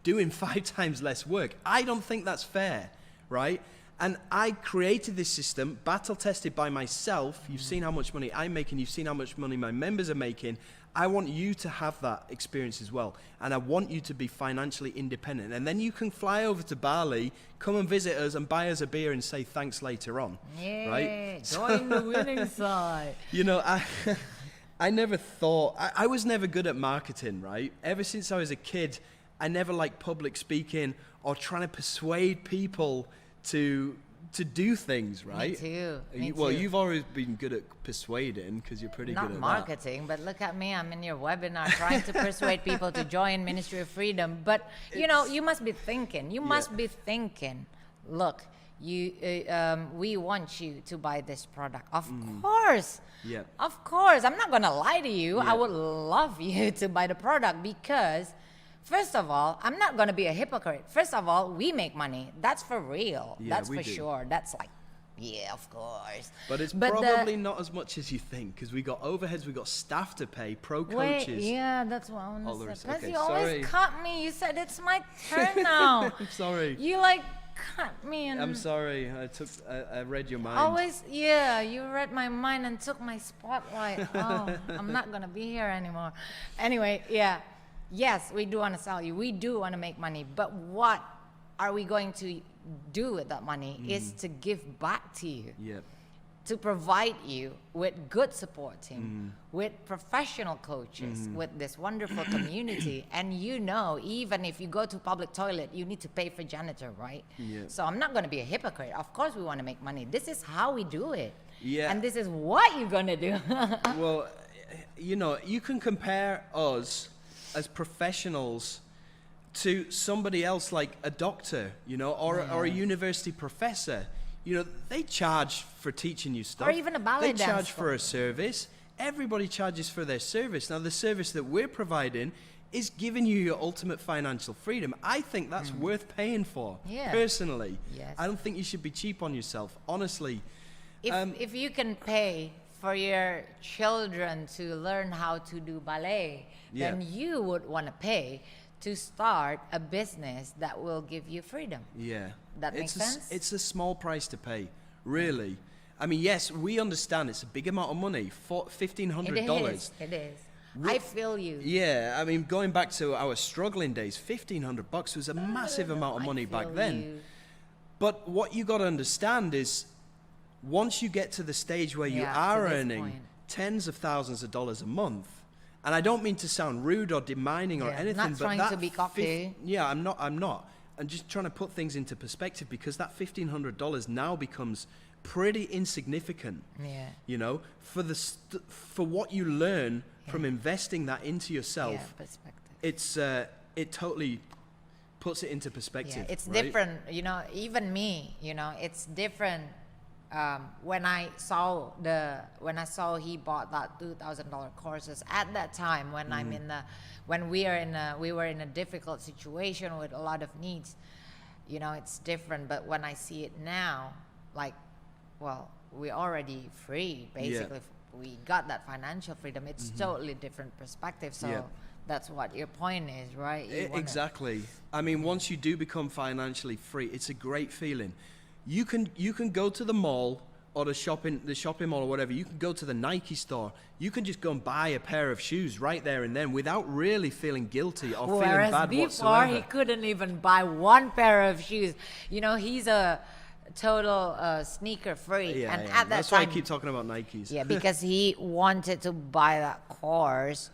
doing 5 times less work. I don't think that's fair, right? And I created this system, battle tested by myself. You've seen how much money I'm making. You've seen how much money my members are making. I want you to have that experience as well. And I want you to be financially independent. And then you can fly over to Bali, come and visit us and buy us a beer and say thanks later on. Yeah, right? join the winning side. You know, I never thought, I was never good at marketing, right? Ever since I was a kid, I never liked public speaking or trying to persuade people to do things, right? Me too. Well, you've always been good at persuading because you're pretty good at marketing, but look at me. I'm in your webinar trying to persuade people to join Ministry of Freedom. But, you know, you must be thinking. You must be thinking, look, we want you to buy this product. Of course. Yeah. Of course. I'm not going to lie to you. Yeah. I would love you to buy the product because... First of all, I'm not going to be a hypocrite. First of all, we make money. That's for real. Yeah, That's we for do. sure. That's like, yeah, of course. But it's probably not as much as you think because we got overheads, we got staff to pay, pro coaches. Wait, yeah, that's what I want to say. Because okay, you always sorry. cut me. You said it's my turn now. I'm sorry. You like cut me and I'm sorry. I read your mind. always, yeah, you read my mind and took my spotlight. Oh, I'm not going to be here anymore. Anyway, yeah. Yes, we do want to sell you. We do want to make money. But what are we going to do with that money is to give back to you. Yeah. To provide you with good support team, with professional coaches, with this wonderful community. And you know, even if you go to public toilet, you need to pay for janitor, right? Yeah. So I'm not going to be a hypocrite. Of course we want to make money. This is how we do it. Yeah. And this is what you're going to do. Well, you know, you can compare us as professionals to somebody else like a doctor, you know, or a university professor. You know, they charge for teaching you stuff. Or even a ballet They charge dancer. for a service. Everybody charges for their service. Now, the service that we're providing is giving you your ultimate financial freedom, I think that's worth paying for. Yeah. Personally, Yes. I don't think you should be cheap on yourself. Honestly, If you can pay for your children to learn how to do ballet, Yeah. then you would want to pay to start a business that will give you freedom. yeah, That makes sense? It's a small price to pay, really. I mean, yes, we understand it's a big amount of money, for $1,500. It is. I feel you. Yeah, I mean, going back to our struggling days, $1,500 was a massive amount of I money back feel then. you. But what you got to understand is, once you get to the stage where you Yeah, to are this earning point. tens of thousands of dollars a month, and I don't mean to sound rude or demeaning or Yeah, anything, not but trying that to be cocky. yeah, I'm not. I'm just trying to put things into perspective, because that $1,500 now becomes pretty insignificant. Yeah. You know, for what you learn from investing that into yourself, Yeah, perspective. it's it totally puts it into perspective. Yeah, it's right? different, even me, it's different. When I saw he bought that $2,000 courses at that time, when we were in a difficult situation with a lot of needs, it's different. But when I see it now, like, well, we're already free, basically. We got that financial freedom. It's totally different perspective. So Yeah. that's what your point is, right? You wanna- Exactly. I mean, once you do become financially free, it's a great feeling. You can go to the mall or the shopping mall or whatever. You can go to the Nike store. You can just go and buy a pair of shoes right there and then, without really feeling guilty or feeling Whereas bad before, whatsoever. he couldn't even buy one pair of shoes. He's a total sneaker freak. Yeah, and yeah. at that That's time, why I keep talking about Nikes. yeah, because he wanted to buy that course,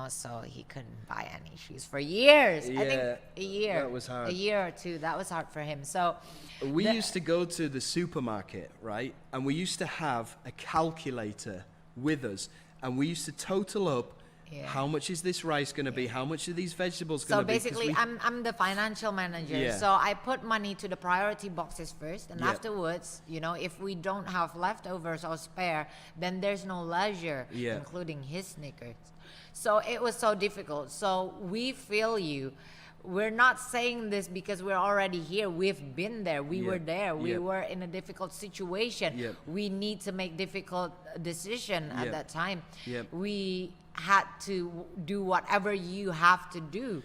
so he couldn't buy any shoes for years. I think Yeah, a year. that was hard. A year or two. That was hard for him. So We used to go to the supermarket, right? And we used to have a calculator with us, and we used to total up Yeah. how much is this rice going to be, how much are these vegetables So going to be. 'cause basically, we- I'm the financial manager. Yeah. So I put money to the priority boxes first, and Yeah. afterwards, if we don't have leftovers or spare, then there's no leisure, Yeah. including his sneakers. So it was so difficult. So we feel you. We're not saying this because we're already here. We've been there. We Yeah. were there. We Yeah. were in a difficult situation. Yeah. We need to make difficult decision at Yeah. that time. Yeah. We had to do whatever you have to do.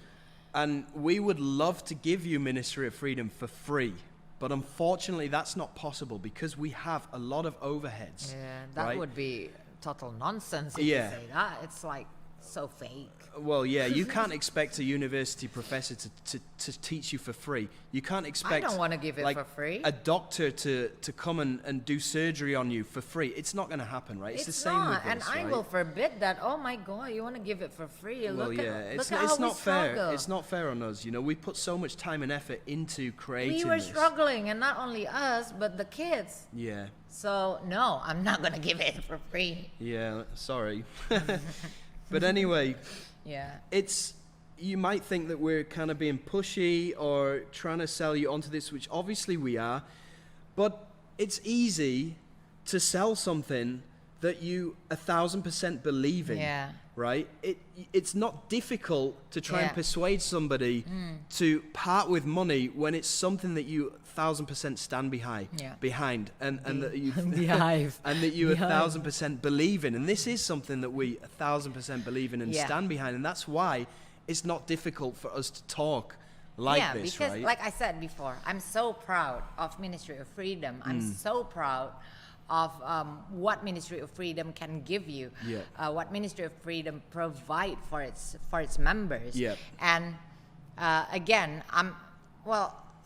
And we would love to give you Ministry of Freedom for free. But unfortunately, that's not possible because we have a lot of overheads. Yeah, that right? would be total nonsense if Yeah. you say that. It's like so fake. Well, yeah, you can't expect a university professor to teach you for free. You can't expect... don't wanna give it like, for free. a doctor to come and do surgery on you for free. It's not going to happen, right? It's the same not, with and this, I right? will forbid that. Oh my God, you want to give it for free? Well, look yeah, at, it's look at how we not fair. struggle. It's not fair on us. We put so much time and effort into creating We were this. struggling, and not only us, but the kids. Yeah, So no, I'm not gonna give it for free. yeah, sorry. But anyway... Yeah. You might think that we're kind of being pushy or trying to sell you onto this, which obviously we are, but it's easy to sell something that you 1,000% believe in, Yeah. right? It's not difficult to try and Yeah. persuade somebody to part with money when it's something that you 1,000% stand Yeah. behind, and that you Behive. and that you Behive. 1,000% believe in. And this is something that we 1,000% believe in and Yeah. stand behind. And that's why it's not difficult for us to talk like yeah, this, because right? like I said before, I'm so proud of Ministry of Freedom. I'm so proud of what Ministry of Freedom can give you, Yeah. what Ministry of Freedom provide for its members. Yeah. And again,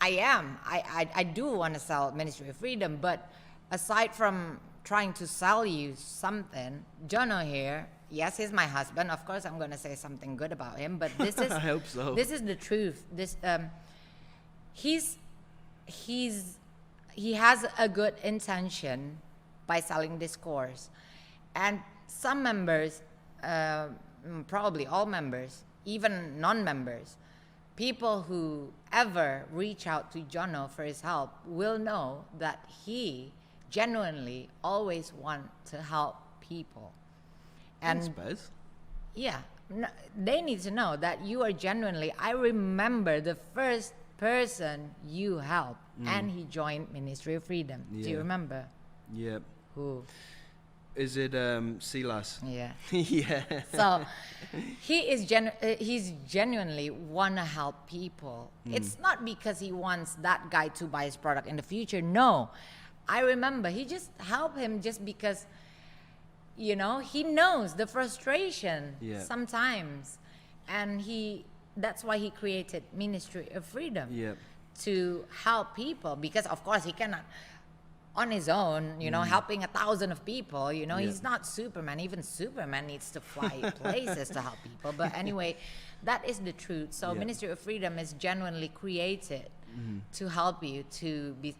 I do want to sell Ministry of Freedom, but aside from trying to sell you something, Jono here, yes, he's my husband. Of course, I'm going to say something good about him, but this is I hope so. This is the truth. He has a good intention by selling this course, and some members, probably all members, even non-members, people who ever reach out to Jono for his help will know that he genuinely always want to help people. Thanks, And Bez. yeah, they need to know that you are genuinely. I remember the first person you helped, and he joined Ministry of Freedom. Do you remember? Yeah. Who? Is it Silas? Yeah. Yeah. So he's genuinely want to help people. It's not because he wants that guy to buy his product in the future. No, I remember he just helped him just because, he knows the frustration sometimes, and that's why he created Ministry of Freedom to help people, because of course he cannot on his own, helping 1,000 of people, he's not Superman. Even Superman needs to fly places to help people. But anyway, that is the truth. So Ministry of Freedom is genuinely created to help you to be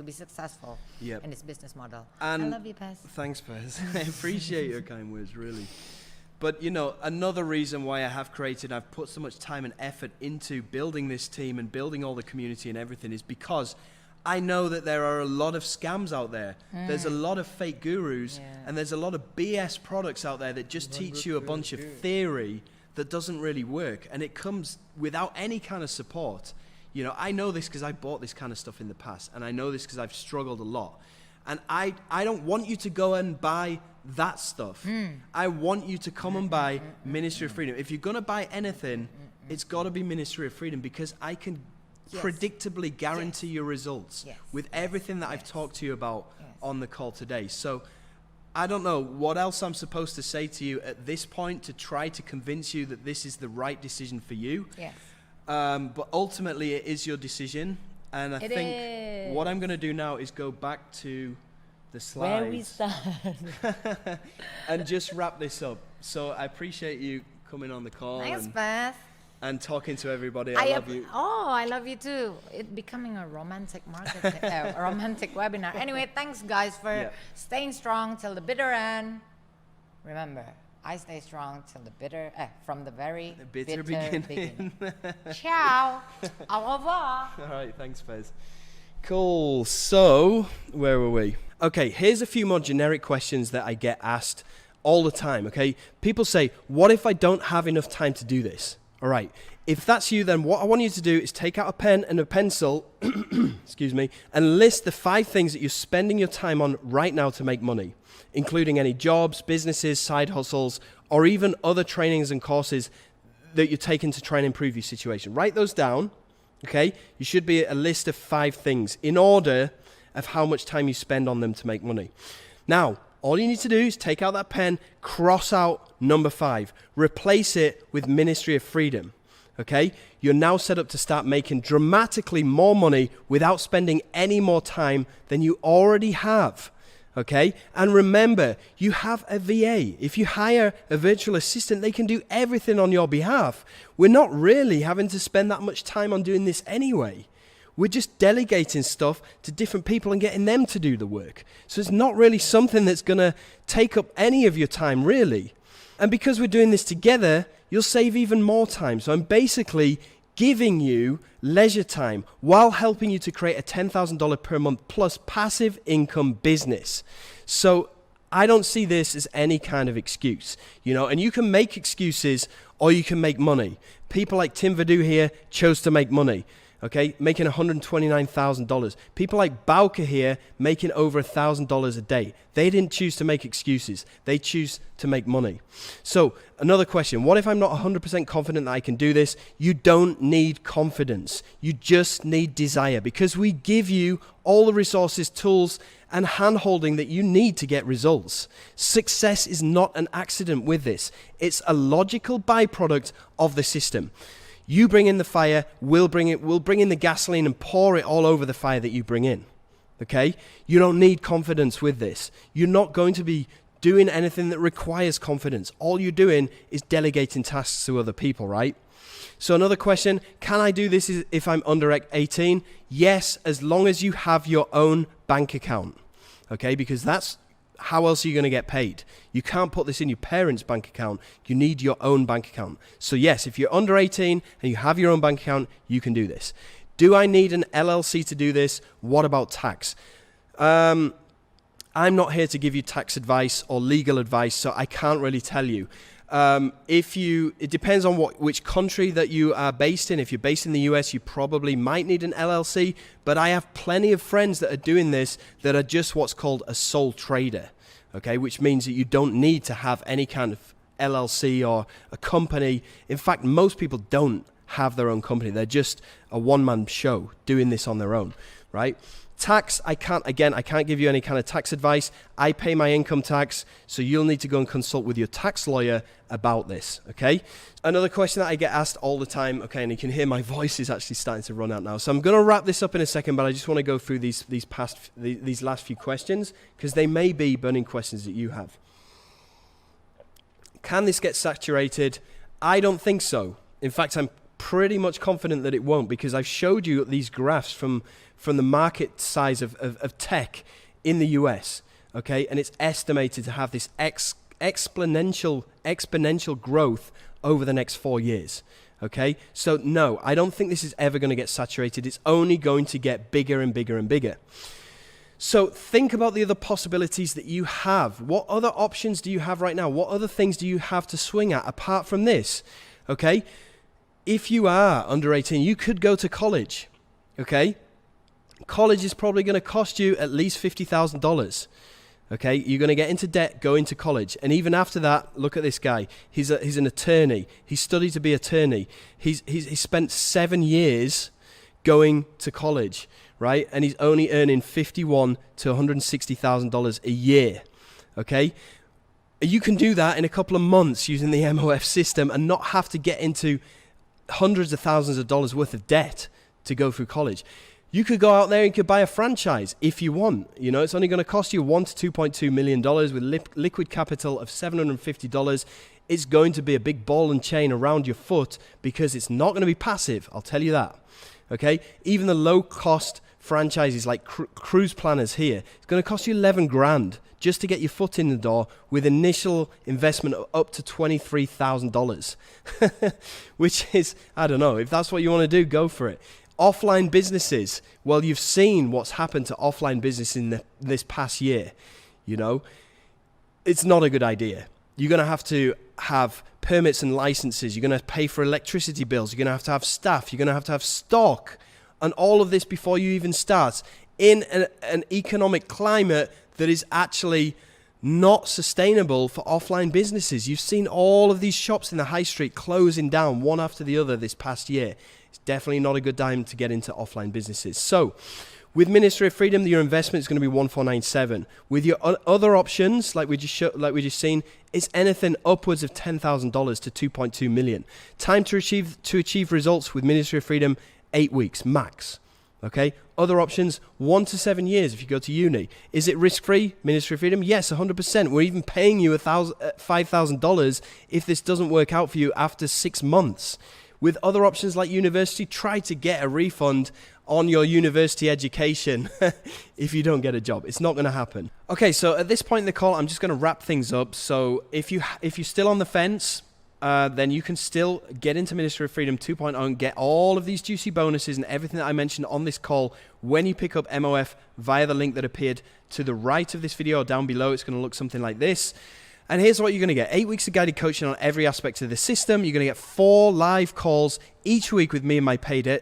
successful in this business model. And I love you, Pez. Thanks, Pez. I appreciate your kind words, really. But, another reason why I've put so much time and effort into building this team and building all the community and everything is because I know that there are a lot of scams out there. There's a lot of fake gurus, and there's a lot of BS products out there that just teach you a bunch of theory that doesn't really work, and it comes without any kind of support. I know this because I bought this kind of stuff in the past, and I know this because I've struggled a lot. And I don't want you to go and buy that stuff. I want you to come and buy Ministry of Freedom. If you're going to buy anything, it's got to be Ministry of Freedom, because I can predictably guarantee your results with everything that I've talked to you about on the call today. So I don't know what else I'm supposed to say to you at this point to try to convince you that this is the right decision for you. But ultimately it is your decision. And I think what I'm going to do now is go back to the slides. Where we start. And just wrap this up. So I appreciate you coming on the call. Thanks, Beth. And talking to everybody. I love you. Oh, I love you too. It's becoming a romantic romantic webinar. Anyway, thanks guys for staying strong till the bitter end. Remember, I stay strong till the from the very bitter beginning. Ciao. Au revoir. All right, thanks, Fez. Cool. So, where were we? Okay, here's a few more generic questions that I get asked all the time, okay? People say, what if I don't have enough time to do this? All right, if that's you, then what I want you to do is take out a pen and a pencil, excuse me, and list the 5 things that you're spending your time on right now to make money, including any jobs, businesses, side hustles, or even other trainings and courses that you're taking to try and improve your situation. Write those down, okay? You should be a list of 5 things in order of how much time you spend on them to make money. Now, all you need to do is take out that pen, cross out number 5, replace it with Ministry of Freedom, okay? You're now set up to start making dramatically more money without spending any more time than you already have, okay? And remember, you have a VA. If you hire a virtual assistant, they can do everything on your behalf. We're not really having to spend that much time on doing this anyway. We're just delegating stuff to different people and getting them to do the work. So it's not really something that's going to take up any of your time, really. And because we're doing this together, you'll save even more time. So I'm basically giving you leisure time while helping you to create a $10,000 per month plus passive income business. So I don't see this as any kind of excuse, and you can make excuses or you can make money. People like Tim Vadu here chose to make money. Okay, making $129,000. People like Bauke here making over $1,000 a day. They didn't choose to make excuses. They choose to make money. So another question, what if I'm not 100% confident that I can do this? You don't need confidence. You just need desire, because we give you all the resources, tools, and hand-holding that you need to get results. Success is not an accident with this. It's a logical byproduct of the system. You bring in the fire, we'll bring in the gasoline and pour it all over the fire that you bring in, okay? You don't need confidence with this. You're not going to be doing anything that requires confidence. All you're doing is delegating tasks to other people, right? So another question, can I do this if I'm under 18? Yes, as long as you have your own bank account, okay? Because that's how else are you going to get paid? You can't put this in your parents' bank account. You need your own bank account. So yes, if you're under 18 and you have your own bank account, you can do this. Do I need an LLC to do this? What about tax? I'm not here to give you tax advice or legal advice, so I can't really tell you. It depends on which country that you are based in. If you're based in the US, you probably might need an LLC, but I have plenty of friends that are doing this that are just what's called a sole trader, okay, which means that you don't need to have any kind of LLC or a company. In fact, most people don't have their own company. They're just a one-man show doing this on their own, right? Tax, I can't give you any kind of tax advice. I pay my income tax, so you'll need to go and consult with your tax lawyer about this, okay? Another question that I get asked all the time, okay, and you can hear my voice is actually starting to run out now. So I'm going to wrap this up in a second, but I just want to go through these last few questions because they may be burning questions that you have. Can this get saturated? I don't think so. In fact, I'm pretty much confident that it won't because I've showed you these graphs from the market size of tech in the US, okay? And it's estimated to have this exponential growth over the next 4 years, okay? So no, I don't think this is ever going to get saturated. It's only going to get bigger and bigger and bigger. So think about the other possibilities that you have. What other options do you have right now? What other things do you have to swing at apart from this, okay? If you are under 18, you could go to college, okay? College is probably going to cost you at least $50,000, okay? You're going to get into debt going to college. And even after that, look at this guy. He's an attorney. He studied to be an attorney. He spent 7 years going to college, right? And he's only earning $51,000 to $160,000 a year, okay? You can do that in a couple of months using the MOF system and not have to get into hundreds of thousands of dollars worth of debt to go through college. You could go out there and you could buy a franchise if you want. You know, it's only going to cost you $1 to $2.2 million with liquid capital of $750. It's going to be a big ball and chain around your foot because it's not going to be passive. I'll tell you that. Okay, even the low-cost franchises like cruise planners here, it's going to cost you 11 grand just to get your foot in the door with initial investment of up to $23,000, which is, I don't know, if that's what you want to do, go for it. Offline businesses, well, you've seen what's happened to offline business in this past year. You know, it's not a good idea. You're going to have permits and licenses. You're going to pay for electricity bills. You're going to have staff. You're going to have stock and all of this before you even start in an economic climate that is actually not sustainable for offline businesses. You've seen all of these shops in the high street closing down one after the other this past year. It's definitely not a good time to get into offline businesses. So with Ministry of Freedom, your investment is going to be 1497. With your other options, like we just seen, it's anything upwards of $10,000 to 2.2 million. Time to achieve results with Ministry of Freedom, 8 weeks max. Okay. Other options, 1 to 7 years if you go to uni. Is it risk-free, Ministry of Freedom? Yes, 100%. We're even paying you $5,000 if this doesn't work out for you after 6 months. With other options like university, try to get a refund on your university education if you don't get a job. It's not going to happen. Okay, so at this point in the call, I'm just going to wrap things up. So if you're still on the fence, then you can still get into Ministry of Freedom 2.0 and get all of these juicy bonuses and everything that I mentioned on this call when you pick up MOF via the link that appeared to the right of this video or down below. It's going to look something like this. And here's what you're going to get. 8 weeks of guided coaching on every aspect of the system. You're going to get 4 live calls each week with me and my paid 8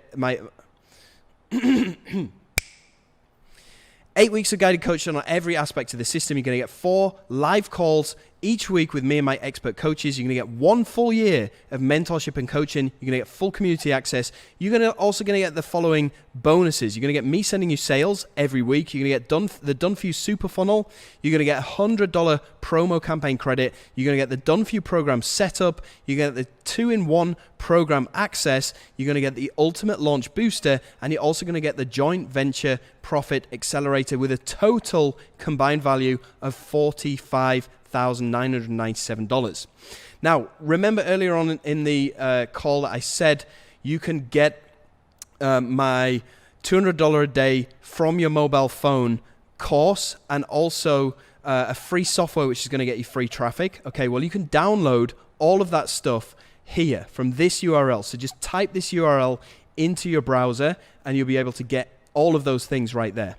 weeks of guided coaching on every aspect of the system. You're going to get 4 live calls each week with me and my expert coaches. You're going to get 1 full year of mentorship and coaching. You're going to get full community access. You're also going to get the following bonuses. You're going to get me sending you sales every week. You're going to get the Done For You Super Funnel. You're going to get $100 promo campaign credit. You're going to get the Done For You program setup. You're going to get the 2-in-1 program access. You're going to get the Ultimate Launch Booster. And you're also going to get the Joint Venture Profit Accelerator with a total combined value of $45,997. Now, remember earlier on in the call that I said you can get my $200 a day from your mobile phone course and also a free software which is going to get you free traffic. Okay, well, you can download all of that stuff here from this URL. So just type this URL into your browser and you'll be able to get all of those things right there.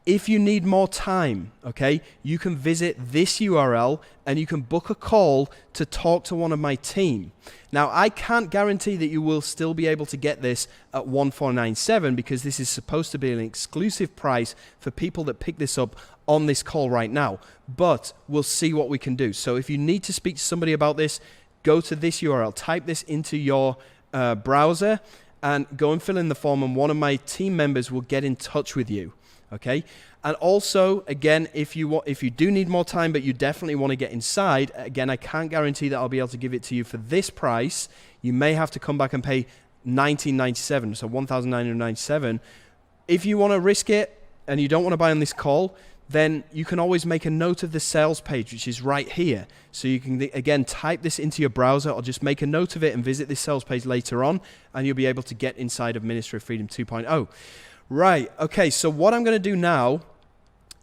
if you need more time, okay, you can visit this URL and you can book a call to talk to one of my team. Now, I can't guarantee that you will still be able to get this at 1497 because this is supposed to be an exclusive price for people that pick this up on this call right now, but we'll see what we can do. So if you need to speak to somebody about this, go to this URL, type this into your browser and go and fill in the form, and one of my team members will get in touch with you. Okay, and also, again, if you do need more time, but you definitely want to get inside, again, I can't guarantee that I'll be able to give it to you for this price. You may have to come back and pay $19.97, so $1,997. If you want to risk it and you don't want to buy on this call, then you can always make a note of the sales page, which is right here. So you can, again, type this into your browser or just make a note of it and visit this sales page later on, and you'll be able to get inside of Ministry of Freedom 2.0. Right, okay, so what I'm going to do now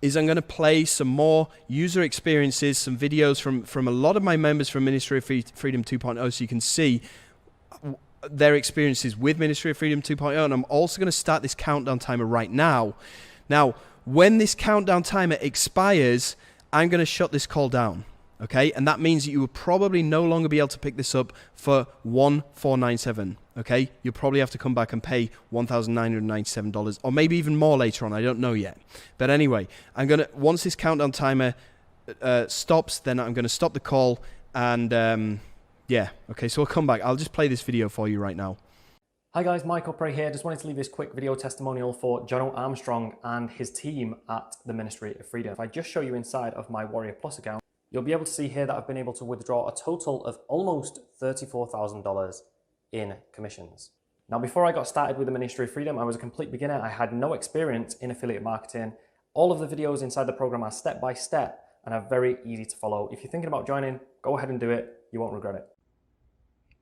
is I'm going to play some more user experiences, some videos from a lot of my members from Ministry of Freedom 2.0, so you can see their experiences with Ministry of Freedom 2.0, and I'm also going to start this countdown timer right now. Now, when this countdown timer expires, I'm going to shut this call down. Okay, and that means that you will probably no longer be able to pick this up for $1,497. Okay, you'll probably have to come back and pay $1,997, or maybe even more later on. I don't know yet. But anyway, once this countdown timer stops, then I'm gonna stop the call, and yeah. Okay, so we'll come back. I'll just play this video for you right now. Hi guys, Michael Prey here. Just wanted to leave this quick video testimonial for Jono Armstrong and his team at the Ministry of Freedom. If I just show you inside of my Warrior Plus account, you'll be able to see here that I've been able to withdraw a total of almost $34,000 in commissions. Now, before I got started with the Ministry of Freedom, I was a complete beginner. I had no experience in affiliate marketing. All of the videos inside the program are step by step and are very easy to follow. If you're thinking about joining, go ahead and do it. You won't regret it.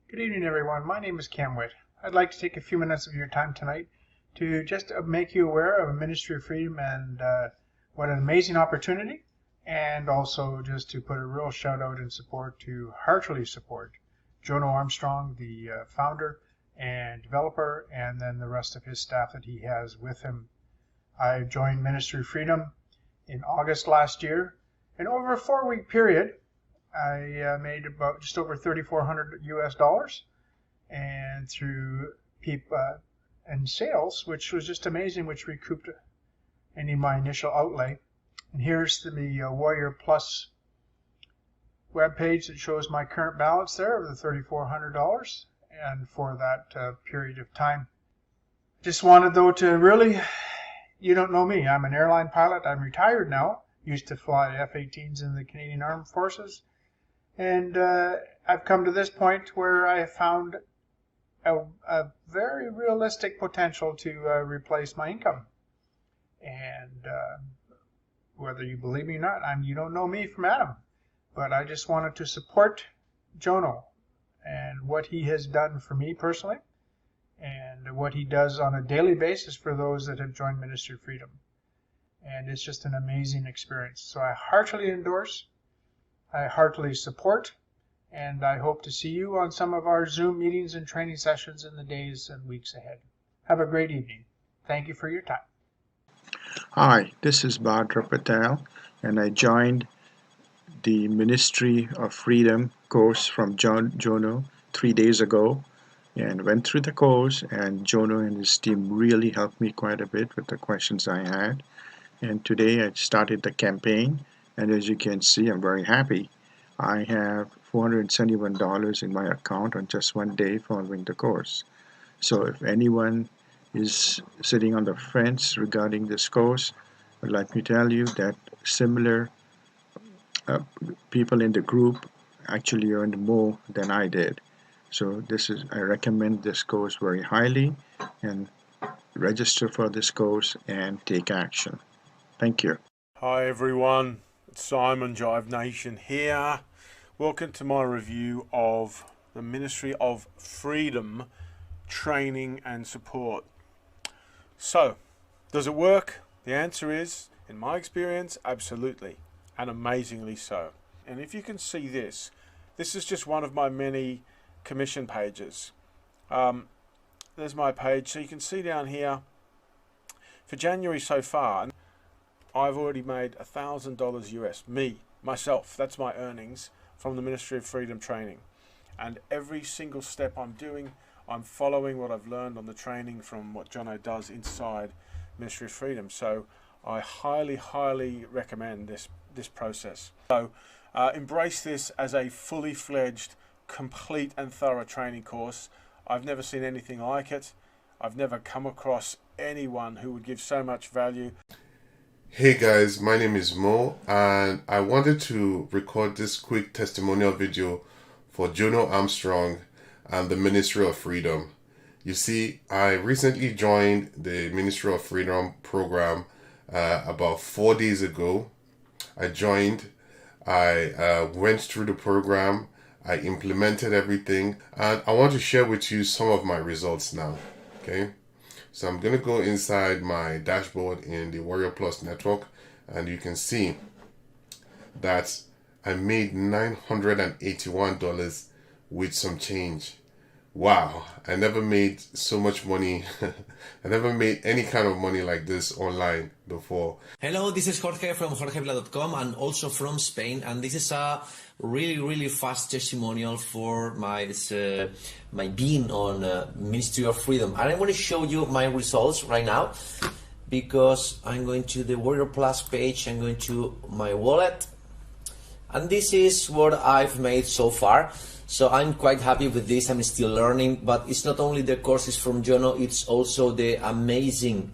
Good evening, everyone. My name is Cam Witt. I'd like to take a few minutes of your time tonight to just make you aware of a Ministry of Freedom and what an amazing opportunity, and also just to put a real shout out and support to heartily support Jono Armstrong, the founder and developer, and then the rest of his staff that he has with him. I joined Ministry of Freedom in August last year, and over a 4-week period, I made about just over $3,400 US, and through and sales, which was just amazing, which recouped any of my initial outlay. And here's the Warrior Plus webpage that shows my current balance there of the $3,400, and for that period of time. Just wanted though to really, you don't know me, I'm an airline pilot. I'm retired now. Used to fly F-18s in the Canadian Armed Forces, and I've come to this point where I have found a very realistic potential to replace my income. And whether you believe me or not, you don't know me from Adam, but I just wanted to support Jono and what he has done for me personally, and what he does on a daily basis for those that have joined Ministry of Freedom. And it's just an amazing experience. So I heartily endorse, I heartily support, and I hope to see you on some of our Zoom meetings and training sessions in the days and weeks ahead. Have a great evening. Thank you for your time. Hi, this is Badra Patel, and I joined the Ministry of Freedom course from Jono 3 days ago, and went through the course, and Jono and his team really helped me quite a bit with the questions I had. And today I started the campaign, and as you can see, I'm very happy. I have $471 in my account on just 1 day following the course. So if anyone is sitting on the fence regarding this course, let me tell you that similar people in the group actually earned more than I did. So I recommend this course very highly, and register for this course and take action. Thank you. Hi everyone, it's Simon Jive Nation here. Welcome to my review of the Ministry of Freedom training and support. So, does it work? The answer is, in my experience, absolutely, and amazingly so. And if you can see this is just one of my many commission pages. There's my page, so you can see down here for January so far. I've already made $1,000 US, myself, that's my earnings from the Ministry of Freedom training. And every single step I'm doing, I'm following what I've learned on the training from what Jono does inside Ministry of Freedom. So I highly, highly recommend this process. So embrace this as a fully fledged, complete and thorough training course. I've never seen anything like it. I've never come across anyone who would give so much value. Hey guys, my name is Mo, and I wanted to record this quick testimonial video for Jono Armstrong and the Ministry of Freedom. You see, I recently joined the Ministry of Freedom program about 4 days ago. I joined, I went through the program, I implemented everything, and I want to share with you some of my results now. Okay, so I'm going to go inside my dashboard in the Warrior Plus network, and you can see that I made $981 with some change. Wow, I never made so much money. I never made any kind of money like this online before. Hello, this is Jorge from jorgevila.com and also from Spain, and this is a really fast testimonial for my being on Ministry of Freedom. And I'm going to show you my results right now, because I'm going to the Warrior Plus page, I'm going to my wallet, and this is what I've made so far. So I'm quite happy with this. I'm still learning, but it's not only the courses from Jono, it's also the amazing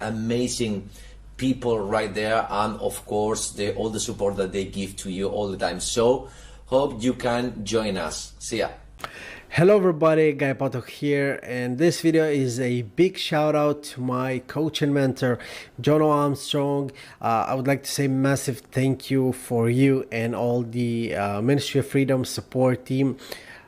people right there, and of course all the support that they give to you all the time. So hope you can join us. See ya. Hello everybody, Guy Potok here, and this video is a big shout out to my coach and mentor Jono Armstrong. I would like to say massive thank you for you and all the Ministry of Freedom support team,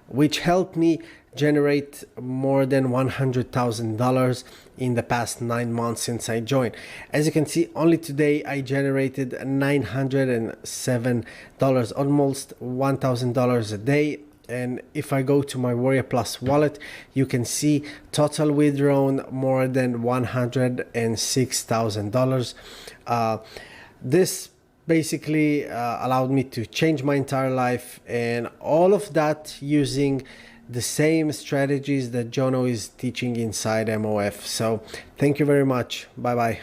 which helped me generate more than $100,000 in the past 9 months since I joined. As you can see, only today I generated $907, almost $1,000 a day. And if I go to my Warrior Plus wallet, you can see total withdrawn more than $106,000. This basically allowed me to change my entire life, and all of that using the same strategies that Jono is teaching inside MOF. So thank you very much. Bye bye.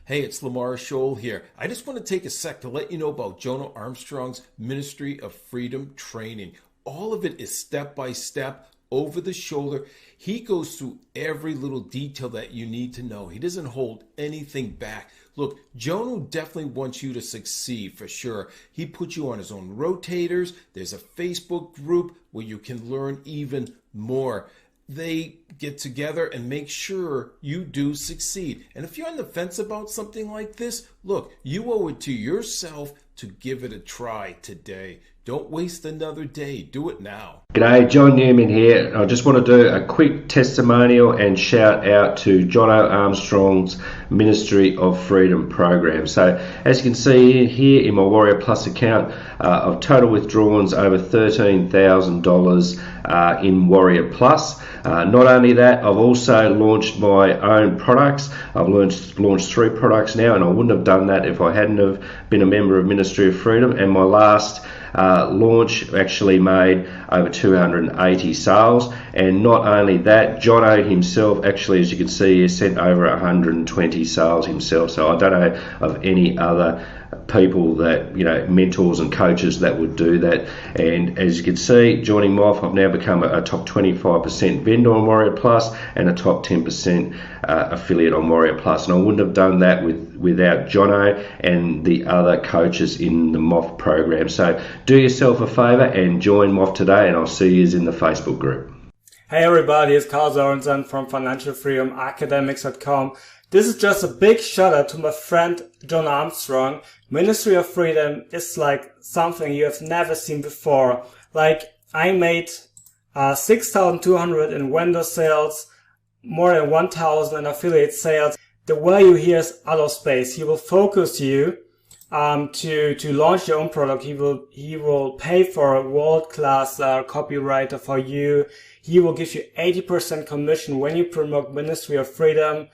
Hey, it's Lamar Scholl here. I just want to take a sec to let you know about Jono Armstrong's Ministry of Freedom training. All of it is step by step, over the shoulder. He goes through every little detail that you need to know. He doesn't hold anything back. Look, Jono definitely wants you to succeed for sure. He puts you on his own rotators. There's a Facebook group where you can learn even more. They get together and make sure you do succeed. And if you're on the fence about something like this, look, you owe it to yourself to give it a try today. Don't waste another day. Do it now. G'day, John Newman here. I just want to do a quick testimonial and shout out to Jono Armstrong's Ministry of Freedom program. So as you can see here in my Warrior Plus account, I've total withdrawals over $13,000 in Warrior Plus. Not only that, I've also launched my own products. I've launched 3 products now, and I wouldn't have done that if I hadn't have been a member of Ministry of Freedom. And my last launch actually made over 280 sales. And not only that, Jono himself actually, as you can see, has sent over 120 sales himself. So I don't know of any other people that, you know, mentors and coaches that would do that. And as you can see, joining MOF, I've now become a top 25% vendor on Warrior Plus and a top 10% affiliate on Warrior Plus. And I wouldn't have done that without Jono and the other coaches in the MOF program. So do yourself a favor and join MOF today, and I'll see you in the Facebook group. Hey everybody, it's Carl Sorensen from financialfreedomacademics.com. This is just a big shout out to my friend Jono Armstrong. Ministry of Freedom is like something you have never seen before. Like, I made 6,200 in vendor sales, more than 1,000 in affiliate sales. The value here is out of space. He will focus you to launch your own product. He will pay for a world-class copywriter for you. He will give you 80% commission when you promote Ministry of Freedom.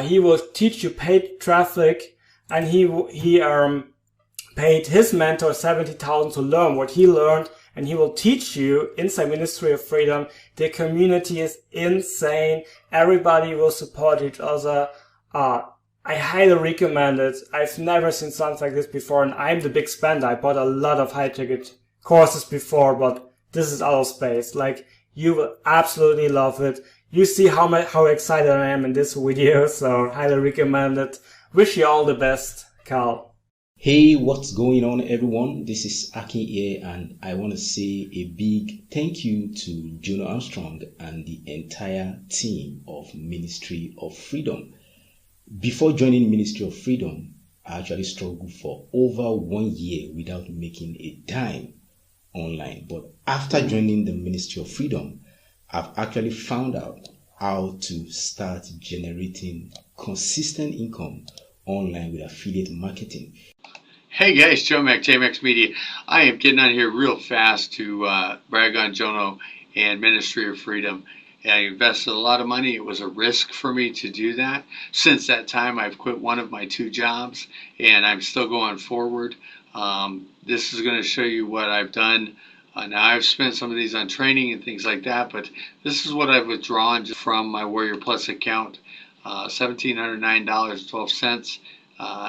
He will teach you paid traffic and he paid his mentor $70,000 to learn what he learned, and he will teach you inside Ministry of Freedom. The community is insane. Everybody will support each other. I highly recommend it. I've never seen something like this before, and I'm the big spender. I bought a lot of high-ticket courses before, but this is out of space. Like, you will absolutely love it. You see how excited I am in this video, so highly recommend it. Wish you all the best, Carl. Hey, what's going on, everyone? This is Aki here, and I want to say a big thank you to Jono Armstrong and the entire team of Ministry of Freedom. Before joining Ministry of Freedom, I actually struggled for over 1 year without making a dime online. But after joining the Ministry of Freedom, I've actually found out how to start generating consistent income online with affiliate marketing. Hey guys, Joe Mac, JMax Media. I am getting on here real fast to brag on Jono and Ministry of Freedom. I invested a lot of money. It was a risk for me to do that. Since that time, I've quit one of my 2 jobs, and I'm still going forward. This is going to show you what I've done. Now, I've spent some of these on training and things like that, but this is what I've withdrawn from my Warrior Plus account, $1,709.12.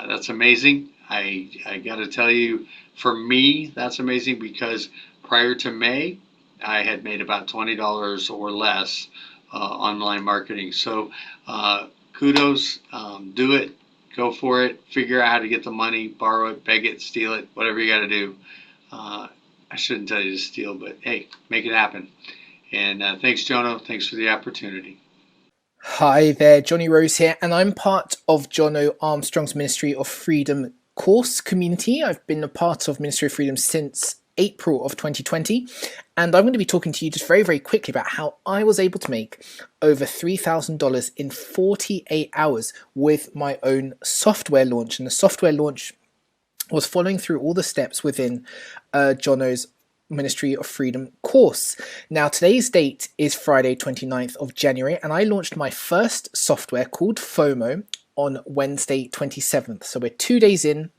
That's amazing. I got to tell you, for me, that's amazing because prior to May, I had made about $20 or less online marketing. So kudos, do it, go for it, figure out how to get the money, borrow it, beg it, steal it, whatever you got to do. I shouldn't tell you to steal, but hey, make it happen. And thanks, Jono. Thanks for the opportunity. Hi there, Johnny Rose here, and I'm part of Jono Armstrong's Ministry of Freedom course community. I've been a part of Ministry of Freedom since April of 2020, and I'm going to be talking to you just very, very quickly about how I was able to make over $3,000 in 48 hours with my own software launch. And the software launch was following through all the steps within Jono's Ministry of Freedom course. Now, today's date is Friday 29th of January, and I launched my first software called FOMO on Wednesday 27th. So we're 2 days in.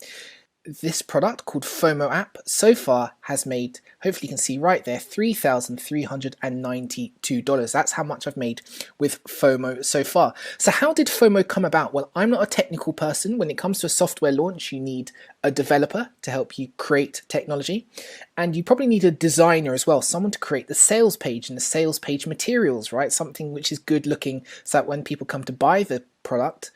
This product called FOMO app so far has made, hopefully you can see right there, $3,392. That's how much I've made with FOMO so far. So how did FOMO come about? Well, I'm not a technical person. When it comes to a software launch, you need a developer to help you create technology. And you probably need a designer as well, someone to create the sales page and the sales page materials, right? Something which is good looking so that when people come to buy the product,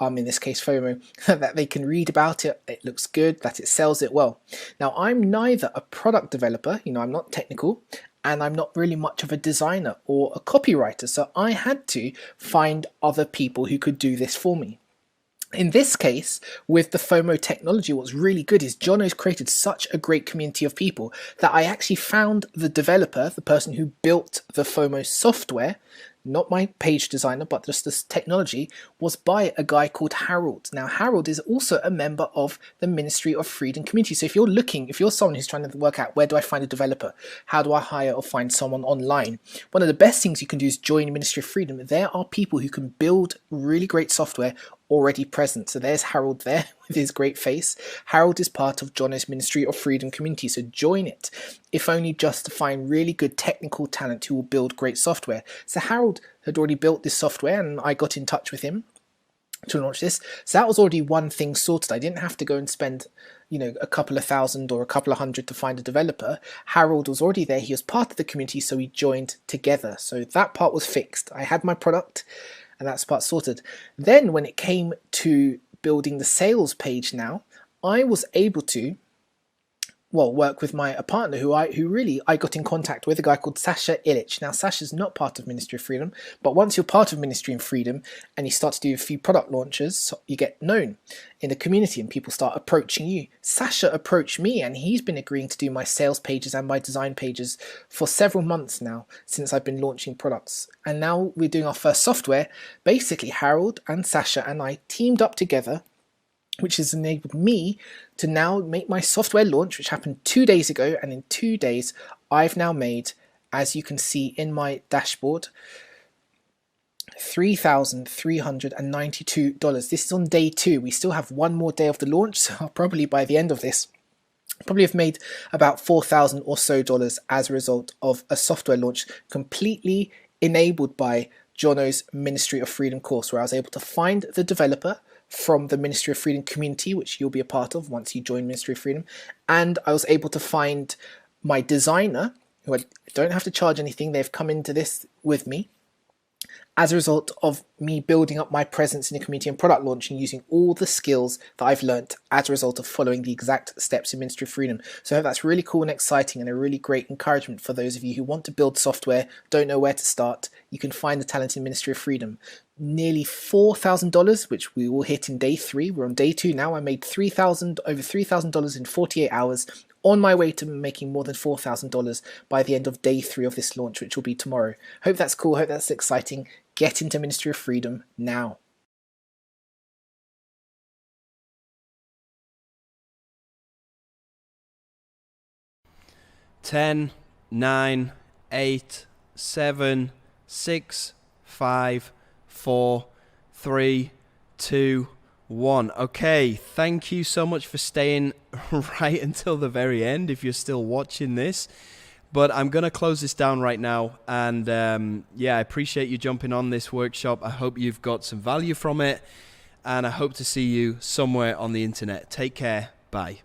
in this case FOMO, that they can read about it, it looks good, that it sells it well. Now, I'm neither a product developer, I'm not technical, and I'm not really much of a designer or a copywriter, so I had to find other people who could do this for me. In this case, with the FOMO technology, what's really good is Jono's created such a great community of people that I actually found the developer, the person who built the FOMO software, not my page designer, but just this technology, was by a guy called Harold. Now, Harold is also a member of the Ministry of Freedom community. So if you're someone who's trying to work out, where do I find a developer? How do I hire or find someone online? One of the best things you can do is join Ministry of Freedom. There are people who can build really great software already present. So there's Harold there with his great face. Harold is part of Jono's Ministry of Freedom community, so join it, if only just to find really good technical talent who will build great software. So Harold had already built this software, and I got in touch with him to launch this. So that was already one thing sorted. I didn't have to go and spend a couple of thousand or a couple of hundred to find a developer. Harold was already there. He was part of the community, so we joined together. So that part was fixed. I had my product, and that's part sorted. Then when it came to building the sales page now, I was able to work with a partner who I got in contact with, a guy called Sasha Illich. Now, Sasha's not part of Ministry of Freedom, but once you're part of Ministry of Freedom and you start to do a few product launches, you get known in the community and people start approaching you. Sasha approached me, and he's been agreeing to do my sales pages and my design pages for several months now since I've been launching products. And now we're doing our first software. Basically, Harold and Sasha and I teamed up together, which has enabled me to now make my software launch, which happened 2 days ago. And in 2 days, I've now made, as you can see in my dashboard, $3,392. This is on day 2. We still have one more day of the launch, so I'll probably by the end of this probably have made about $4,000 or so as a result of a software launch completely enabled by Jono's Ministry of Freedom course, where I was able to find the developer from the Ministry of Freedom community, which you'll be a part of once you join Ministry of Freedom, and I was able to find my designer, who I don't have to charge anything. They've come into this with me as a result of me building up my presence in the community and product launching using all the skills that I've learnt as a result of following the exact steps in Ministry of Freedom. So I hope that's really cool and exciting and a really great encouragement for those of you who want to build software, don't know where to start. You can find the talent in Ministry of Freedom. Nearly $4,000, which we will hit in day 3. We're on day 2 now. I made over $3,000 in 48 hours. On my way to making more than $4,000 by the end of day 3 of this launch, which will be tomorrow. Hope that's cool. Hope that's exciting. Get into Ministry of Freedom now. Ten, 9, 8, 7, 6, 5, 4, 3, 2, 1. Okay, thank you so much for staying right until the very end if you're still watching this. But I'm going to close this down right now. And yeah, I appreciate you jumping on this workshop. I hope you've got some value from it. And I hope to see you somewhere on the internet. Take care. Bye.